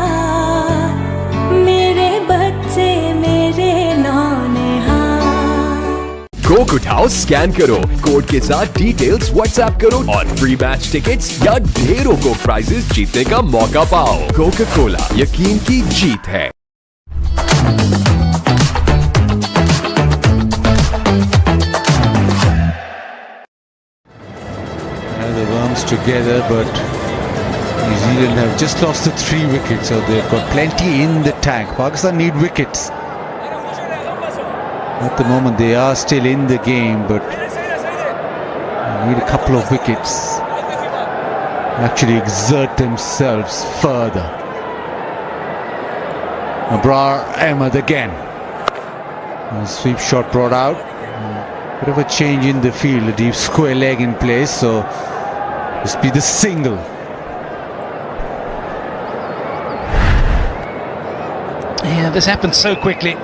[SPEAKER 6] मेरे बच्चे मेरे नौनिहाल।
[SPEAKER 7] Coke उठाओ, scan करो, कोड के साथ डिटेल्स व्हाट्सएप करो और फ्री मैच टिकट्स या ढेरों को प्राइजेस जीतने का मौका पाओ। कोका कोला, यकीन की जीत है।
[SPEAKER 1] The worms together, but New Zealand have just lost the 3 wickets, so they've got plenty in the tank. Pakistan need wickets. At the moment they are still in the game, but they need a couple of wickets. Actually exert themselves further. Abrar Ahmed again. A sweep shot brought out. Bit of a change in the field, a deep square leg in place, so this be the single.
[SPEAKER 9] Yeah, this happened so quickly.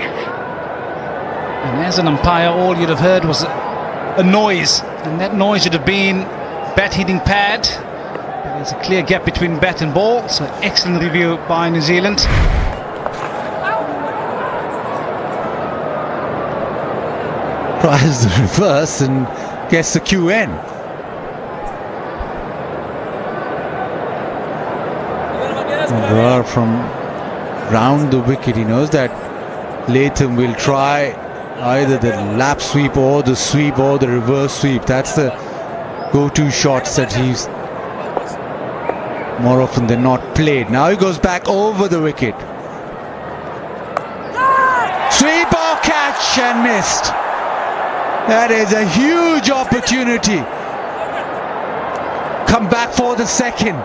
[SPEAKER 9] And as an umpire, all you'd have heard was a noise, and that noise should have been bat hitting pad. There's a clear gap between bat and ball, so excellent review by New Zealand.
[SPEAKER 1] Tries the reverse and gets the QN. Abrar from round the wicket, he knows that Latham will try either the lap sweep or the sweep or the reverse sweep. That's the go-to shots that he's more often than not played. Now he goes back over the wicket. Sweep or catch and missed. That is a huge opportunity. Come back for the second.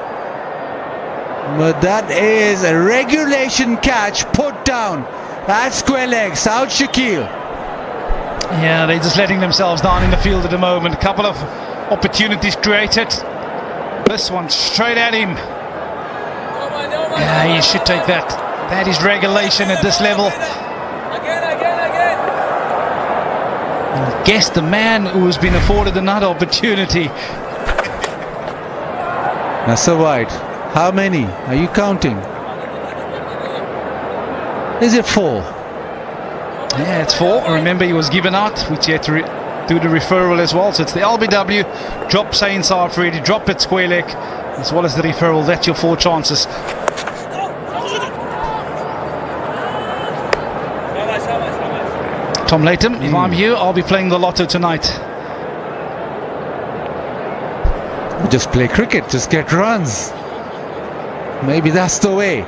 [SPEAKER 1] But that is a regulation catch put down at square leg. South Shakil.
[SPEAKER 9] Yeah, they're just letting themselves down in the field at the moment. A couple of opportunities created. This one straight at him. Yeah, he should take that. That is regulation at this level. And guess the man who's been afforded another opportunity.
[SPEAKER 1] Nasser White. How many are you counting? Is it 4?
[SPEAKER 9] Yeah, it's 4. Remember, he was given out, which he had to do the referral as well. So it's the LBW, drop Shaheen Shah Afridi, drop it square leg, as well as the referral. That's your 4 chances. Tom Latham, if I'm you, I'll be playing the lotto tonight.
[SPEAKER 1] Just play cricket, just get runs. Maybe that's the way.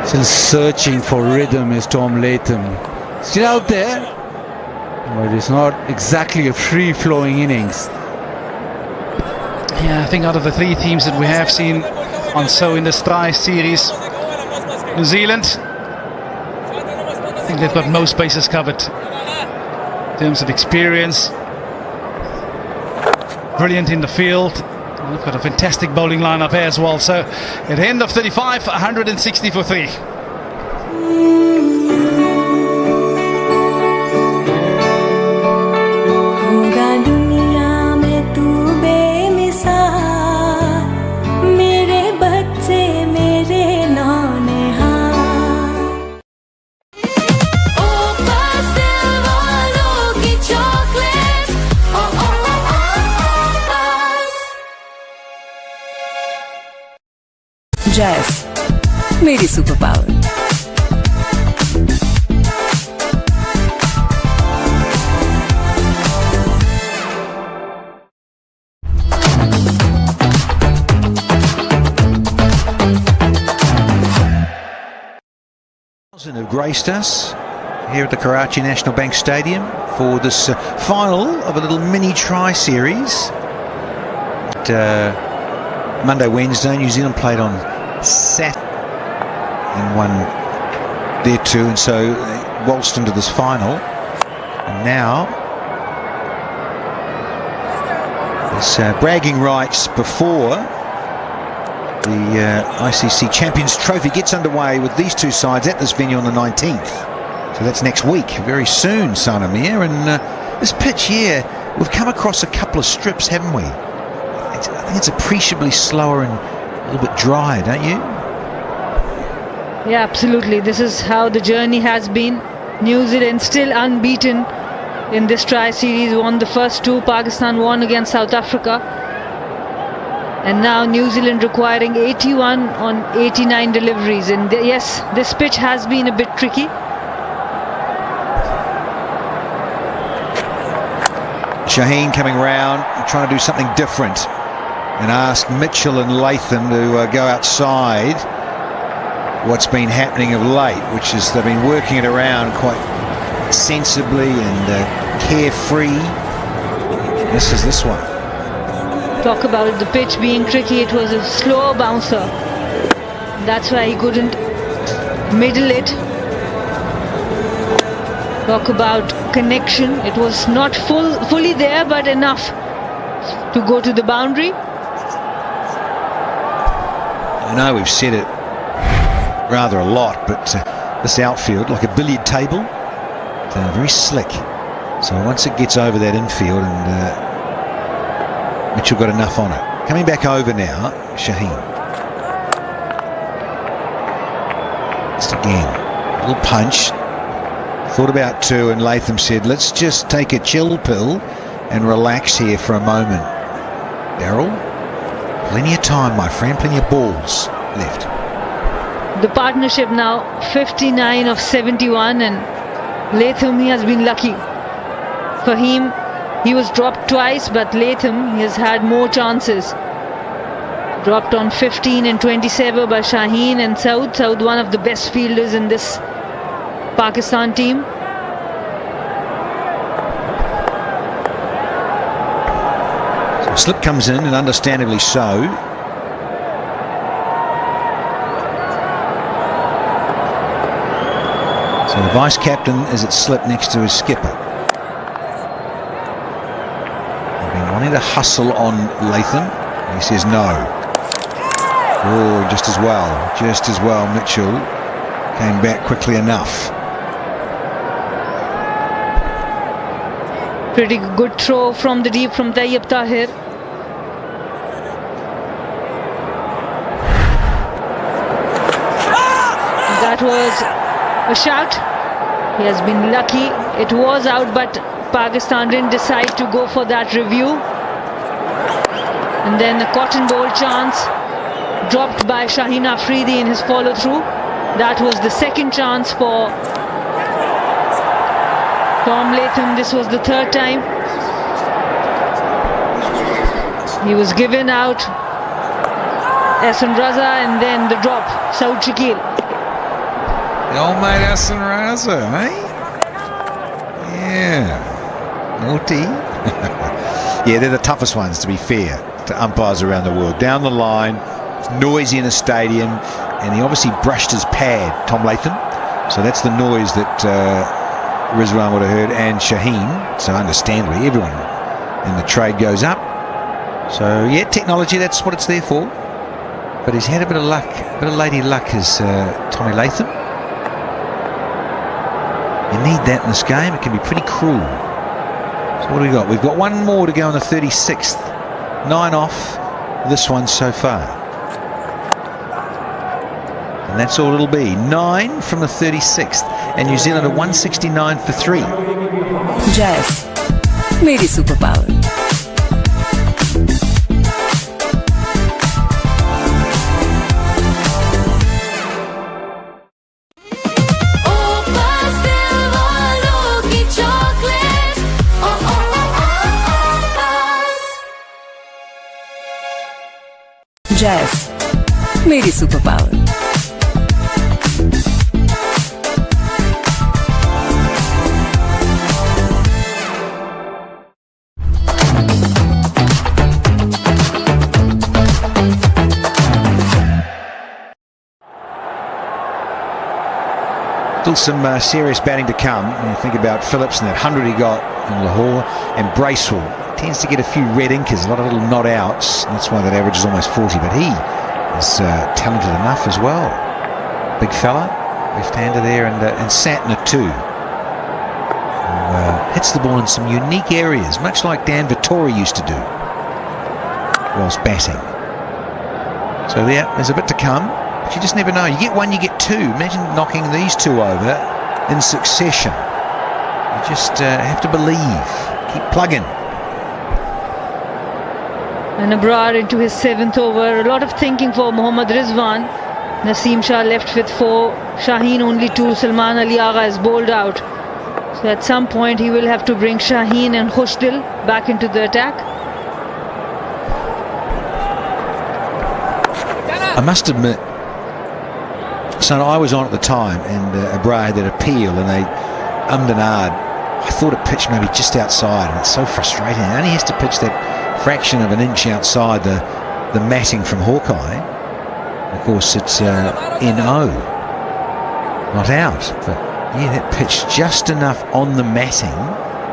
[SPEAKER 1] Still searching for rhythm is Tom Latham. Still out there, but it's not exactly a free-flowing innings.
[SPEAKER 9] Yeah, I think out of the 3 teams that we have seen on So in the Sky series, New Zealand, I think they've got most bases covered in terms of experience. Brilliant in the field. They've got a fantastic bowling lineup here as well. So at the end of 35, 160 for 3.
[SPEAKER 6] होगा दुनिया में तू बेमिसाल, मेरे बच्चे मेरे नौनिहाल।
[SPEAKER 5] ओ पास्tel वालों की चॉकलेट, ओ ओ ओ ओ पास।
[SPEAKER 13] जैस मेरी super power.
[SPEAKER 12] Have graced us here at the Karachi National Bank Stadium for this final of a little mini tri-series. Monday, Wednesday, New Zealand played on sat and won there too, and so they waltzed into this final. And now there's bragging rights before the ICC Champions Trophy gets underway with these two sides at this venue on the 19th. So that's next week, very soon, Sanamir. And this pitch here, we've come across a couple of strips, haven't we? I think it's appreciably slower and a little bit dry, don't you?
[SPEAKER 11] Yeah, absolutely. This is how the journey has been. New Zealand still unbeaten in this tri-series, won the first two. Pakistan won against South Africa. And now New Zealand requiring 81 on 89 deliveries. And yes, this pitch has been a bit tricky.
[SPEAKER 12] Shaheen coming round, trying to do something different, and asked Mitchell and Latham to go outside what's been happening of late, which is they've been working it around quite sensibly and carefree. This is this one.
[SPEAKER 11] Talk about the pitch being tricky. It was a slow bouncer. That's why he couldn't middle it. Talk about connection. It was not fully there, but enough to go to the boundary.
[SPEAKER 12] I know we've said it rather a lot, but this outfield, like a billiard table, very slick. So once it gets over that infield, and Mitchell got enough on it. Coming back over now, Shaheen. Just again, a little punch. Thought about two, and Latham said, let's just take a chill pill and relax here for a moment. Daryl, plenty of time, my friend, plenty of balls left.
[SPEAKER 11] The partnership now 59 of 71, and Latham, he has been lucky. Fahim, he was dropped twice, but Latham, he has had more chances. Dropped on 15 and 27 by Shaheen and Saud. Saud, one of the best fielders in this Pakistan team.
[SPEAKER 12] So slip comes in, and understandably so. So the vice captain is at slip next to his skipper. They've been wanting to hustle on Latham. He says no. Oh, just as well. Mitchell came back quickly enough.
[SPEAKER 11] Pretty good throw from the deep from Tayyib Tahir. That was a shout. He has been lucky. It was out, but Pakistan didn't decide to go for that review. And then a cotton ball chance dropped by Shaheen Afridi in his follow through. That was the second chance for Tom Latham. This was the third time. He was given out. Ehsan Raza, and then the drop. Saud Shakil.
[SPEAKER 12] The old mate Ehsan Raza, eh? Yeah. Naughty. Yeah, they're the toughest ones, to be fair, to umpires around the world. Down the line, it's noisy in the stadium, and he obviously brushed his pad, Tom Latham. So that's the noise that Rizwan would have heard, and Shaheen. So understandably, everyone in the trade goes up. So yeah, technology, that's what it's there for. But he's had a bit of luck, a bit of lady luck, is Tommy Latham. You need that in this game. It can be pretty cruel. So what do we got? We've got one more to go on the 36th. 9 off this one so far. And that's all it'll be. 9 from the 36th. And New Zealand are 169 for 3.
[SPEAKER 13] Jazz, मेरी super power. Jazz, मेरी super power.
[SPEAKER 12] Still some serious batting to come. When you think about Phillips and that 100 he got in Lahore, and Bracewell tends to get a few red inkers, a lot of little not outs. That's why that average is almost 40, but he is talented enough as well. Big fella, left-hander there, and Santner too. Hits the ball in some unique areas, much like Dan Vettori used to do whilst batting. So yeah, there's a bit to come, but you just never know. You get one, you get two. Imagine knocking these two over in succession. You just have to believe. Keep plugging.
[SPEAKER 11] And Abrar into his 7th over. A lot of thinking for Mohammad Rizwan. Naseem Shah left with 4. Shaheen only 2. Salman Ali Agha is bowled out. So at some point he will have to bring Shaheen and Khushdil back into the attack.
[SPEAKER 12] I must admit, so I was on at the time, and Abrar had that appeal, and they ummed and ahed. I thought it pitched maybe just outside, and it's so frustrating. It only has to pitch that fraction of an inch outside the matting from Hawkeye. Of course, it's NO, not out. But yeah, that pitched just enough on the matting.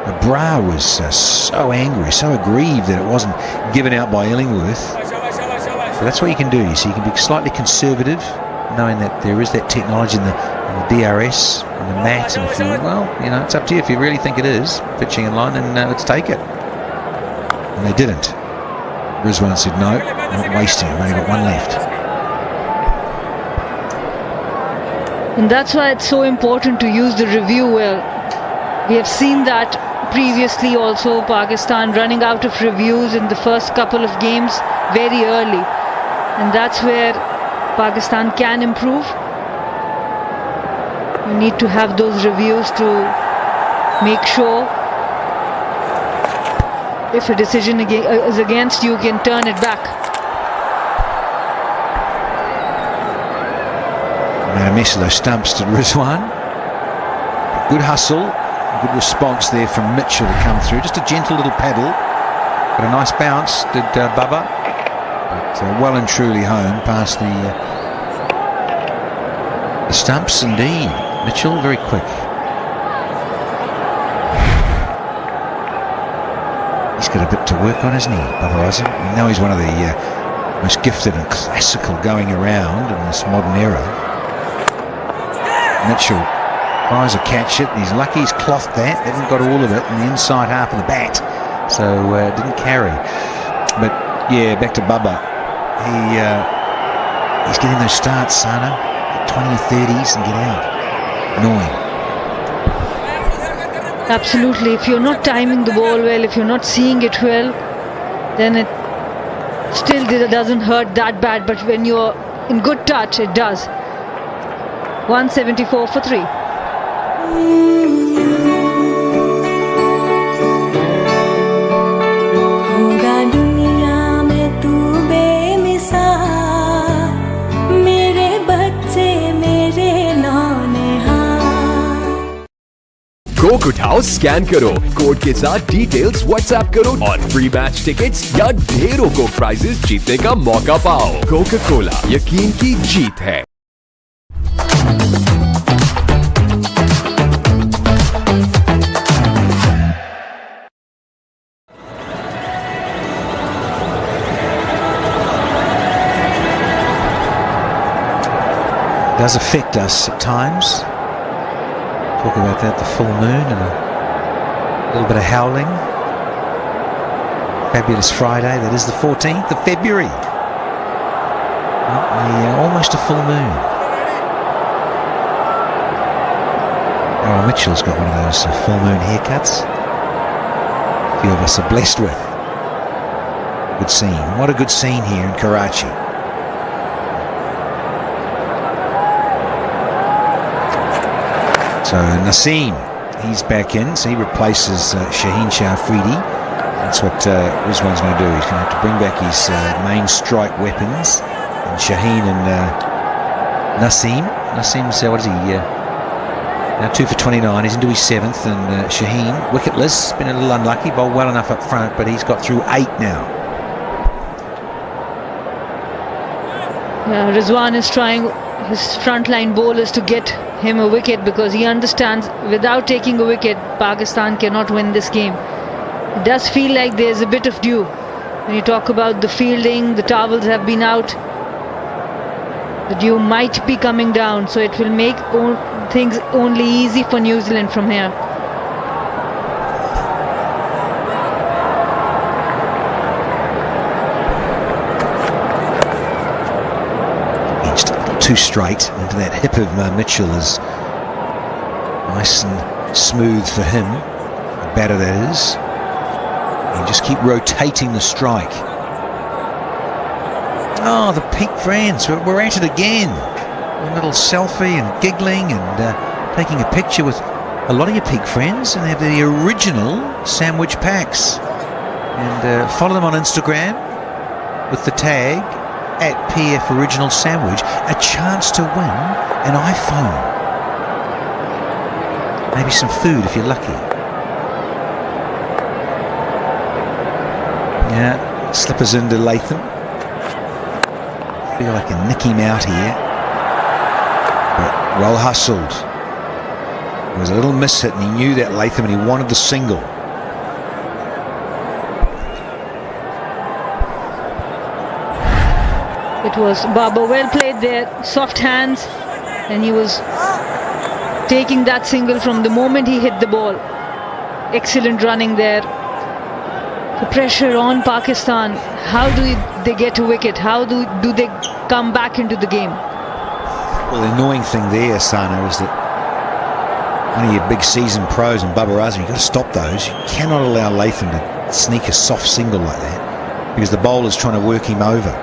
[SPEAKER 12] Abrar was so angry, so aggrieved that it wasn't given out by Illingworth. So that's what you can do. You see, you can be slightly conservative, knowing that there is that technology in the DRS and the mat, and if you, well, you know, it's up to you. If you really think it is pitching in line, then let's take it. And they didn't. Rizwan said no, not wasting it. We've only got one left.
[SPEAKER 11] And that's why it's so important to use the review well. We have seen that previously also, Pakistan running out of reviews in the first couple of games very early. And that's where Pakistan can improve. You need to have those reviews to make sure if a decision is against you, can turn it back.
[SPEAKER 12] Made a mess of those stumps to Rizwan. Good hustle, good response there from Mitchell to come through. Just a gentle little paddle, but a nice bounce did Bubba. But well and truly home past the stumps indeed. Mitchell very quick. He's got a bit to work on, hasn't he, Bubba Azam? We know he's one of the most gifted and classical going around in this modern era. Mitchell tries to catch it. He's lucky he's clothed that. Hasn't got all of it in the inside half of the bat, so didn't carry. But yeah, back to Bubba. He's getting those starts, Sana, 20 or 30s and get out. Annoying.
[SPEAKER 11] Absolutely. If you're not timing the ball well, if you're not seeing it well, then it still doesn't hurt that bad. But when you're in good touch, it does. 174 for 3.
[SPEAKER 7] Coke उठाओ, scan करो, code के साथ details WhatsApp करो और free match tickets या ढेरों को prices जीतने का मौका पाओ। कोका कोला, यकीन की जीत है।
[SPEAKER 12] Does affect us at times. Talk about that, the full moon and a little bit of howling. Fabulous Friday, that is the 14th of February. Almost a full moon. Aaron Mitchell's got one of those full moon haircuts. A few of us are blessed with. Good scene. What a good scene here in Karachi. So Naseem, he's back in, so he replaces Shaheen Shah Afridi. That's what Rizwan's going to do. He's going to have to bring back his main strike weapons, and Shaheen and Naseem. Naseem's, what is he, now 2 for 29, he's into his 7th, and Shaheen, wicketless, been a little unlucky, bowled well enough up front, but he's got through 8 now.
[SPEAKER 11] Yeah, Rizwan is trying his frontline bowlers to get him a wicket, because he understands without taking a wicket, Pakistan cannot win this game. It does feel like there's a bit of dew. When you talk about the fielding, the towels have been out. The dew might be coming down, so it will make things only easy for New Zealand from here.
[SPEAKER 12] Too straight into that hip of Mitchell is nice and smooth for him, the batter that is, and just keep rotating the strike. Oh, the Peak fans, we're at it again. A little selfie and giggling and taking a picture with a lot of your Peak friends, and they have the original sandwich packs, and follow them on Instagram with the tag @PF Original Sandwich, a chance to win an iPhone. Maybe some food if you're lucky. Yeah, slippers into Latham. Feel like a nick him out here. But well hustled. It was a little miss hit and he knew that, Latham, and he wanted the single.
[SPEAKER 11] It was Babar, well played there, soft hands, and he was taking that single from the moment he hit the ball. Excellent running there. The pressure on Pakistan. How do they get a wicket? How do they come back into the game?
[SPEAKER 12] Well, the annoying thing there, Sana, is that one of your big season pros and Babar Azmi, you've got to stop those. You cannot allow Latham to sneak a soft single like that, because the bowler's trying to work him over.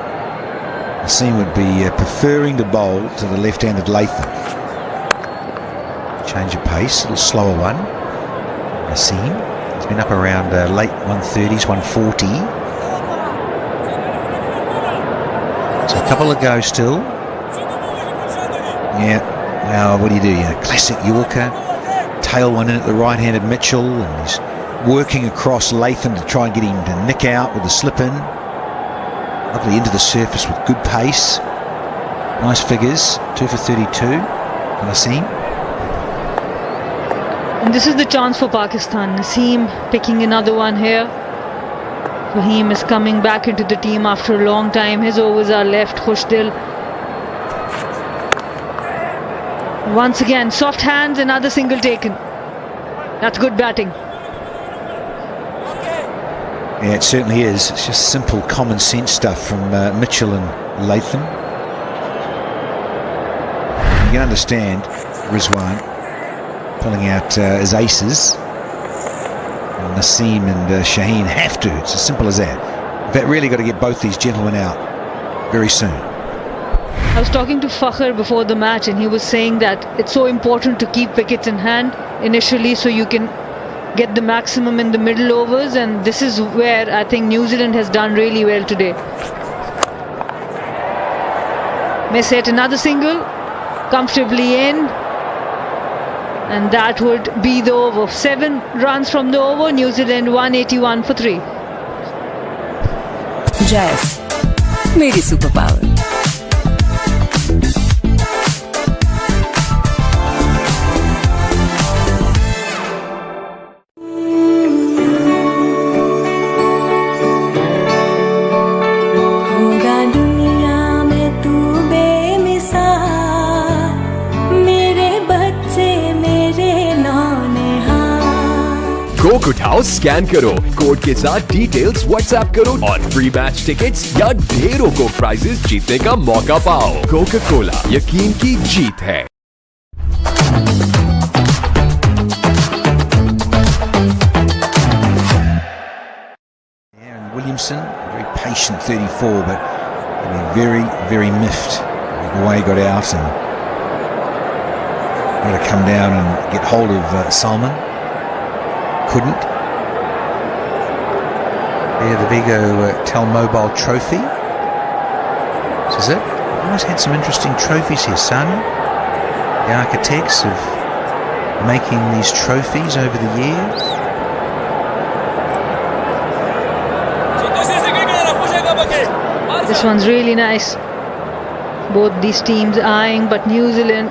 [SPEAKER 12] Naseem would be preferring to bowl to the left-handed Latham. Change of pace, a little slower one. Naseem, he's been up around late 130s, 140. So a couple of go still. Yeah, now what do? Classic Yorker. Tail one in at the right-handed Mitchell, and he's working across Latham to try and get him to nick out with the slip-in. Lovely into the surface with good pace. Nice figures. 2 for 32. Naseem.
[SPEAKER 11] And this is the chance for Pakistan. Naseem picking another one here. Fahim is coming back into the team after a long time. His overs are left. Khushdil. Once again, soft hands, another single taken. That's good batting.
[SPEAKER 12] Yeah, it certainly is. It's just simple common sense stuff from Mitchell and Latham. You can understand Rizwan pulling out his aces. And Naseem and Shaheen have to. It's as simple as that. They've really got to get both these gentlemen out very soon.
[SPEAKER 11] I was talking to Fakhr before the match, and he was saying that it's so important to keep wickets in hand initially, so you can get the maximum in the middle overs, and this is where I think New Zealand has done really well today. Miss hit another single, comfortably in, and that would be the over. 7 runs from the over, New Zealand 181 for 3.
[SPEAKER 13] Jazz, मेरी super power.
[SPEAKER 7] Coke उठाओ, scan करो, code के साथ details WhatsApp करो और free match tickets या ढेरों Coke prices जीतने का मौका पाओ. कोका कोला, यकीन की जीत है.
[SPEAKER 12] Aaron Williamson, very patient 34, but very, very miffed. The way he got out and got to come down and get hold of Salman. Couldn't. Yeah, the Vigo Tel Mobile Trophy. This is it. We've always had some interesting trophies here, son. The architects of making these trophies over the years.
[SPEAKER 11] This one's really nice. Both these teams eyeing, but New Zealand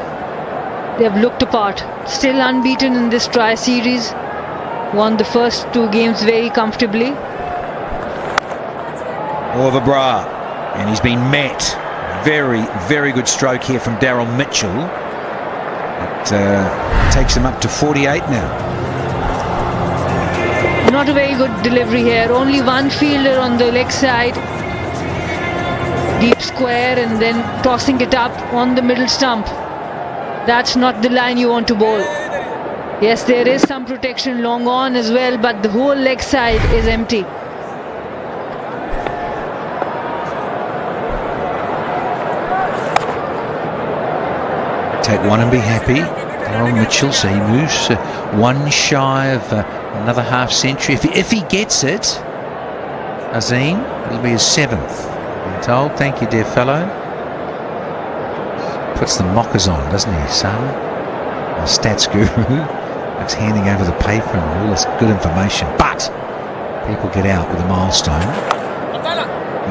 [SPEAKER 11] They've looked apart. Still unbeaten in this tri-series. Won the first 2 games very comfortably.
[SPEAKER 12] Oliver Bra, and he's been met. Very, very good stroke here from Daryl Mitchell. It takes him up to 48 now.
[SPEAKER 11] Not a very good delivery here. Only one fielder on the leg side. Deep square and then tossing it up on the middle stump. That's not the line you want to bowl. Yes, there is some protection long on as well, but the whole leg side is empty.
[SPEAKER 12] Take one and be happy. Daryl Mitchell, so he moves one shy of another half century. If he gets it, Azim, it'll be his 7th. I'm told. Thank you, dear fellow. Puts the mockers on, doesn't he, son? A stats guru. Looks handing over the paper and all this good information. But people get out with a milestone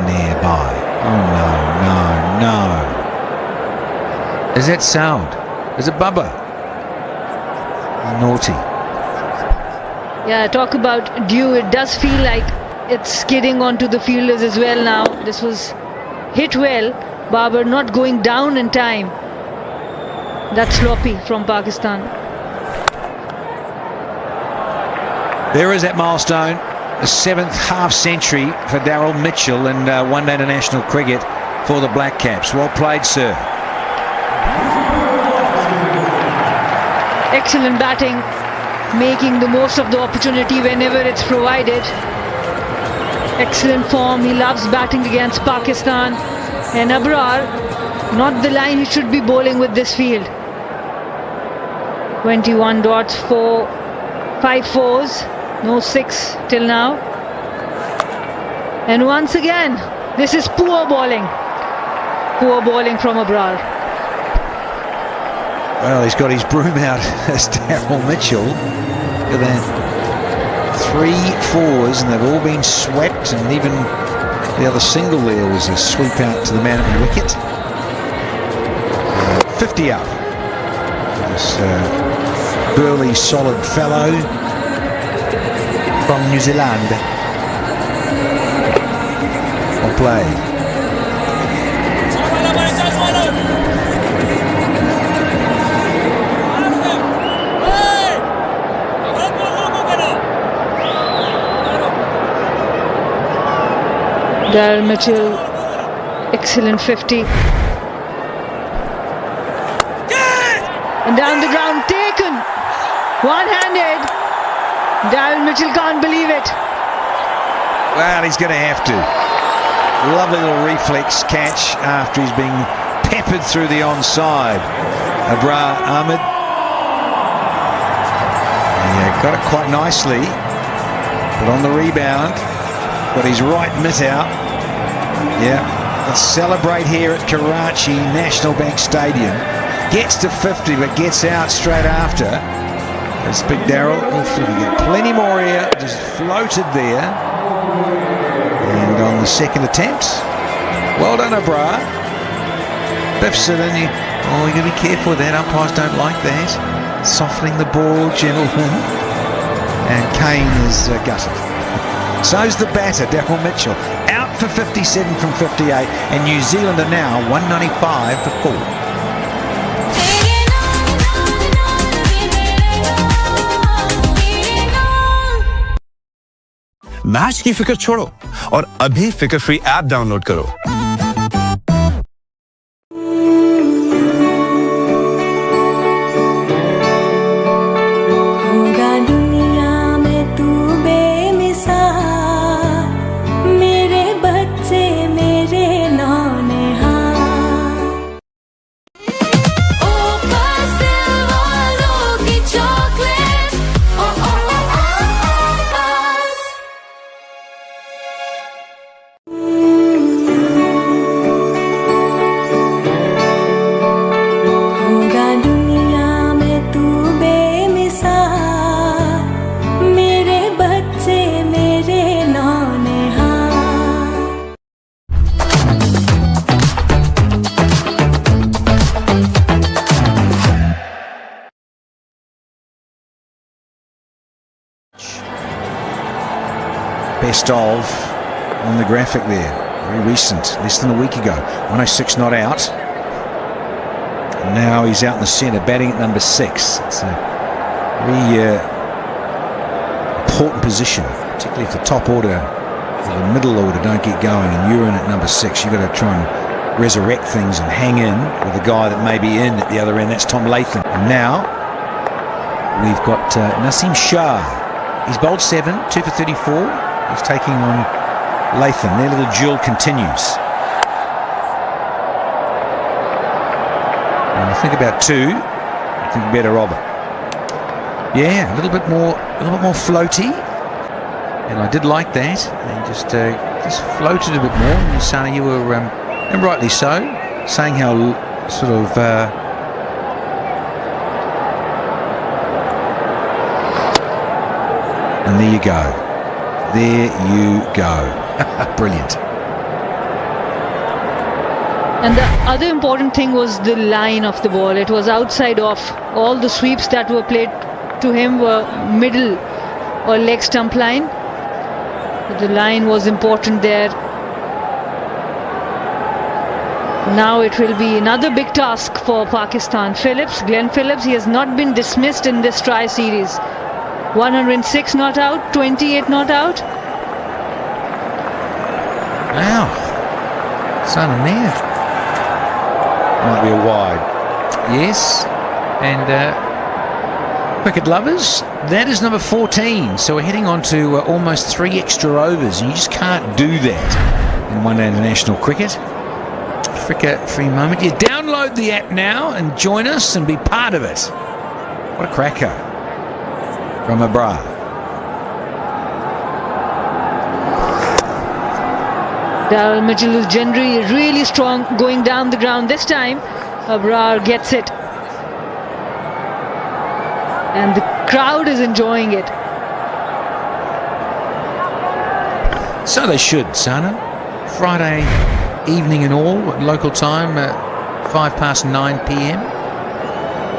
[SPEAKER 12] nearby. Oh no, no, no. Is that sound? Is it Bubba? Naughty.
[SPEAKER 11] Yeah, talk about due. It does feel like it's skidding onto the fielders as well now. This was hit well. Babar not going down in time. That's sloppy from Pakistan.
[SPEAKER 12] There is that milestone. The 7th half century for Daryl Mitchell in one-day international cricket for the Black Caps. Well played, sir.
[SPEAKER 11] Excellent batting, making the most of the opportunity whenever it's provided. Excellent form. He loves batting against Pakistan. And Abrar, not the line he should be bowling with this field. 21 dots, 5 fours, no 6 till now. And once again, this is poor bowling. Poor bowling from Abrar.
[SPEAKER 12] Well, he's got his broom out as Daryl Mitchell. Look at that. 3 fours, and they've all been swept, and even the other single there was a sweep out to the man at the wicket. 50 up. This burly, solid fellow from New Zealand. Well played.
[SPEAKER 11] Daryl Mitchell, excellent 50. And down the ground, taken. One-handed. Daryl Mitchell can't believe it.
[SPEAKER 12] Well, he's going to have to. Lovely little reflex catch after he's being peppered through the onside. Abrar Ahmed. Yeah, got it quite nicely. But on the rebound, got his right mitt out. Yeah, let's celebrate here at Karachi National Bank Stadium. Gets to 50, but gets out straight after. That's big Daryl. Hopefully we get plenty more here. Just floated there. And on the second attempt, well done, Abrar. Biffs it in. Oh, you got to be careful with that. Umpires don't like that. Softening the ball, gentlemen. And Kane is gutted. So's the batter, Daryl Mitchell. Out for 57 from 58, and New Zealand are now 195 for 4.
[SPEAKER 3] Match की फिक्र छोड़ो और अभी फिक्र free app download करो।
[SPEAKER 6] होगा दुनिया में तू बेमिसाल, मेरे बच्चे मेरे नौनिहाल।
[SPEAKER 5] ओ पास्tel वालों की चॉकलेट, ओ ओ ओ पास।
[SPEAKER 12] best of on the graphic there. Very recent, less than a week ago. 106 not out. And now he's out in the centre, batting at number 6. It's a very important position, particularly if the top order or the middle order don't get going and you're in at number 6. You've got to try and resurrect things and hang in with a guy that may be in at the other end. That's Tom Latham. And now we've got Naseem Shah. He's bowled 7, 2 for 34. He's taking on Latham. Their little duel continues. And I think about 2. I think better Robert. Yeah, a little bit more floaty. And I did like that. And just floated a bit more. And Sana, you were, and rightly so, saying how sort of and there you go. There you go. Brilliant.
[SPEAKER 11] And the other important thing was the line of the ball. It was outside off. All the sweeps that were played to him were middle or leg stump line. But the line was important there. Now it will be another big task for Pakistan. Glenn Phillips, he has not been dismissed in this tri-series. 106 not out, 28 not out.
[SPEAKER 12] Wow. Son of man. Might be a wide. Yes. And cricket lovers, that is number 14. So we're heading on to almost 3 extra overs. And you just can't do that in one-day international cricket. Africa free moment. You download the app now and join us and be part of it. What a cracker from Abrar.
[SPEAKER 11] Darryl Mitchell is generally really strong going down the ground. This time Abrar gets it. And the crowd is enjoying it.
[SPEAKER 12] So they should, Sana. Friday evening and all, local time, 9:05 p.m.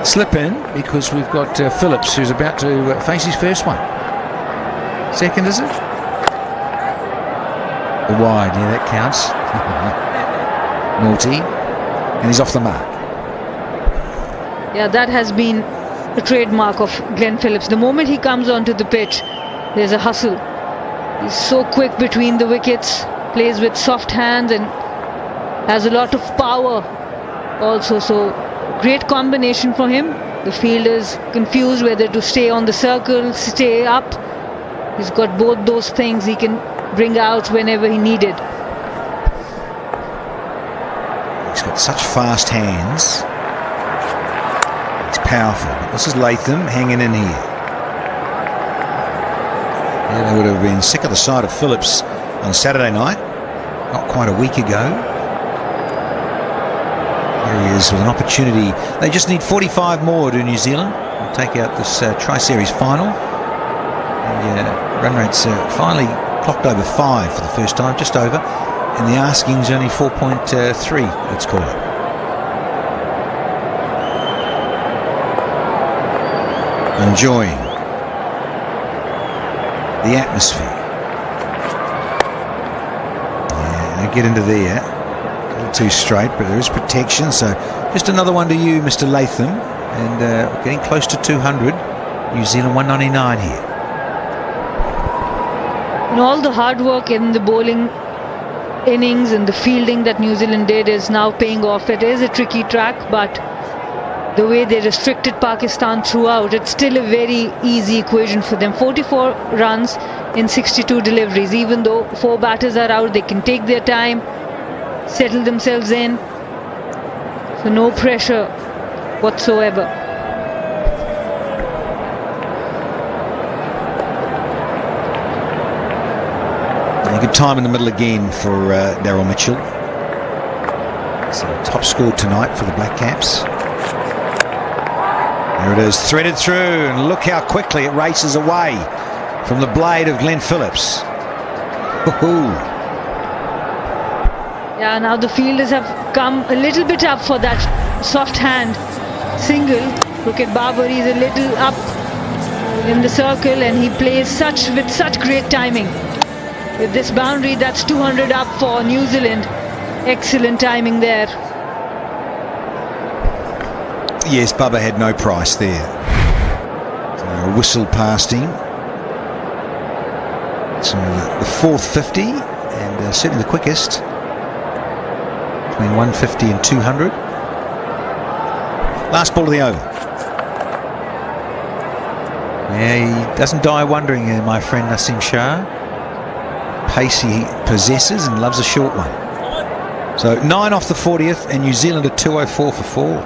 [SPEAKER 12] Slip in because we've got Phillips, who's about to face his first one. Second, is it? The wide, yeah, that counts. Naughty. And he's off the mark.
[SPEAKER 11] Yeah, that has been a trademark of Glenn Phillips. The moment he comes onto the pitch, there's a hustle. He's so quick between the wickets, plays with soft hands and has a lot of power also. So great combination for him. The field is confused whether to stay on the circle, stay up. He's got both those things he can bring out whenever he needed.
[SPEAKER 12] He's got such fast hands. It's powerful. This is Latham hanging in here. Yeah, they would have been sick of the sight of Phillips on Saturday night, not quite a week ago. There he is with an opportunity. They just need 45 more to New Zealand and take out this tri-series final. And run rate's finally clocked over 5 for the first time, just over. And the asking's only 4.3, let's call it. Enjoying the atmosphere. Yeah, they get into there. A little too straight, but there is protection. So just another one to you, Mr. Latham. And getting close to 200. New Zealand 199 here.
[SPEAKER 11] And all the hard work in the bowling innings and the fielding that New Zealand did is now paying off. It is a tricky track, but the way they restricted Pakistan throughout, it's still a very easy equation for them. 44 runs in 62 deliveries. Even though 4 batters are out, they can take their time, settle themselves in. So no pressure whatsoever.
[SPEAKER 12] And a good time in the middle again for Darryl Mitchell. So top score tonight for the Black Caps. There it is, threaded through, and look how quickly it races away from the blade of Glenn Phillips.
[SPEAKER 11] Yeah, now the fielders have come a little bit up for that soft hand single. Look at Babar, he's a little up in the circle and he plays with such great timing. With this boundary, that's 200 up for New Zealand. Excellent timing there.
[SPEAKER 12] Yes, Bubba had no price there. So a whistle past him. So the fourth 50, and certainly the quickest, between 150 and 200. Last ball of the over. Yeah, he doesn't die wondering, my friend Naseem Shah. Pace he possesses and loves a short one. So 9 off the 40th, and New Zealand are 204 for 4.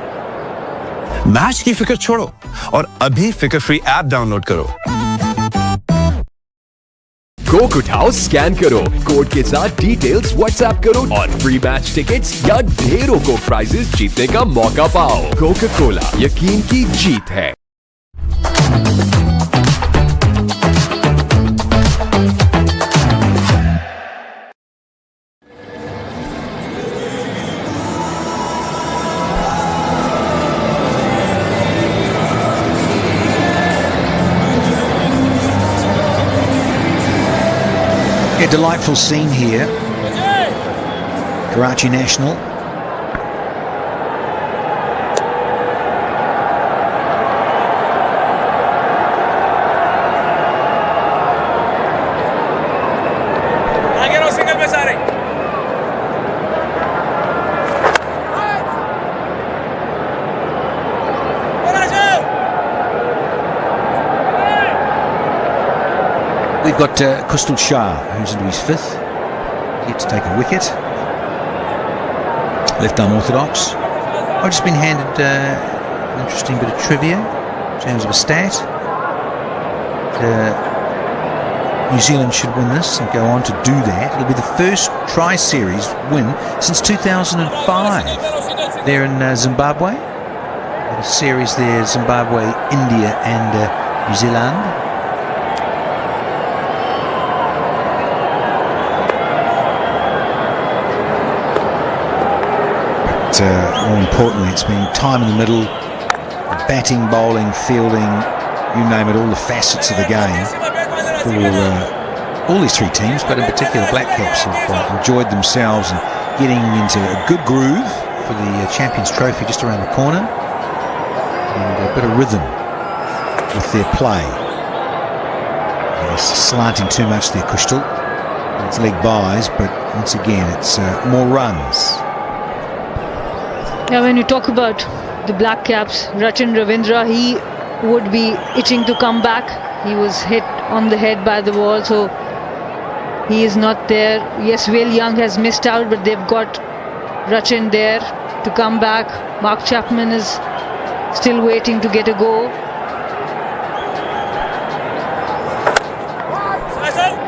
[SPEAKER 3] Match की फिक्र छोड़ो और अभी फिक्र free app download करो।
[SPEAKER 7] Coke उठाओ, scan करो, code के साथ डिटेल्स व्हाट्सएप करो और फ्री मैच टिकट्स या ढेरों को प्राइजेस जीतने का मौका पाओ। कोका कोला, यकीन की जीत है।
[SPEAKER 12] A delightful scene here. Karachi National. We've got Kustal Shah, who's into his fifth, yet to take a wicket. Left arm orthodox. I've just been handed an interesting bit of trivia in terms of a stat. New Zealand should win this and go on to do that. It'll be the first tri-series win since 2005. They're in Zimbabwe. A series there, Zimbabwe, India and New Zealand. More importantly, it's been time in the middle, batting, bowling, fielding, you name it, all the facets of the game for all these three teams, but in particular Black Caps have enjoyed themselves and getting into a good groove for the Champions Trophy just around the corner, and a bit of rhythm with their play. Yes, slanting too much there, Kustal. It's leg buys, but once again it's more runs.
[SPEAKER 11] Yeah, when you talk about the Black Caps, Rachin Ravindra, he would be itching to come back. He was hit on the head by the ball, so he is not there. Yes, Will Young has missed out, but they've got Rachin there to come back. Mark Chapman is still waiting to get a go.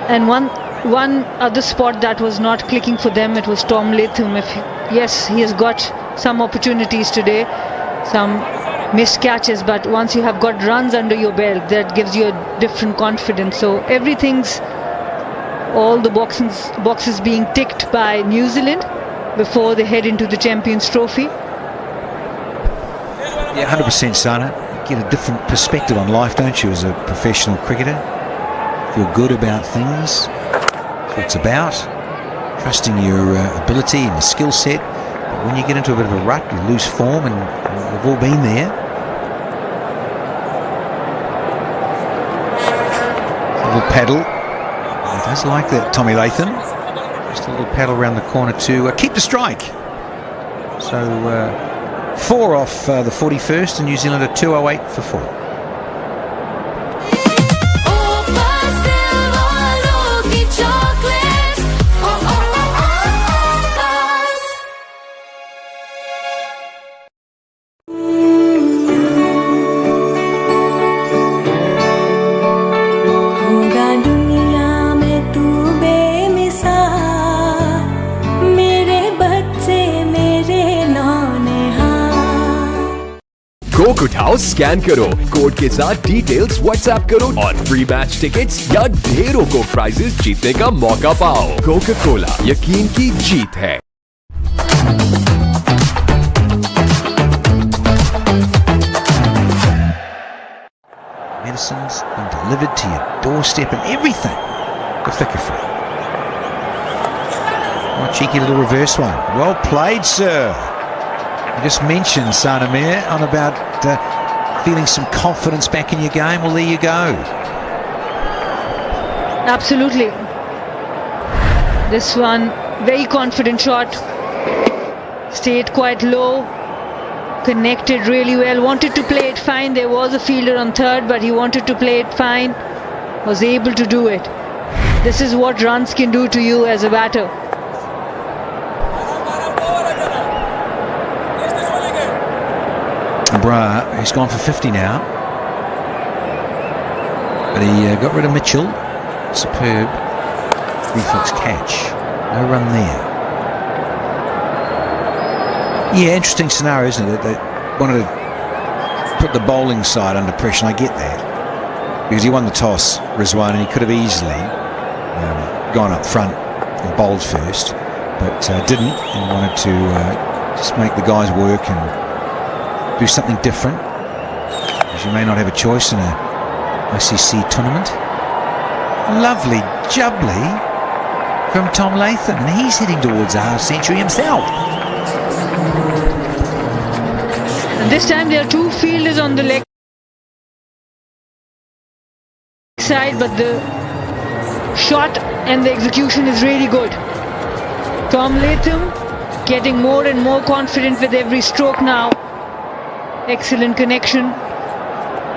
[SPEAKER 11] And one other spot that was not clicking for them, it was Tom Latham. Yes, he has got some opportunities today, some missed catches, but once you have got runs under your belt, that gives you a different confidence. So all the boxes being ticked by New Zealand before they head into the Champions Trophy.
[SPEAKER 12] Yeah, 100%, Sana. You get a different perspective on life, don't you, as a professional cricketer? Feel good about things. That's what it's about. Trusting your ability and your skill set. But when you get into a bit of a rut, you lose form, and we've all been there. A little paddle. He does like that, Tommy Latham. Just a little paddle around the corner to keep the strike. So 4 off the 41st, and New Zealand are 208 for 4.
[SPEAKER 7] Coke उठाओ, scan करो, code के साथ details WhatsApp करो और free match tickets या ढेरों को prices जीतने का मौका पाओ। कोका कोला, यकीन की जीत है।
[SPEAKER 12] Medicines being delivered to your doorstep and everything. The Thicker Free. Oh, cheeky little reverse one. Well played, sir. You just mentioned, Sanamir, on about feeling some confidence back in your game. Well, there you go.
[SPEAKER 11] Absolutely. This one, very confident shot. Stayed quite low. Connected really well. Wanted to play it fine. There was a fielder on third, but he wanted to play it fine. Was able to do it. This is what runs can do to you as a batter.
[SPEAKER 12] Bra, he's gone for 50 now. But he got rid of Mitchell. Superb reflex catch. No run there. Yeah, interesting scenario, isn't it? They wanted to put the bowling side under pressure, and I get that. Because he won the toss, Rizwan, and he could have easily gone up front and bowled first, but didn't, and wanted to just make the guys work and do something different, because you may not have a choice in a ICC tournament. Lovely jubbly from Tom Latham, and he's heading towards a half century himself.
[SPEAKER 11] And this time there are two fielders on the leg side, but the shot and the execution is really good. Tom Latham getting more and more confident with every stroke now. Excellent connection.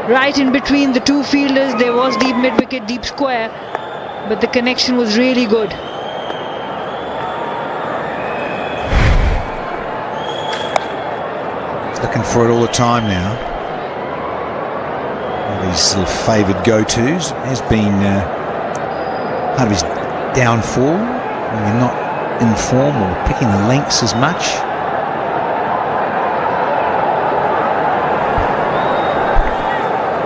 [SPEAKER 11] Right in between the two fielders, there was deep mid-wicket, deep square, but the connection was really good.
[SPEAKER 12] Looking for it all the time now. One of his little favoured go-tos has been part of his downfall. When you're not in form or picking the lengths as much.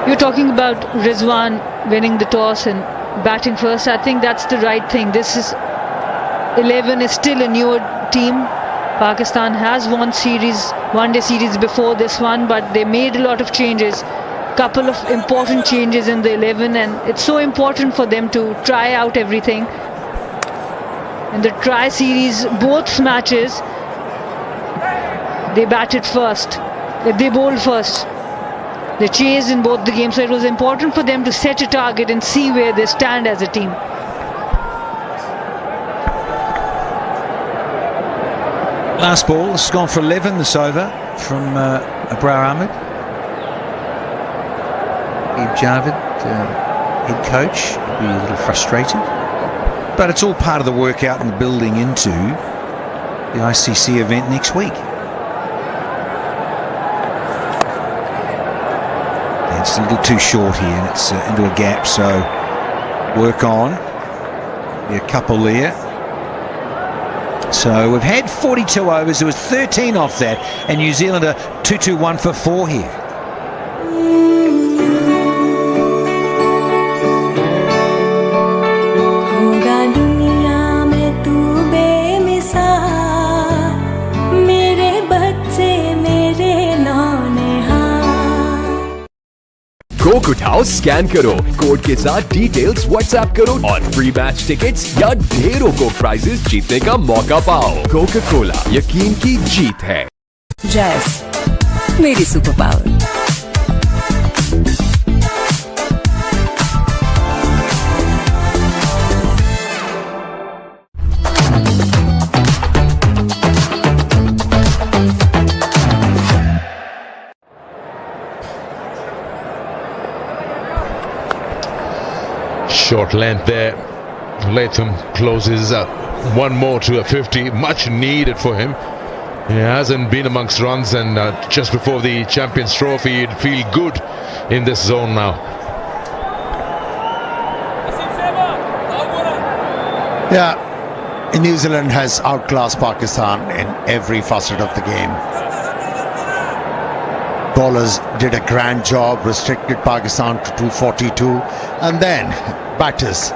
[SPEAKER 11] You're talking about Rizwan winning the toss and batting first. I think that's the right thing. This is 11 is still a newer team. Pakistan has won one-day series before this one, but they made a lot of changes. Couple of important changes in the 11, and it's so important for them to try out everything. In the try series, both matches, they batted first. They bowled first. They chased in both the games, so it was important for them to set a target and see where they stand as a team.
[SPEAKER 12] Last ball, this has gone for 11 this over from Abrar Ahmed. Ib Javed, head coach, will be a little frustrated. But it's all part of the workout and the building into the ICC event next week. It's a little too short here, and it's into a gap, so work on. Be a couple there. So we've had 42 overs. There was 13 off that, and New Zealand are 2-2-1 for 4 here.
[SPEAKER 6] होगा दुनिया में तू बेमिसाल, मेरे बच्चे मेरे नौनिहाल।
[SPEAKER 7] Coke उठाओ, scan करो, कोड के साथ डिटेल्स व्हाट्सएप करो और फ्री मैच टिकट्स या ढेरों को प्राइजेस जीतने का मौका पाओ। कोका कोला, यकीन की जीत है।
[SPEAKER 13] जैस मेरी super power.
[SPEAKER 10] Short length there. Latham closes one more to a 50. Much needed for him. He hasn't been amongst runs, and just before the Champions Trophy, he'd feel good in this zone now.
[SPEAKER 8] Yeah, New Zealand has outclassed Pakistan in every facet of the game. Bowlers did a grand job, restricted Pakistan to 242, and then batters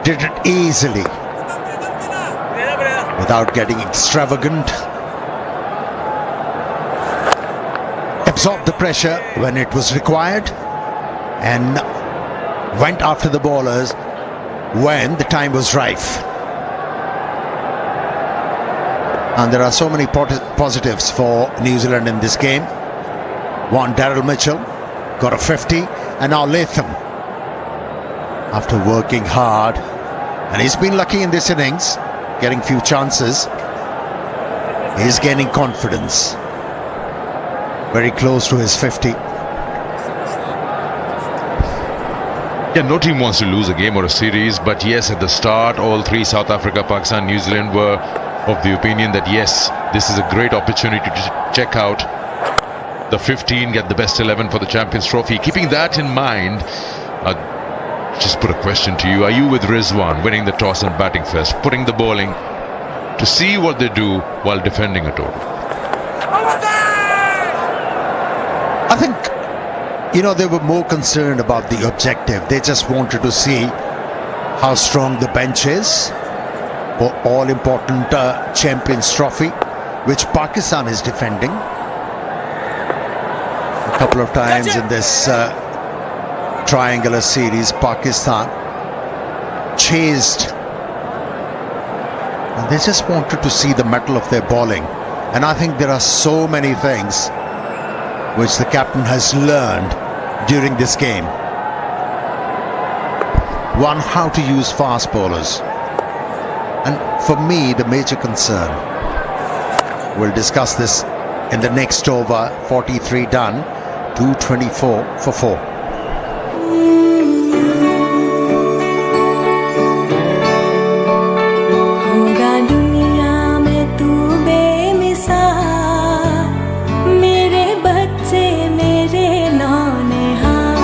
[SPEAKER 8] did it easily without getting extravagant. Absorbed the pressure when it was required and went after the bowlers when the time was rife. And there are so many positives for New Zealand in this game. One, Daryl Mitchell got a 50, and now Latham, after working hard, and he's been lucky in this innings, getting few chances, he's gaining confidence. Very close to his 50.
[SPEAKER 10] Yeah, no team wants to lose a game or a series, but yes, at the start, all three, South Africa, Pakistan, New Zealand, were of the opinion that yes, this is a great opportunity to check out the 15, get the best 11 for the Champions Trophy. Keeping that in mind, just put a question to you. Are you with Rizwan, winning the toss and batting first, putting the bowling to see what they do while defending a total?
[SPEAKER 8] I think, they were more concerned about the objective. They just wanted to see how strong the bench is for all-important Champions Trophy, which Pakistan is defending. A couple of times in this triangular series, Pakistan chased, and they just wanted to see the mettle of their bowling. And I think there are so many things which the captain has learned during this game. One, how to use fast bowlers. And for me, the major concern, we'll discuss this in the next over. 43 done, 224 for 4.
[SPEAKER 6] होगा दुनिया में तू बेमिसाल, मेरे बच्चे मेरे नौनिहाल।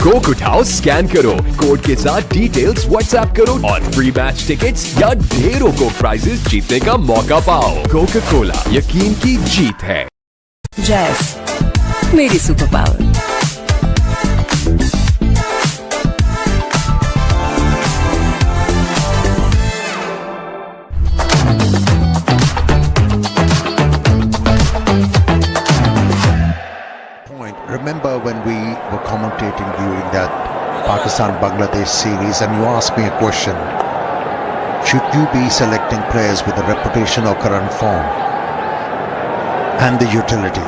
[SPEAKER 7] Coke उठाओ, scan करो, कोड के साथ डिटेल्स व्हाट्सएप करो और फ्री मैच टिकट्स या ढेरों को प्राइजेस जीतने का मौका पाओ। कोका कोला, यकीन की जीत है।
[SPEAKER 13] जैस मेरी super power.
[SPEAKER 8] Remember when we were commentating during that Pakistan-Bangladesh series, and you asked me a question: should you be selecting players with the reputation or current form and the utility?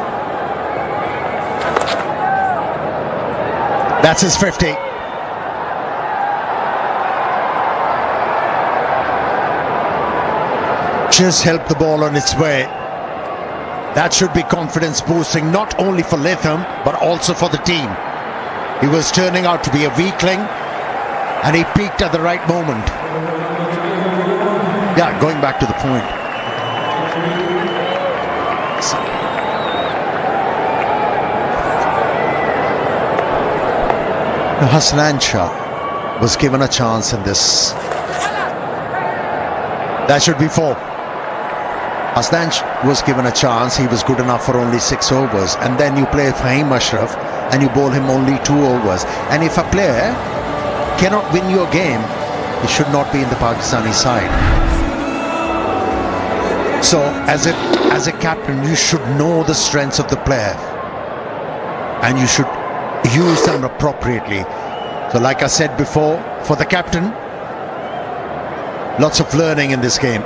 [SPEAKER 8] That's his 50. Just help the ball on its way. That should be confidence boosting, not only for Latham but also for the team. He was turning out to be a weakling and he peaked at the right moment. Yeah, going back to the point. Hasnan Shah was given a chance in this. That should be 4. Hasnan was given a chance. He was good enough for only 6 overs, and then you play Fahim Ashraf and you bowl him only 2 overs. And if a player cannot win your game, he should not be in the Pakistani side. So as a captain, you should know the strengths of the player and you should use them appropriately. So like I said before, for the captain, lots of learning in this game.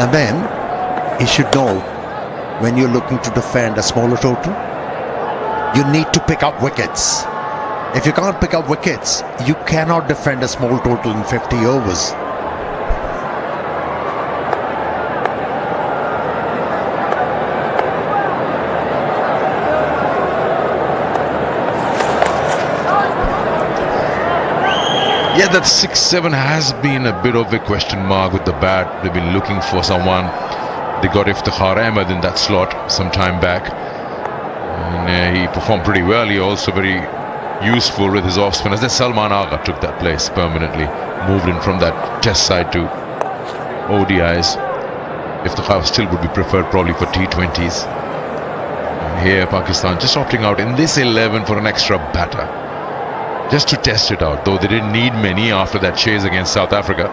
[SPEAKER 8] And then he should know, when you're looking to defend a smaller total, you need to pick up wickets. If you can't pick up wickets, you cannot defend a small total in 50 overs.
[SPEAKER 10] Yeah, that 6-7 has been a bit of a question mark with the bat. They've been looking for someone. They got Iftikhar Ahmed in that slot some time back. And he performed pretty well. He also very useful with his off spinners. Then Salman Agha took that place permanently. Moved in from that test side to ODIs. Iftikhar still would be preferred probably for T20s. And here Pakistan just opting out in this 11 for an extra batter, just to test it out, though they didn't need many after that chase against South Africa.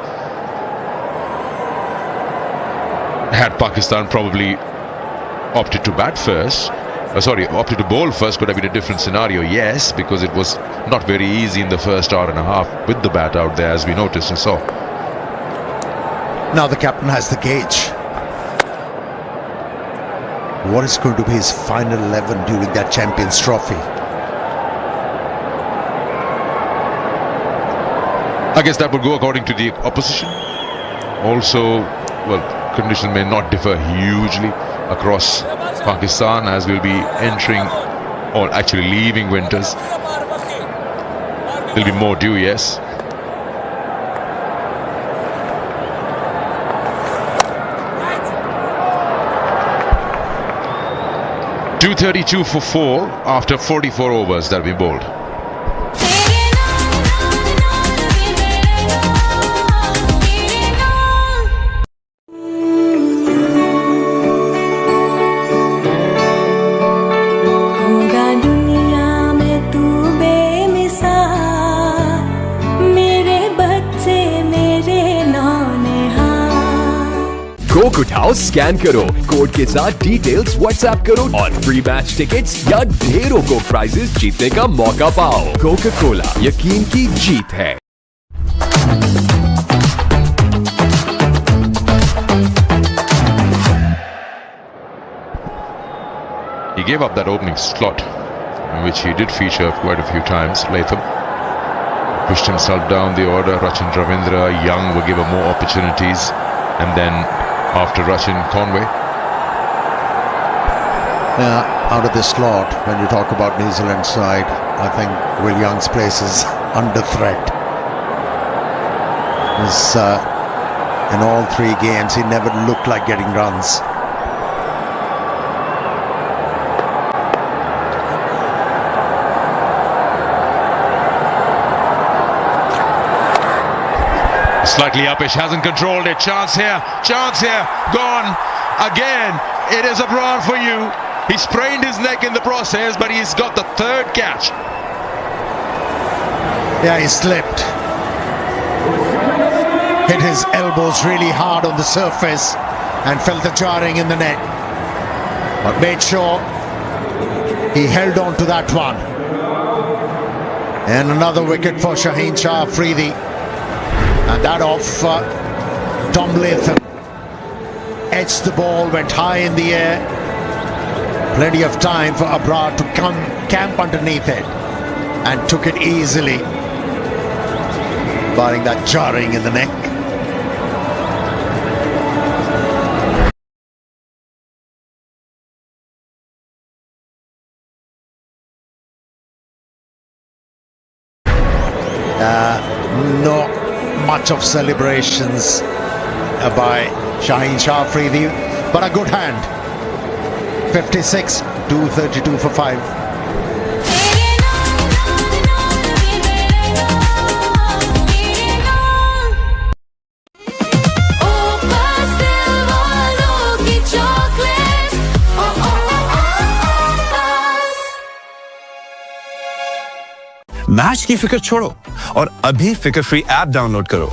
[SPEAKER 10] Had Pakistan probably opted to bat first, opted to bowl first, could have been a different scenario, yes, because it was not very easy in the first hour and a half with the bat out there, as we noticed and saw.
[SPEAKER 8] Now the captain has the gauge. What is going to be his final 11 during that Champions Trophy?
[SPEAKER 10] I guess that would go according to the opposition. Also, well, conditions may not differ hugely across Pakistan, as we'll be entering or actually leaving winters. There'll be more dew, yes. .232 for 4 after 44 overs that have been bowled.
[SPEAKER 6] होगा दुनिया में तू बेमिसाल, मेरे बच्चे मेरे नौनिहाल।
[SPEAKER 7] Coke उठाओ, scan करो, कोड के साथ डिटेल्स व्हाट्सएप करो और फ्री मैच टिकट्स या ढेरों को प्राइजेस जीतने का मौका पाओ। कोका कोला, यकीन की जीत है।
[SPEAKER 10] He gave up that opening slot, in which he did feature quite a few times. Latham pushed himself down the order. Rachin Ravindra, Young were given more opportunities, and then after Rachin, Conway.
[SPEAKER 8] Out of the slot, when you talk about New Zealand side, I think Will Young's place is under threat. In all 3 games, he never looked like getting runs.
[SPEAKER 10] Slightly uppish, hasn't controlled it. Chance here, gone again. It is Abrar for you. He sprained his neck in the process, but he's got the 3rd catch.
[SPEAKER 8] Yeah, he slipped. Hit his elbows really hard on the surface and felt the jarring in the net. But made sure he held on to that one. And another wicket for Shaheen Shah Afridi. And that off Tom Latham. Edged the ball, went high in the air. Plenty of time for Abrar to camp underneath it. And took it easily. Barring that jarring in the neck. Not much of celebrations by Shaheen Shah Afridi, but a good hand. 56, 232 for 5.
[SPEAKER 3] Match की फिक्र छोड़ो और अभी फिक्र free app download करो।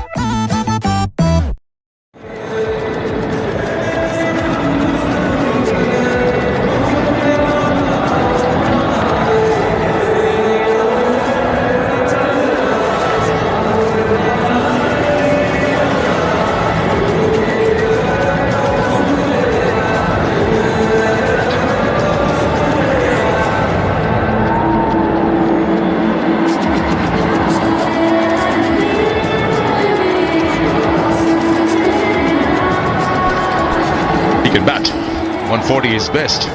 [SPEAKER 10] He can bat. 140 is best.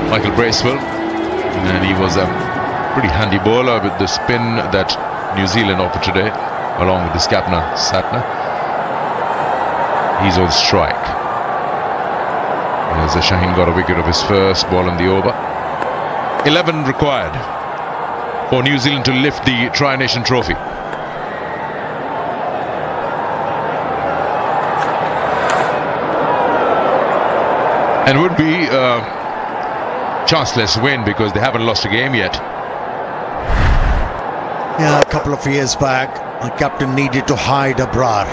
[SPEAKER 10] Michael Bracewell. And he was a pretty handy bowler with the spin that New Zealand offered today, along with the Skapna Satna. He's on strike. As Shaheen got a wicket of his first ball in the over. 11 required for New Zealand to lift the Tri-Nation Trophy. And would be a chanceless win because they haven't lost a game yet.
[SPEAKER 8] Yeah, a couple of years back, the captain needed to hide Abrar.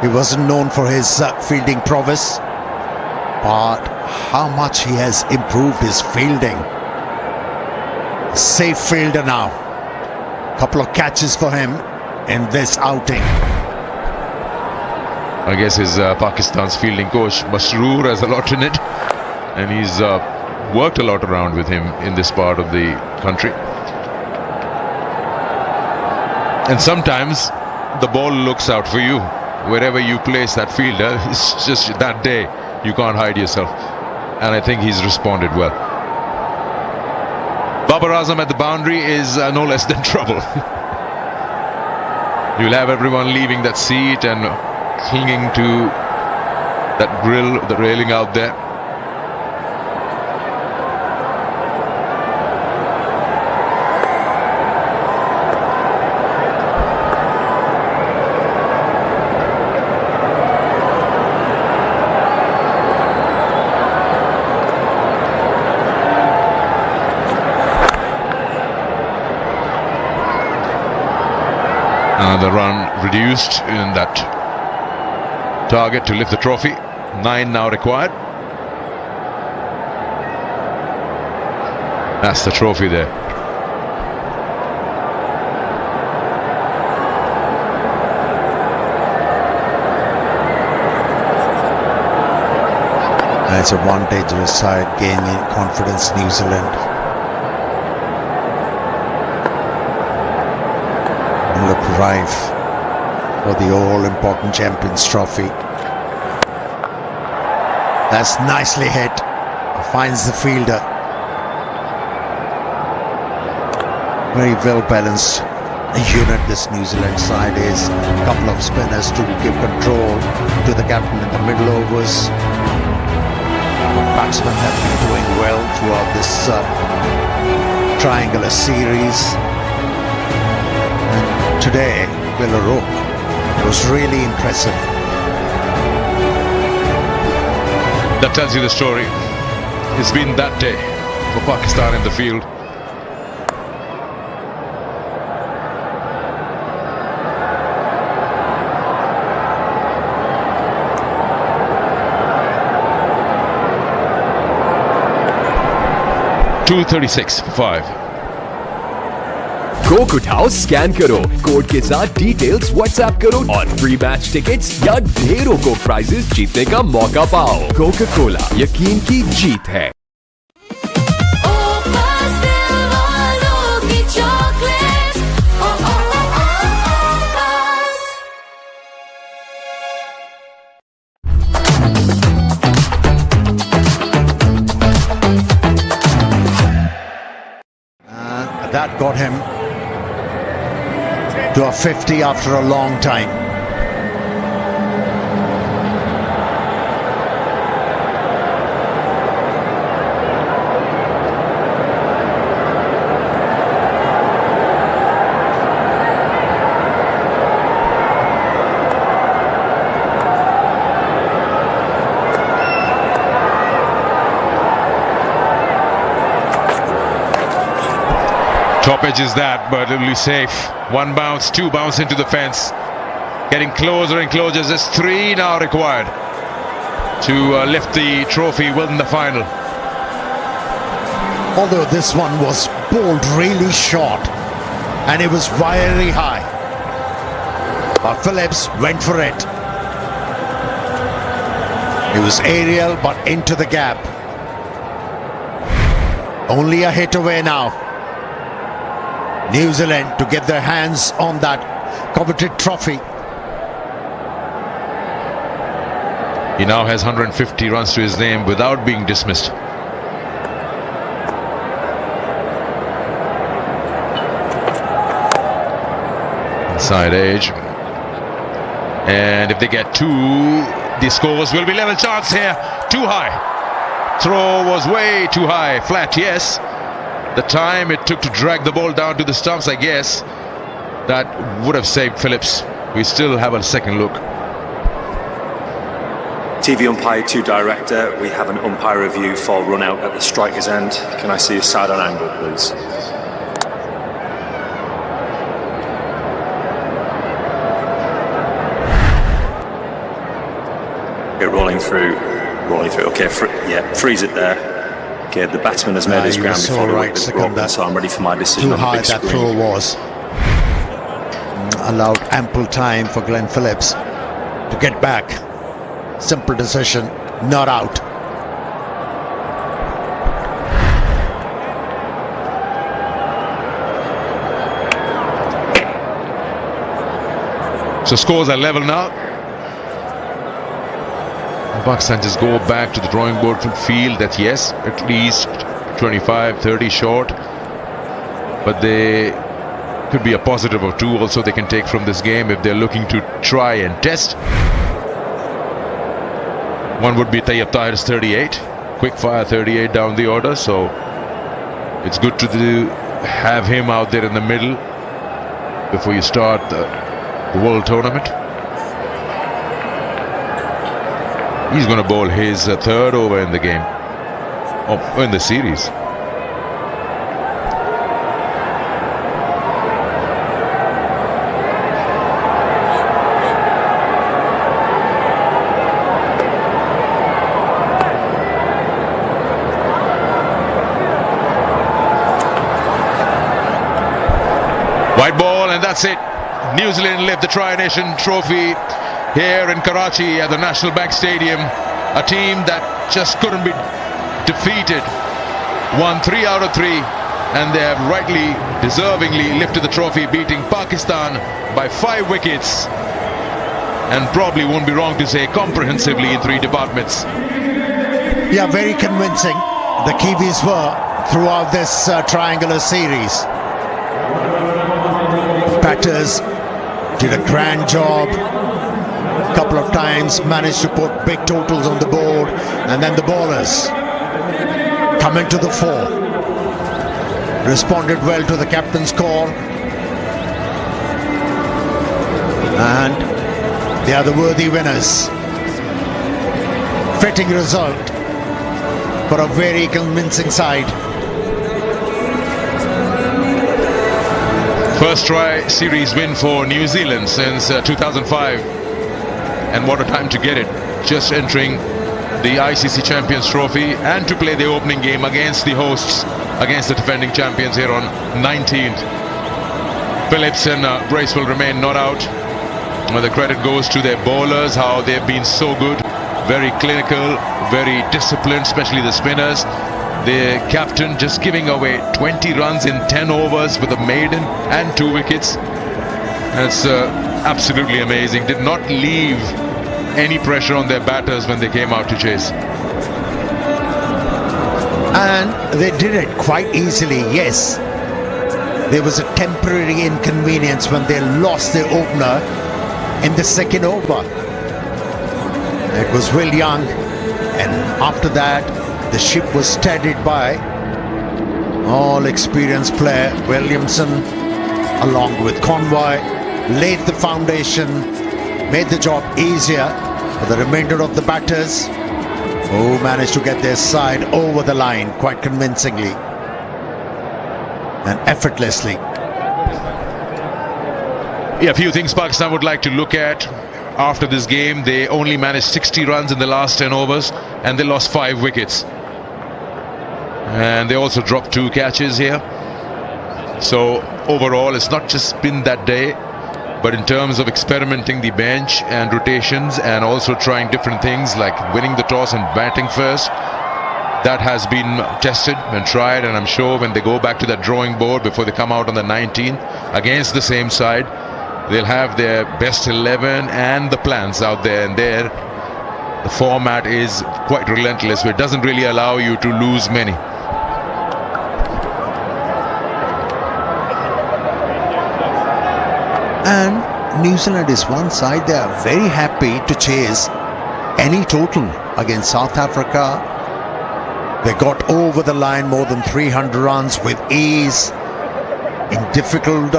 [SPEAKER 8] He wasn't known for his fielding prowess, but how much he has improved his fielding. Safe fielder now. Couple of catches for him in this outing.
[SPEAKER 10] I guess his Pakistan's fielding coach Masroor has a lot in it, and he's worked a lot around with him in this part of the country. And sometimes the ball looks out for you wherever you place that fielder. It's just that day you can't hide yourself, and I think he's responded well. Babar Azam at the boundary is no less than trouble. You'll have everyone leaving that seat and clinging to that grill, the railing out there. Another run reduced in that target to lift the trophy. 9 now required. That's the trophy there.
[SPEAKER 8] That's a one dangerous side, gaining confidence, New Zealand. Look rife for the all-important Champions Trophy. That's nicely hit. Finds the fielder. Very well balanced unit this New Zealand side is. A couple of spinners to give control to the captain in the middle overs. The batsmen have been doing well throughout this triangular series. Today, Will O'Rourke was really impressive.
[SPEAKER 10] That tells you the story. It's been that day for Pakistan in the field. .236 for 5.
[SPEAKER 7] Coke उठाओ, scan करो, code के साथ details WhatsApp करो और free match tickets या ढेरों को prices जीतने का मौका पाओ। कोका कोला, यकीन की जीत है।
[SPEAKER 8] That got him to a 50 after a long time.
[SPEAKER 10] Top edge is that, but it'll be safe. 1 bounce, 2 bounce into the fence. Getting closer and closer. There's 3 now required to lift the trophy, win the final.
[SPEAKER 8] Although this one was bowled really short and it was very high, but Phillips went for it. It was aerial but into the gap. Only a hit away now. New Zealand to get their hands on that coveted trophy.
[SPEAKER 10] He now has 150 runs to his name without being dismissed. Inside edge. And if they get 2, the scores will be level chance here. Too high. Throw was way too high. Flat, yes. The time it took to drag the ball down to the stumps, I guess, that would have saved Phillips. We still have a second look.
[SPEAKER 4] TV umpire to director, we have an umpire review for run out at the striker's end. Can I see a side on angle, please? Okay, rolling through. Okay, freeze it there. Okay, the batsman has made his ground before the wicket is broken, so I'm ready for my decision.
[SPEAKER 8] Too
[SPEAKER 4] on the
[SPEAKER 8] high
[SPEAKER 4] big
[SPEAKER 8] that
[SPEAKER 4] screen.
[SPEAKER 8] throw was. Allowed ample time for Glenn Phillips to get back. Simple decision, not out.
[SPEAKER 10] So scores are level now. Pakistan just go back to the drawing board and feel that yes, at least 25, 30 short, but they could be a positive or two also they can take from this game if they're looking to try and test. One would be Tayyab Tahir's 38, quick fire 38 down the order, so it's good to have him out there in the middle before you start the World Tournament. He's going to bowl his third over in the game, or in the series. White ball, and that's it. New Zealand lift the Tri-Nation Trophy here in Karachi at the National Bank Stadium. A team that just couldn't be defeated. Won 3 out of 3, and they have rightly, deservingly lifted the trophy, beating Pakistan by 5 wickets. And probably won't be wrong to say comprehensively in 3 departments.
[SPEAKER 8] Yeah, very convincing. The Kiwis were throughout this triangular series. Batters did a grand job. A couple of times managed to put big totals on the board, and then the bowlers coming to the fore. Responded well to the captain's call, and they are the worthy winners. Fitting result for a very convincing side.
[SPEAKER 10] First Tri-Series win for New Zealand since 2005, and what a time to get it, just entering the ICC Champions Trophy and to play the opening game against the hosts, against the defending champions here on 19th. Phillips and Brace will remain not out. The credit goes to their bowlers, how they've been so good, very clinical, very disciplined, especially the spinners. The captain just giving away 20 runs in 10 overs with a maiden and 2 wickets. That's absolutely amazing. Did not leave any pressure on their batters when they came out to chase.
[SPEAKER 8] And they did it quite easily, yes. There was a temporary inconvenience when they lost their opener in the second over. It was Will Young, and after that the ship was steadied by all experienced player Williamson along with Conway, laid the foundation, made the job easier for the remainder of the batters, who managed to get their side over the line quite convincingly and effortlessly.
[SPEAKER 10] Yeah, a few things Pakistan would like to look at after this game. They only managed 60 runs in the last 10 overs, and they lost 5 wickets. And they also dropped 2 catches here. So overall, it's not just been that day, but in terms of experimenting the bench and rotations and also trying different things like winning the toss and batting first, that has been tested and tried. And I'm sure when they go back to that drawing board before they come out on the 19th against the same side, they'll have their best 11 and the plans out there. And there, the format is quite relentless, so it doesn't really allow you to lose many.
[SPEAKER 8] And New Zealand is one side, they are very happy to chase any total against South Africa. They got over the line more than 300 runs with ease in difficult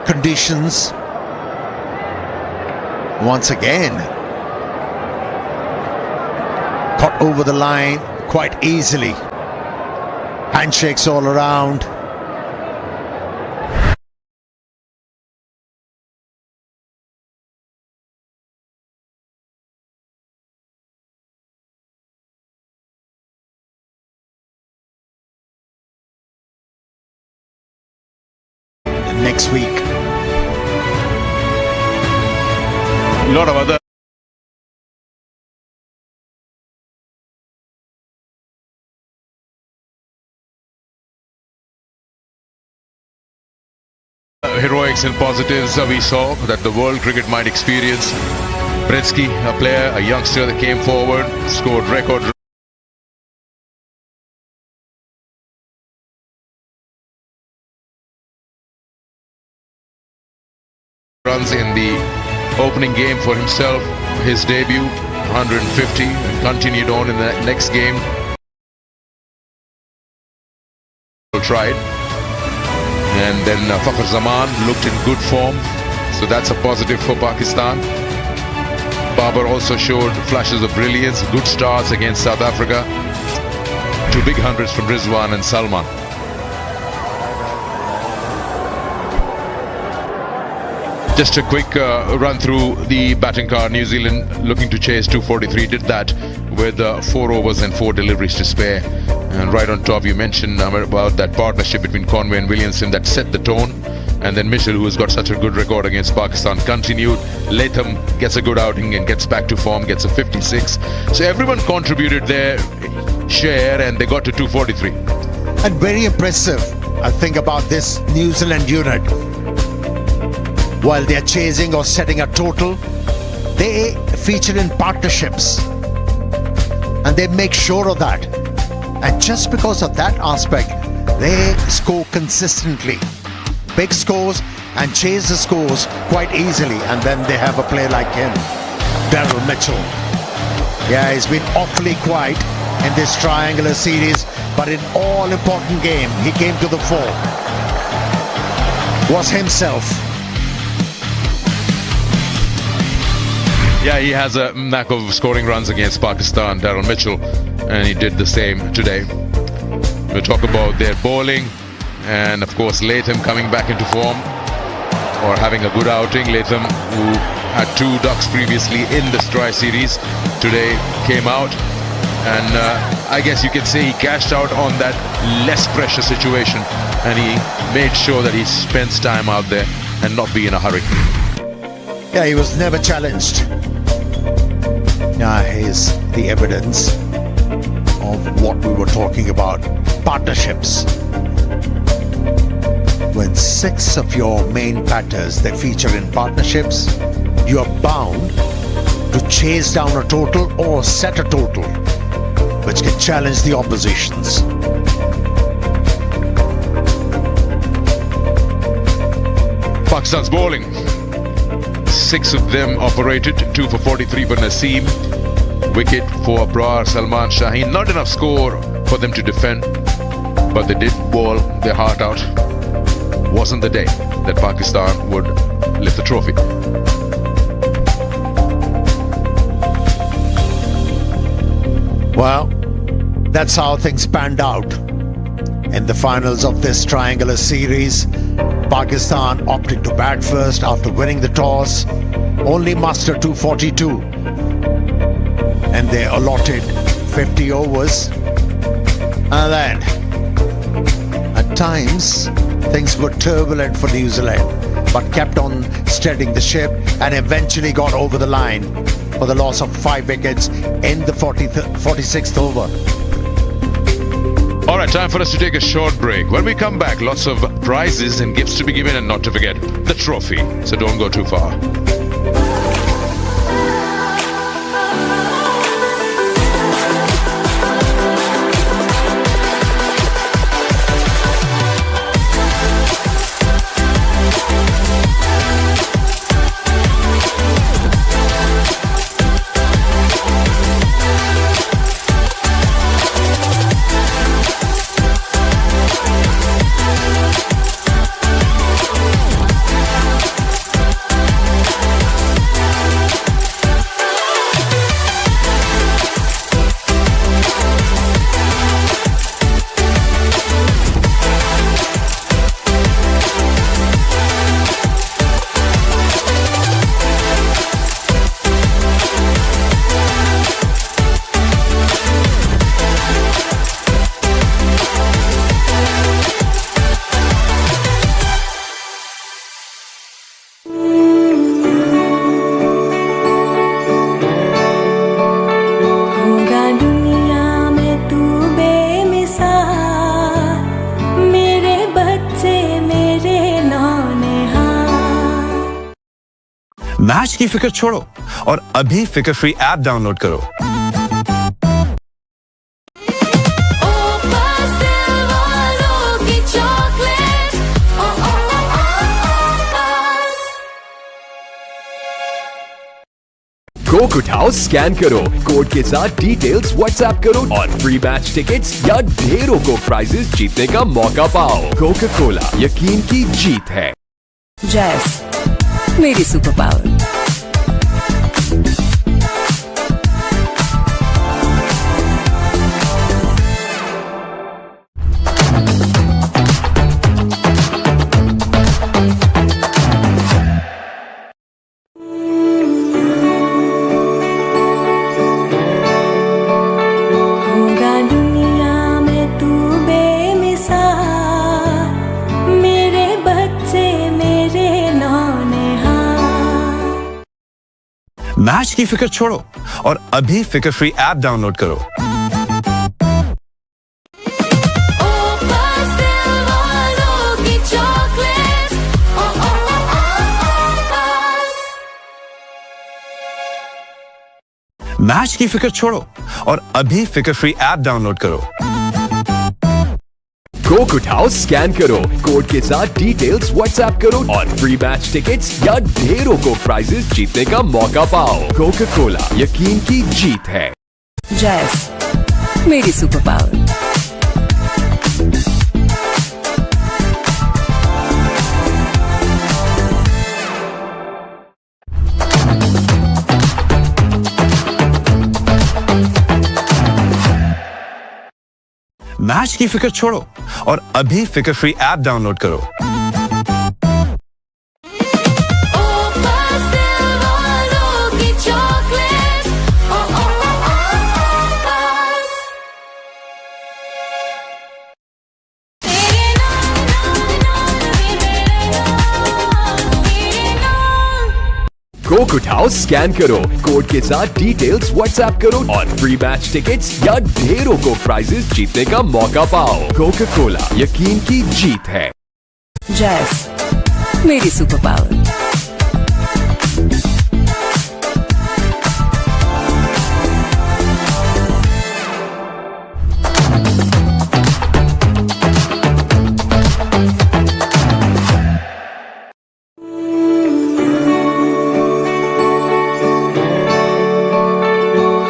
[SPEAKER 8] conditions. Once again, got over the line quite easily. Handshakes all around. Next week,
[SPEAKER 10] A lot of other heroics and positives we saw that the world cricket might experience. Brzezinski, a player, a youngster that came forward, scored record runs in the opening game for himself, his debut, 150, and continued on in the next game. Tried. And then Fakhar Zaman looked in good form, so that's a positive for Pakistan. Babar also showed flashes of brilliance, good starts against South Africa. 2 big hundreds from Rizwan and Salman. Just a quick run through the batting card. New Zealand looking to chase 243, did that with 4 overs and 4 deliveries to spare. And right on top, you mentioned about that partnership between Conway and Williamson that set the tone. And then Mitchell, who has got such a good record against Pakistan, continued. Latham gets a good outing and gets back to form, gets a 56. So everyone contributed their share and they got to 243.
[SPEAKER 8] And very impressive, I think, about this New Zealand unit. While they're chasing or setting a total, they feature in partnerships. And they make sure of that. And just because of that aspect, they score consistently. Big scores and chase the scores quite easily. And then they have a player like him, Daryl Mitchell. Yeah, he's been awfully quiet in this triangular series, but in all important game, he came to the fore. Was himself.
[SPEAKER 10] Yeah, he has a knack of scoring runs against Pakistan, Daryl Mitchell, and he did the same today. We'll talk about their bowling, and of course Latham coming back into form, or having a good outing. Latham, who had 2 ducks previously in this tri-series, today came out, and I guess you can say he cashed out on that less pressure situation, and he made sure that he spends time out there and not be in a hurry.
[SPEAKER 8] Yeah, he was never challenged. Yeah, here's the evidence of what we were talking about. Partnerships. When 6 of your main batters, they feature in partnerships, you are bound to chase down a total or set a total which can challenge the oppositions.
[SPEAKER 10] Pakistan's bowling. 6 of them operated, 2 for 43 for Naseem, wicket for Abrar, Salman, Shaheen. Not enough score for them to defend, but they did bowl their heart out. Wasn't the day that Pakistan would lift the trophy.
[SPEAKER 8] Well, that's how things panned out in the finals of this triangular series. Pakistan opted to bat first after winning the toss, only mustered 242, and they allotted 50 overs. And then, at times, things were turbulent for New Zealand, but kept on steadying the ship and eventually got over the line for the loss of 5 wickets in the 46th over.
[SPEAKER 10] All right, time for us to take a short break. When we come back, lots of prizes and gifts to be given, and not to forget the trophy. So don't go too far.
[SPEAKER 3] Match की फिक्र छोड़ो और अभी फिक्र free app download करो।
[SPEAKER 7] Coke उठाओ, scan करो, code के साथ डिटेल्स व्हाट्सएप करो और फ्री मैच टिकट्स या ढेरों को प्राइजेस जीतने का मौका पाओ। कोका कोला, यकीन की जीत है।
[SPEAKER 13] जैस मेरी सुपर पावर।
[SPEAKER 6] होगा दुनिया में तू बेमिसाल, मेरे बच्चे मेरे नौनिहाल।
[SPEAKER 3] मैच की फिक्र छोड़ो और अभी फिक्र फ्री ऐप डाउनलोड करो। मैच की फिक्र छोड़ो और अभी फिक्र फ्री ऐप डाउनलोड करो।
[SPEAKER 7] कोक उठाओ, स्कैन करो, कोड के साथ डिटेल्स व्हाट्सएप करो और फ्री मैच टिकट्स या ढेरों को प्राइजेस जीतने का मौका पाओ। कोका कोला, यकीन की जीत है।
[SPEAKER 13] जैस मेरी सुपर पावर।
[SPEAKER 3] मैच की फिक्र छोड़ो और अभी फिक्र फ्री ऐप डाउनलोड करो।
[SPEAKER 7] कोक उठाओ, स्कैन करो, कोड के साथ डिटेल्स व्हाट्सएप करो और फ्री मैच टिकट्स या ढेरों को प्राइजेस जीतने का मौका पाओ। कोका कोला, यकीन की जीत है।
[SPEAKER 13] जैस मेरी सुपर पावर।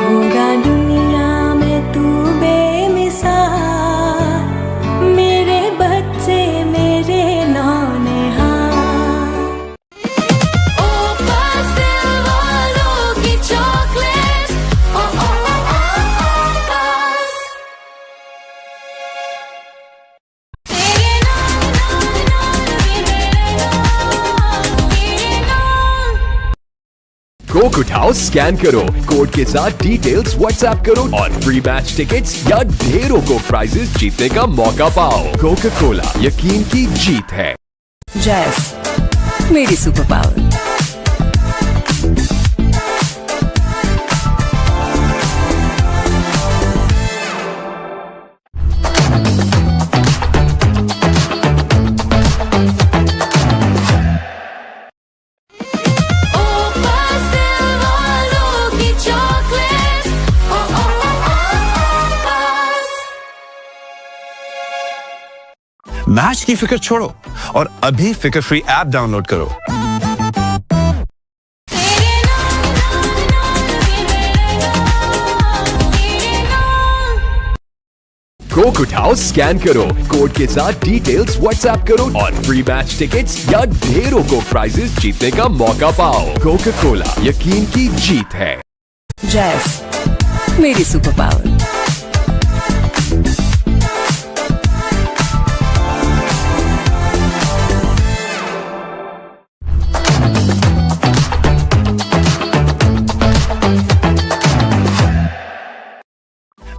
[SPEAKER 6] होगा दुनिया में तू बेमिसाल, मेरे बच्चे मेरे नौनिहाल।
[SPEAKER 7] कोक उठाओ, स्कैन करो, कोड के साथ डिटेल्स व्हाट्सएप करो और फ्री मैच टिकट्स या ढेरों को प्राइजेस जीतने का मौका पाओ। कोका कोला, यकीन की जीत है।
[SPEAKER 13] जैस मेरी सुपर पावर।
[SPEAKER 3] मैच की फिक्र छोड़ो और अभी फिक्र फ्री ऐप डाउनलोड करो।
[SPEAKER 7] कोक उठाओ, स्कैन करो, कोड के साथ डिटेल्स व्हाट्सएप करो और फ्री मैच टिकट्स या ढेरों को प्राइजेस जीतने का मौका पाओ। कोका कोला, यकीन की जीत है।
[SPEAKER 13] जैस मेरी सुपर पावर।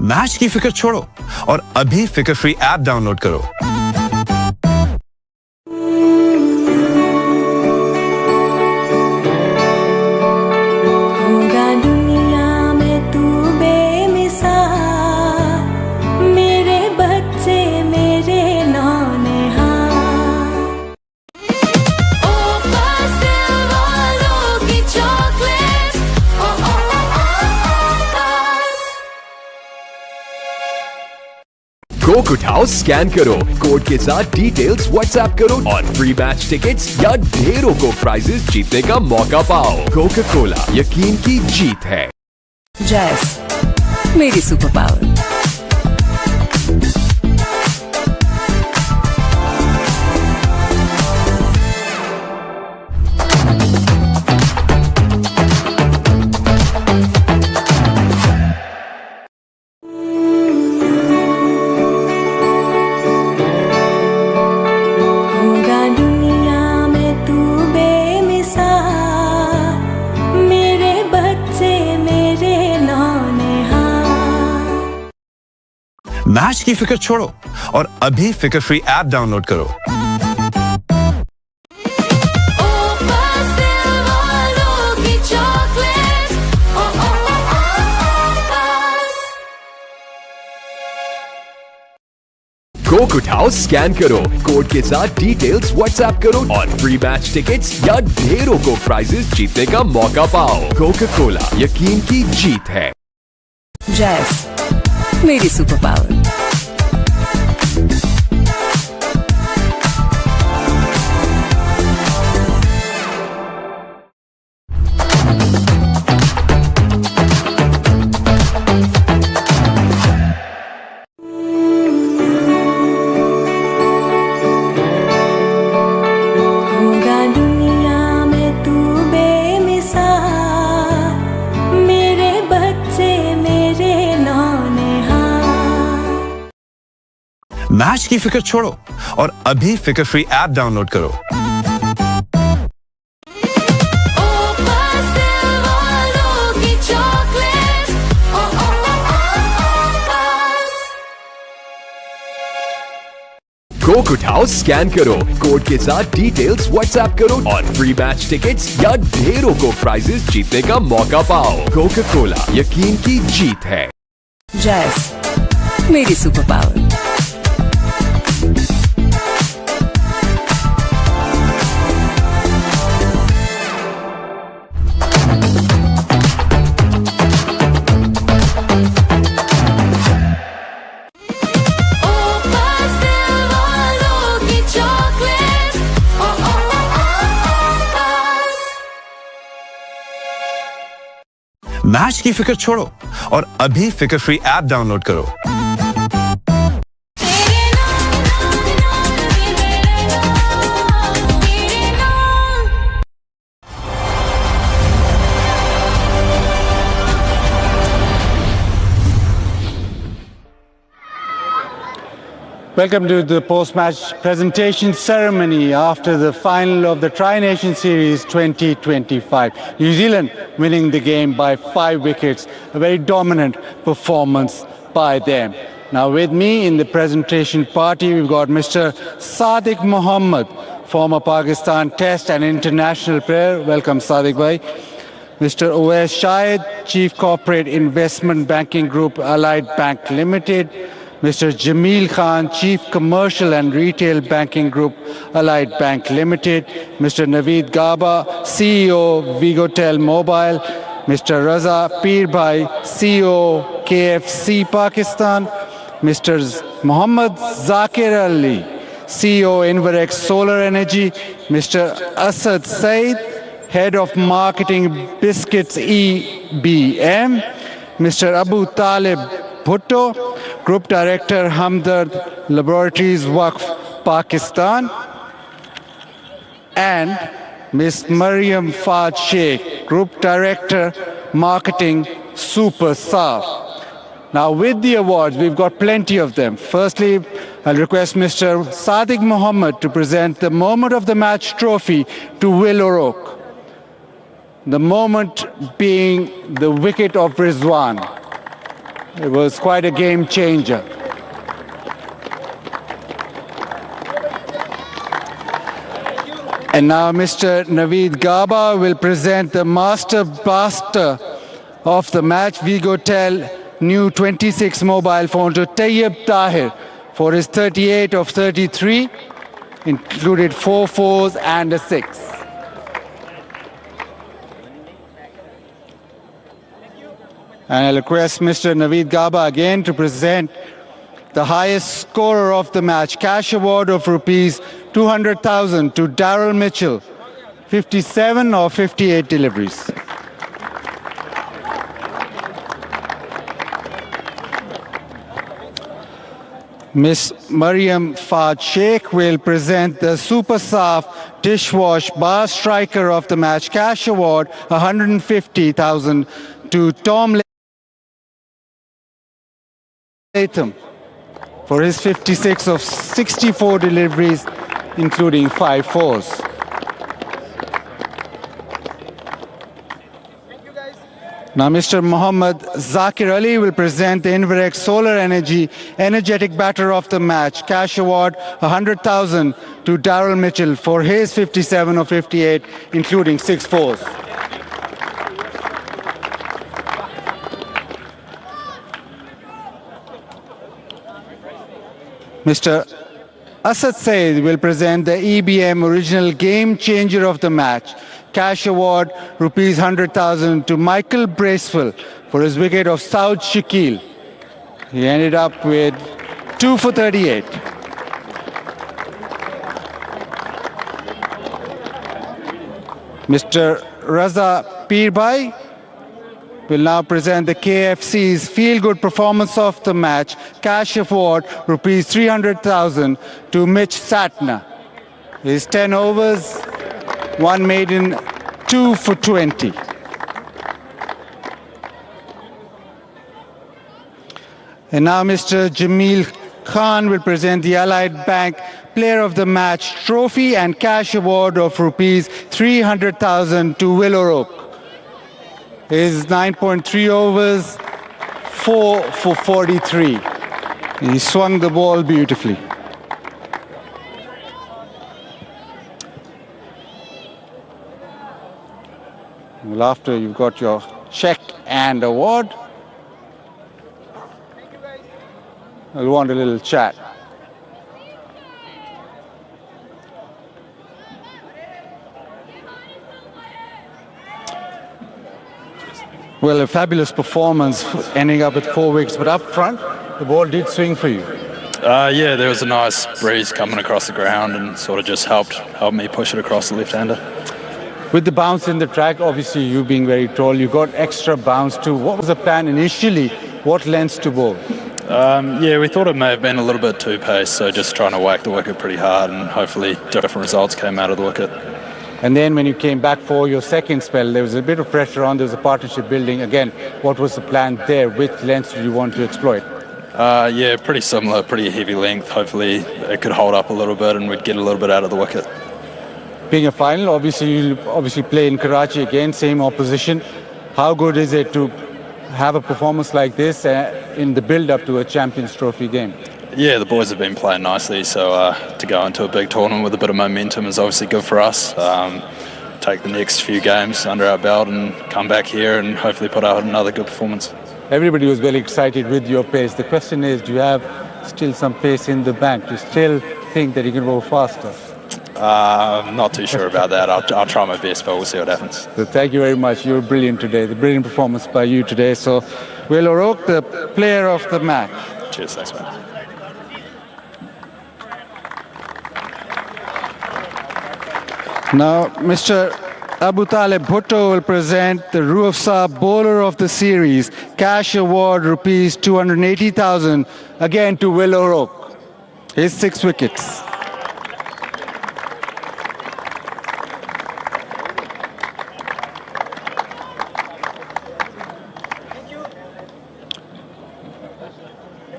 [SPEAKER 3] मैच की फिक्र छोड़ो और अभी फिक्र फ्री ऐप डाउनलोड करो।
[SPEAKER 6] होगा दुनिया में तू बेमिसाल, मेरे बच्चे मेरे नौनिहाल।
[SPEAKER 7] कोक उठाओ, स्कैन करो, कोड के साथ डिटेल्स व्हाट्सएप करो और फ्री मैच टिकट्स या ढेरों को प्राइजेस जीतने का मौका पाओ। कोका कोला, यकीन की जीत है।
[SPEAKER 13] जैस मेरी सुपर पावर।
[SPEAKER 6] होगा दुनिया में तू बेमिसाल, मेरे बच्चे मेरे नौनिहाल।
[SPEAKER 3] मैच की फिक्र छोड़ो और अभी फिक्र फ्री ऐप डाउनलोड करो।
[SPEAKER 5] बस दिल वालों की चॉकलेट, ओ ओ ओ ओ बस।
[SPEAKER 7] कोक उठाओ, स्कैन करो, कोड के साथ डिटेल्स व्हाट्सएप करो और फ्री मैच टिकट्स या ढेरों को प्राइजेस जीतने का मौका पाओ। कोका कोला, यकीन की जीत है।
[SPEAKER 13] जैस मेरी सुपर पावर।
[SPEAKER 6] होगा दुनिया में तू बेमिसाल, मेरे बच्चे मेरे नौनिहाल।
[SPEAKER 3] मैच की फिक्र छोड़ो और अभी फिक्र फ्री ऐप डाउनलोड करो।
[SPEAKER 5] बस दिल वालों की चॉकलेट, ओ ओ ओ ओ बस।
[SPEAKER 7] कोक उठाओ, स्कैन करो, कोड के साथ डिटेल्स व्हाट्सएप करो और फ्री मैच टिकट्स या ढेरों को प्राइजेस जीतने का मौका पाओ। कोका कोला, यकीन की जीत है।
[SPEAKER 13] जैस मेरी सुपर पावर।
[SPEAKER 5] बस दिल वालों की चॉकलेट, ओ ओ ओ ओ बस।
[SPEAKER 3] मैच की फिक्र छोड़ो और अभी फिक्र फ्री ऐप डाउनलोड करो।
[SPEAKER 5] तेरे नाम तेरे नाम।
[SPEAKER 14] Welcome to the post-match presentation ceremony after the final of the Tri-Nation Series 2025. New Zealand winning the game by 5 wickets, a very dominant performance by them. Now with me in the presentation party, we've got Mr. Sadiq Mohammed, former Pakistan Test and International player. Welcome, Sadiq bhai. Mr. Uwais Shahid, Chief Corporate Investment Banking Group, Allied Bank Limited. Mr. Jameel Khan, Chief Commercial and Retail Banking Group, Allied Bank Limited. Mr. Naveed Gaba, CEO, Vigotel Mobile. Mr. Raza Pirbhai, CEO, KFC Pakistan. Mr. Mohammad Zakir Ali, CEO, Inverex Solar Energy. Mr. Asad Said, Head of Marketing, Biscuits EBM. Mr. Abu Talib Bhutto, Group Director, Hamdard Laboratories Waqf Pakistan. And Ms. Mariam Fad Sheikh, Group Director, Marketing, Super Saf. Now with the awards, we've got plenty of them. Firstly, I'll request Mr. Sadiq Mohammed to present the Moment of the Match trophy to Will O'Rourke. The moment being the wicket of Rizwan. It was quite a game changer. And now Mr. Naveed Gaba will present the Master Blaster of the match, Vigotel new 26 mobile phone to Tayyib Tahir for his 38 of 33, included 4 fours and a 6. And I'll request Mr. Naveed Gaba again to present the highest scorer of the match, cash award of rupees 200,000 to Daryl Mitchell, 57 or 58 deliveries. Miss Mariam Fad Sheikh will present the Super Saf Dishwash Bar Striker of the match, cash award 150,000 to Tom Latham for his 56 of 64 deliveries, including 5 fours. Now Mr. Mohammad Zakir Ali will present the Inverex Solar Energy Energetic Batter of the Match, cash award 100,000 to Daryl Mitchell for his 57 of 58, including 6 fours. Mr. Asad Said will present the EBM Original Game Changer of the Match, cash award rupees 100,000 to Michael Bracewell for his wicket of Saud Shakil. He ended up with 2 for 38. Mr. Raza Pirbhai will now present the KFC's Feel Good Performance of the Match, cash award rupees 300,000 to Mitch Satna. His 10 overs, 1 maiden, 2 for 20. And now Mr. Jameel Khan will present the Allied Bank Player of the Match trophy and cash award of rupees 300,000 to Will O'Rourke. His 9.3 overs, 4 for 43. He swung the ball beautifully. Well, after you've got your check and award, I'll want a little chat. Well, a fabulous performance, ending up with 4 wickets, but up front, the ball did swing for you.
[SPEAKER 15] Yeah, there was a nice breeze coming across the ground and sort of just helped me push it across the left-hander.
[SPEAKER 14] With the bounce in the track, obviously you being very tall, you got extra bounce too. What was the plan initially? What lengths to bowl?
[SPEAKER 15] Yeah, we thought it may have been a little bit too paced, so just trying to whack the wicket pretty hard and hopefully different results came out of the wicket.
[SPEAKER 14] And then when you came back for your second spell, there was a bit of pressure on, there was a partnership building. Again, what was the plan there? Which lengths did you want to exploit?
[SPEAKER 15] Yeah, pretty similar, pretty heavy length. Hopefully it could hold up a little bit and we'd get a little bit out of the wicket.
[SPEAKER 14] Being a final, obviously you'll play in Karachi again, same opposition. How good is it to have a performance like this in the build-up to a Champions Trophy game?
[SPEAKER 15] Yeah, the boys have been playing nicely, so to go into a big tournament with a bit of momentum is obviously good for us. Take the next few games under our belt and come back here and hopefully put out another good performance.
[SPEAKER 14] Everybody was very excited with your pace. The question is, do you have still some pace in the bank? Do you still think that you can go faster?
[SPEAKER 15] I'm not too sure about that. I'll try my best, but we'll see what happens.
[SPEAKER 14] So thank you very much. You were brilliant today. The brilliant performance by you today. So Will O'Rourke, the player of the match.
[SPEAKER 15] Cheers, thanks, man.
[SPEAKER 14] Now, Mr. Abu Talib Bhutto will present the Ruafsa Bowler of the Series, cash award rupees 280,000, again to Will O'Rourke. His 6 wickets.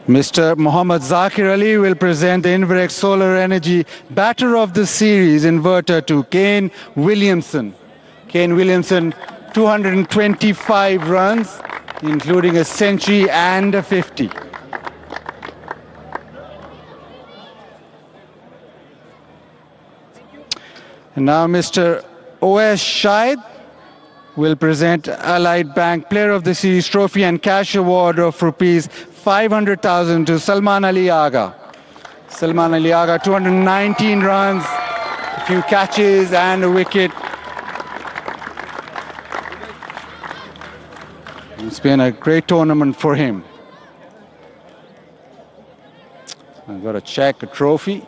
[SPEAKER 14] Mr. Mohammad Zakir Ali will present the Inverex Solar Energy Batter of the Series inverter to Kane Williamson. Kane Williamson, 225 runs, including a century and a 50. And now Mr. O.S. Shahid will present Allied Bank Player of the Series trophy and cash award of rupees 500,000 to Salman Ali Agha. Salman Ali Agha, 219 runs, a few catches and a wicket. It's been a great tournament for him. I've got a check, a trophy.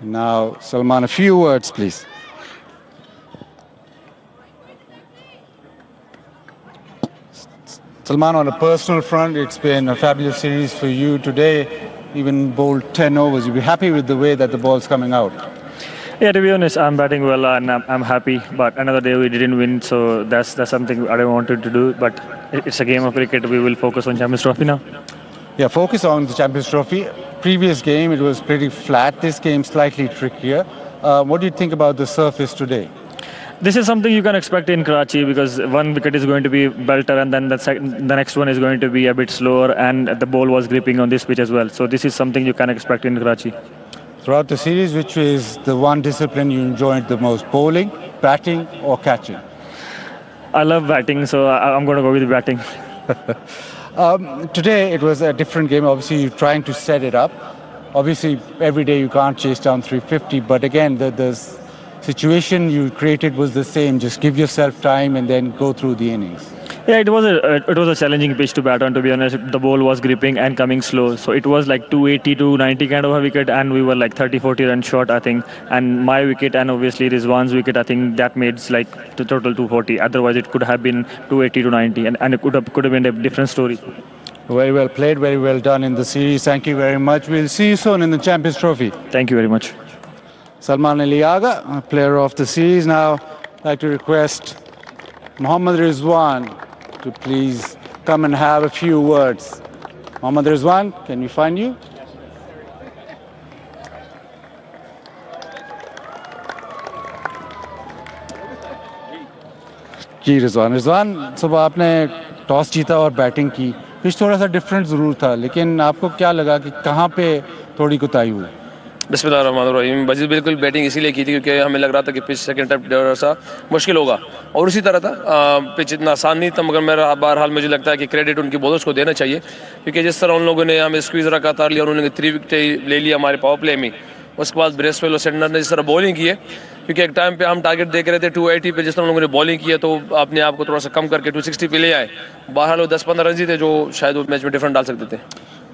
[SPEAKER 14] Now, Salman, a few words, please. Salman, on a personal front, it's been a fabulous series for you today. Even bowled 10 overs. You'll be happy with the way that the ball's coming out.
[SPEAKER 16] Yeah, to be honest, I'm batting well and I'm happy. But another day we didn't win, so that's something I don't wanted to do. But it's a game of cricket. We will focus on Champions Trophy now.
[SPEAKER 14] Yeah, focus on the Champions Trophy. Previous game, it was pretty flat. This game, slightly trickier. What do you think about the surface today?
[SPEAKER 16] This is something you can expect in Karachi because one wicket is going to be belter and then the next one is going to be a bit slower and the ball was gripping on this pitch as well. So this is something you can expect in Karachi.
[SPEAKER 14] Throughout the series, which is the one discipline you enjoyed the most? Bowling, batting or catching?
[SPEAKER 16] I love batting, so I'm going to go with batting.
[SPEAKER 14] Today it was a different game. Obviously you're trying to set it up. Obviously every day you can't chase down 350, but again the situation you created was the same. Just give yourself time and then go through the innings.
[SPEAKER 16] Yeah, it was a challenging pitch to bat on, to be honest. The ball was gripping and coming slow. So it was like 280 to 90 kind of a wicket and we were like 30-40 runs short, I think. And my wicket and obviously Rizwan's wicket, I think that made like the total 240. Otherwise it could have been 280 to 90 and it could have been a different story.
[SPEAKER 14] Very well played, very well done in the series. Thank you very much. We'll see you soon in the Champions Trophy.
[SPEAKER 16] Thank you very much.
[SPEAKER 14] Salman Ali Agha, player of the series. Now I'd like to request Mohammad Rizwan to please come and have a few words. Mohammad Rizwan, can we find you? जी रिजवान सुबह आपने toss जीता और batting की pitch थोड़ा सा different ज़रूर था लेकिन आपको क्या लगा कि कहाँ पे थोड़ी कुताही हुई
[SPEAKER 17] बिस्मिल्लाहिर्रहमानिर्रहीम मजीद बिल्कुल बैटिंग इसीलिए की थी क्योंकि हमें लग रहा था कि पिच सेकंड टाइम थोड़ा सा मुश्किल होगा और उसी तरह था पिच इतना आसान नहीं था मगर मेरा बहरहाल मुझे लगता है कि क्रेडिट उनकी बॉलर्स को देना चाहिए क्योंकि जिस तरह उन लोगों ने हमें स्क्वीज़ रखा था लिया उन्होंने 3 विकेट ले लिया हमारे पावर प्ले में उसके बाद ब्रेसवेल और सेंडर ने जिस तरह बॉलिंग की है क्योंकि एक टाइम पे हम टारगेट देख रहे थे 280 पे जिस तरह लोगों ने बॉलिंग की है तो अपने आप को थोड़ा सा कम करके 260 पे ले आए बहरहाल वो 10-15 रन ही थे जो शायद उस मैच में डिफरेंट डाल सकते थे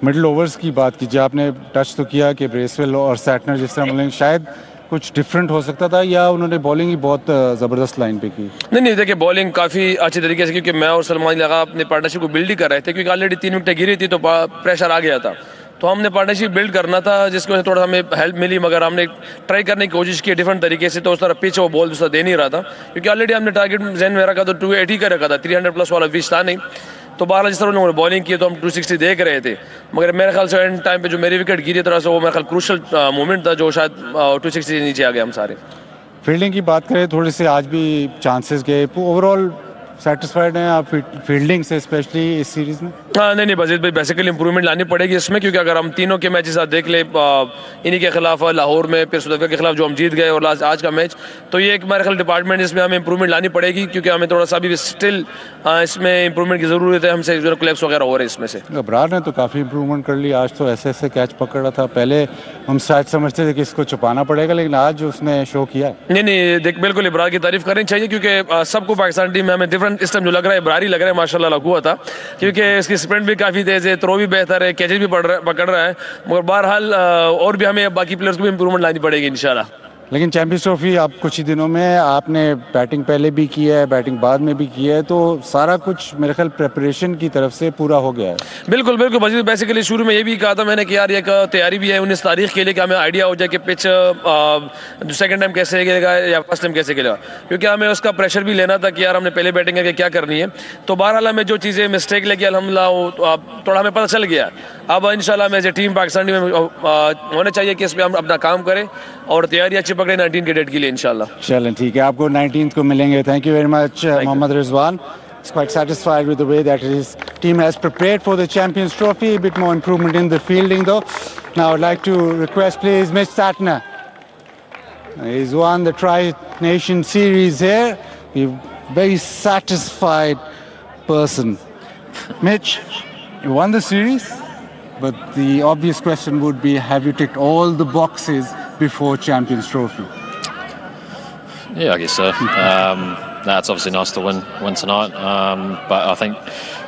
[SPEAKER 14] मिडिल ओवर्स की बात कीजिए आपने टच तो किया कि ब्रेसवेल और सैटनर जिस तरह बॉलिंग शायद कुछ डिफरेंट हो सकता था या उन्होंने बॉलिंग ही बहुत ज़बरदस्त लाइन पे की
[SPEAKER 17] नहीं देखिए बॉलिंग काफ़ी अच्छी तरीके से क्योंकि मैं और सलमान लगा अपने पार्टनरशिप को बिल्ड ही कर रहे थे क्योंकि ऑलरेडी 3 विकेटें गिरी थी तो प्रेशर आ गया था तो हमने पार्टनरशिप बिल्ड करना था जिसकी वजह से थोड़ा हमें हेल्प मिली मगर हमने ट्राई करने की कोशिश की डिफरेंट तरीके से तो उस तरह पिच वो बॉल दूसरा दे नहीं रहा था क्योंकि ऑलरेडी हमने टारगेट जहन में रखा तो 280 का रखा था 300 प्लस वाला विश था नहीं तो बारह जिस तरह उन्होंने बॉलिंग की तो हम 260 देख रहे थे मगर मेरे ख्याल से एंड टाइम पे जो मेरी विकेट गिरी तरह से वो मेरे ख्याल क्रूशल मोमेंट था जो शायद 260 से नीचे आ गए हम सारे
[SPEAKER 14] फील्डिंग की बात करें थोड़े से आज भी चांसेस गए ओवरऑल सेटिस्फाइड हैं आप फील्डिंग से स्पेशली इस सीरीज में
[SPEAKER 17] नहीं बजीद भाई बेसिकली इंप्रूवमेंट लानी पड़ेगी इसमें क्योंकि अगर हम तीनों के मैचेस देख ले इन्हीं के खिलाफ लाहौर में फिर साउथ अफ्रीका के खिलाफ जो हम जीत गए और आज का मैच तो ये एक हमारे ख्याल डिपार्टमेंट इसमें हमें इंप्रूवमेंट लानी पड़ेगी क्योंकि हमें थोड़ा सा भी स्टिल इसमें इंप्रूवमेंट की ज़रूरत है हमसे जो क्लैप्स वगैरह हो रहे हैं इसमें से
[SPEAKER 14] अबरार ने तो काफ़ी इंप्रूवमेंट कर लिया आज तो ऐसे कैच पकड़ रहा था पहले हम शायद समझते थे कि इसको छुपाना पड़ेगा लेकिन आज उसने शो किया
[SPEAKER 17] नहीं देख बिल्कुल इब्रार की तारीफ करनी चाहिए क्योंकि सबको पाकिस्तान टीम में हमें डिफरेंट इस टाइम जो लग रहा है इब्रारी लग रहा है माशाल्लाह लगा हुआ था क्योंकि इसकी स्प्रिंट भी काफ़ी तेज़ है थ्रो भी बेहतर है कैचेज भी पकड़ रहा है मगर बहरहाल और भी हमें बाकी प्लेयर्स को भी इंप्रूवमेंट लानी पड़ेगी इंशाल्लाह
[SPEAKER 14] लेकिन चैंपियंस ट्रॉफी आप कुछ ही दिनों में आपने बैटिंग पहले भी की है बैटिंग बाद में भी की है तो सारा कुछ मेरे ख्याल प्रेपरेशन की तरफ से पूरा हो गया है
[SPEAKER 17] बिल्कुल बेसिकली शुरू में ये भी कहा था मैंने कि यार एक तैयारी भी है 19 तारीख के लिए कि हमें आइडिया हो जाए कि पिच सेकंड टाइम कैसे खेलेगा या फर्स्ट टाइम कैसे खेलेगा क्योंकि हमें उसका प्रेशर भी लेना था कि यार हमने पहले बैटिंग करके क्या करनी है तो बहरहाल हमें जो चीज़ें मिस्टेक लेके अल्हम्दुलिल्लाह थोड़ा हमें पता चल गया अब इंशाल्लाह में टीम पाकिस्तान टीम में होना चाहिए कि इस पर हम अपना काम करें और तैयारी अच्छी पकड़े 19 के डेट के लिए इंशाल्लाह
[SPEAKER 14] चलें ठीक है आपको 19th को मिलेंगे thank you very much Mohammad Rizwan is quite satisfied with the way that his team has prepared for the Champions Trophy. A bit more improvement in the fielding though. Now I'd like to request please Mitch Satner. He's won the Tri-Nation Series here. A very satisfied person. Mitch, you won the series, but the obvious question would be, have you ticked all the boxes before Champions Trophy?
[SPEAKER 18] Yeah, I guess so. it's obviously nice to win tonight. But I think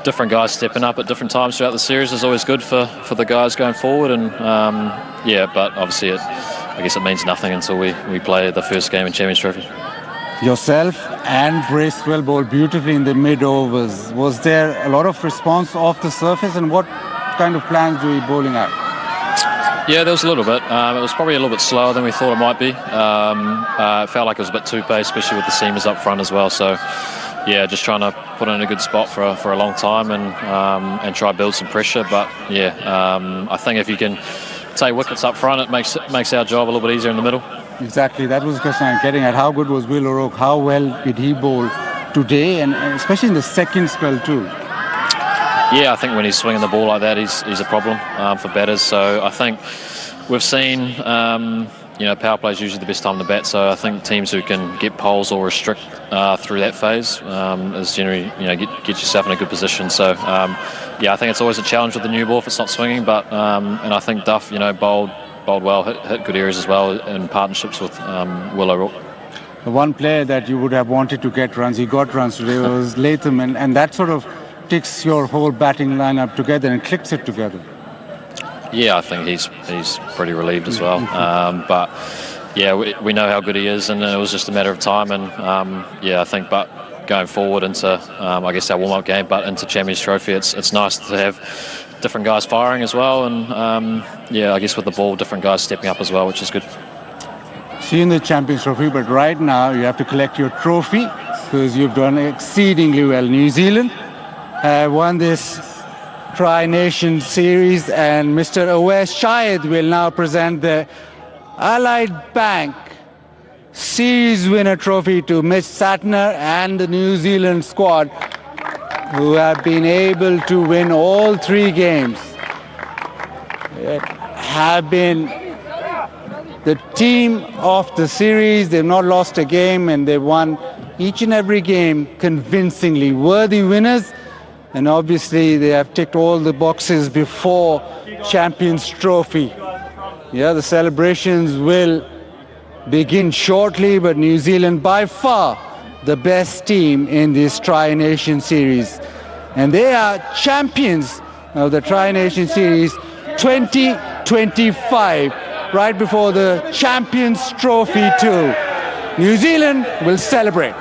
[SPEAKER 18] different guys stepping up at different times throughout the series is always good for the guys going forward. And but obviously I guess it means nothing until we play the first game in Champions Trophy.
[SPEAKER 14] Yourself and Bracewell bowled beautifully in the mid-overs. Was there a lot of response off the surface, and what kind of plans were you bowling at?
[SPEAKER 18] Yeah, there was a little bit. It was probably a little bit slower than we thought it might be. It felt like it was a bit too paced, especially with the seamers up front as well. So, yeah, just trying to put in a good spot for a long time and try to build some pressure. But, I think if you can take wickets up front, it makes our job a little bit easier in the middle.
[SPEAKER 14] Exactly, that was the question I'm getting at. How good was Will O'Rourke? How well did he bowl today, and especially in the second spell too?
[SPEAKER 18] Yeah, I think when he's swinging the ball like that, he's a problem for batters. So I think we've seen, power play is usually the best time to bat. So I think teams who can get poles or restrict through that phase is generally, get yourself in a good position. So I think it's always a challenge with the new ball if it's not swinging. But and I think Duff, bowled well, hit good areas as well in partnerships with Will O'Rourke.
[SPEAKER 14] The one player that you would have wanted to get runs, he got runs today, was Latham, and that sort of ticks your whole batting lineup together and clicks it together.
[SPEAKER 18] Yeah, I think he's pretty relieved as well. But yeah, we know how good he is, and it was just a matter of time. And I think, but going forward into I guess our warm-up game, but into Champions Trophy, it's nice to have different guys firing as well, and I guess with the ball, different guys stepping up as well, which is good.
[SPEAKER 14] See you in the Champions Trophy, but right now you have to collect your trophy because you've done exceedingly well. New Zealand have won this Tri-Nation Series, and Mr. Awais Shahid will now present the Allied Bank Series winner trophy to Mitch Santner and the New Zealand squad, who have been able to win all 3 games. It have been the team of the series. They've not lost a game, and they've won each and every game convincingly. Worthy winners, and obviously they have ticked all the boxes before Champions Trophy. Yeah, the celebrations will begin shortly, but New Zealand by far the best team in this Tri-Nation Series. And they are champions of the Tri-Nation Series 2025, right before the Champions Trophy too. New Zealand will celebrate.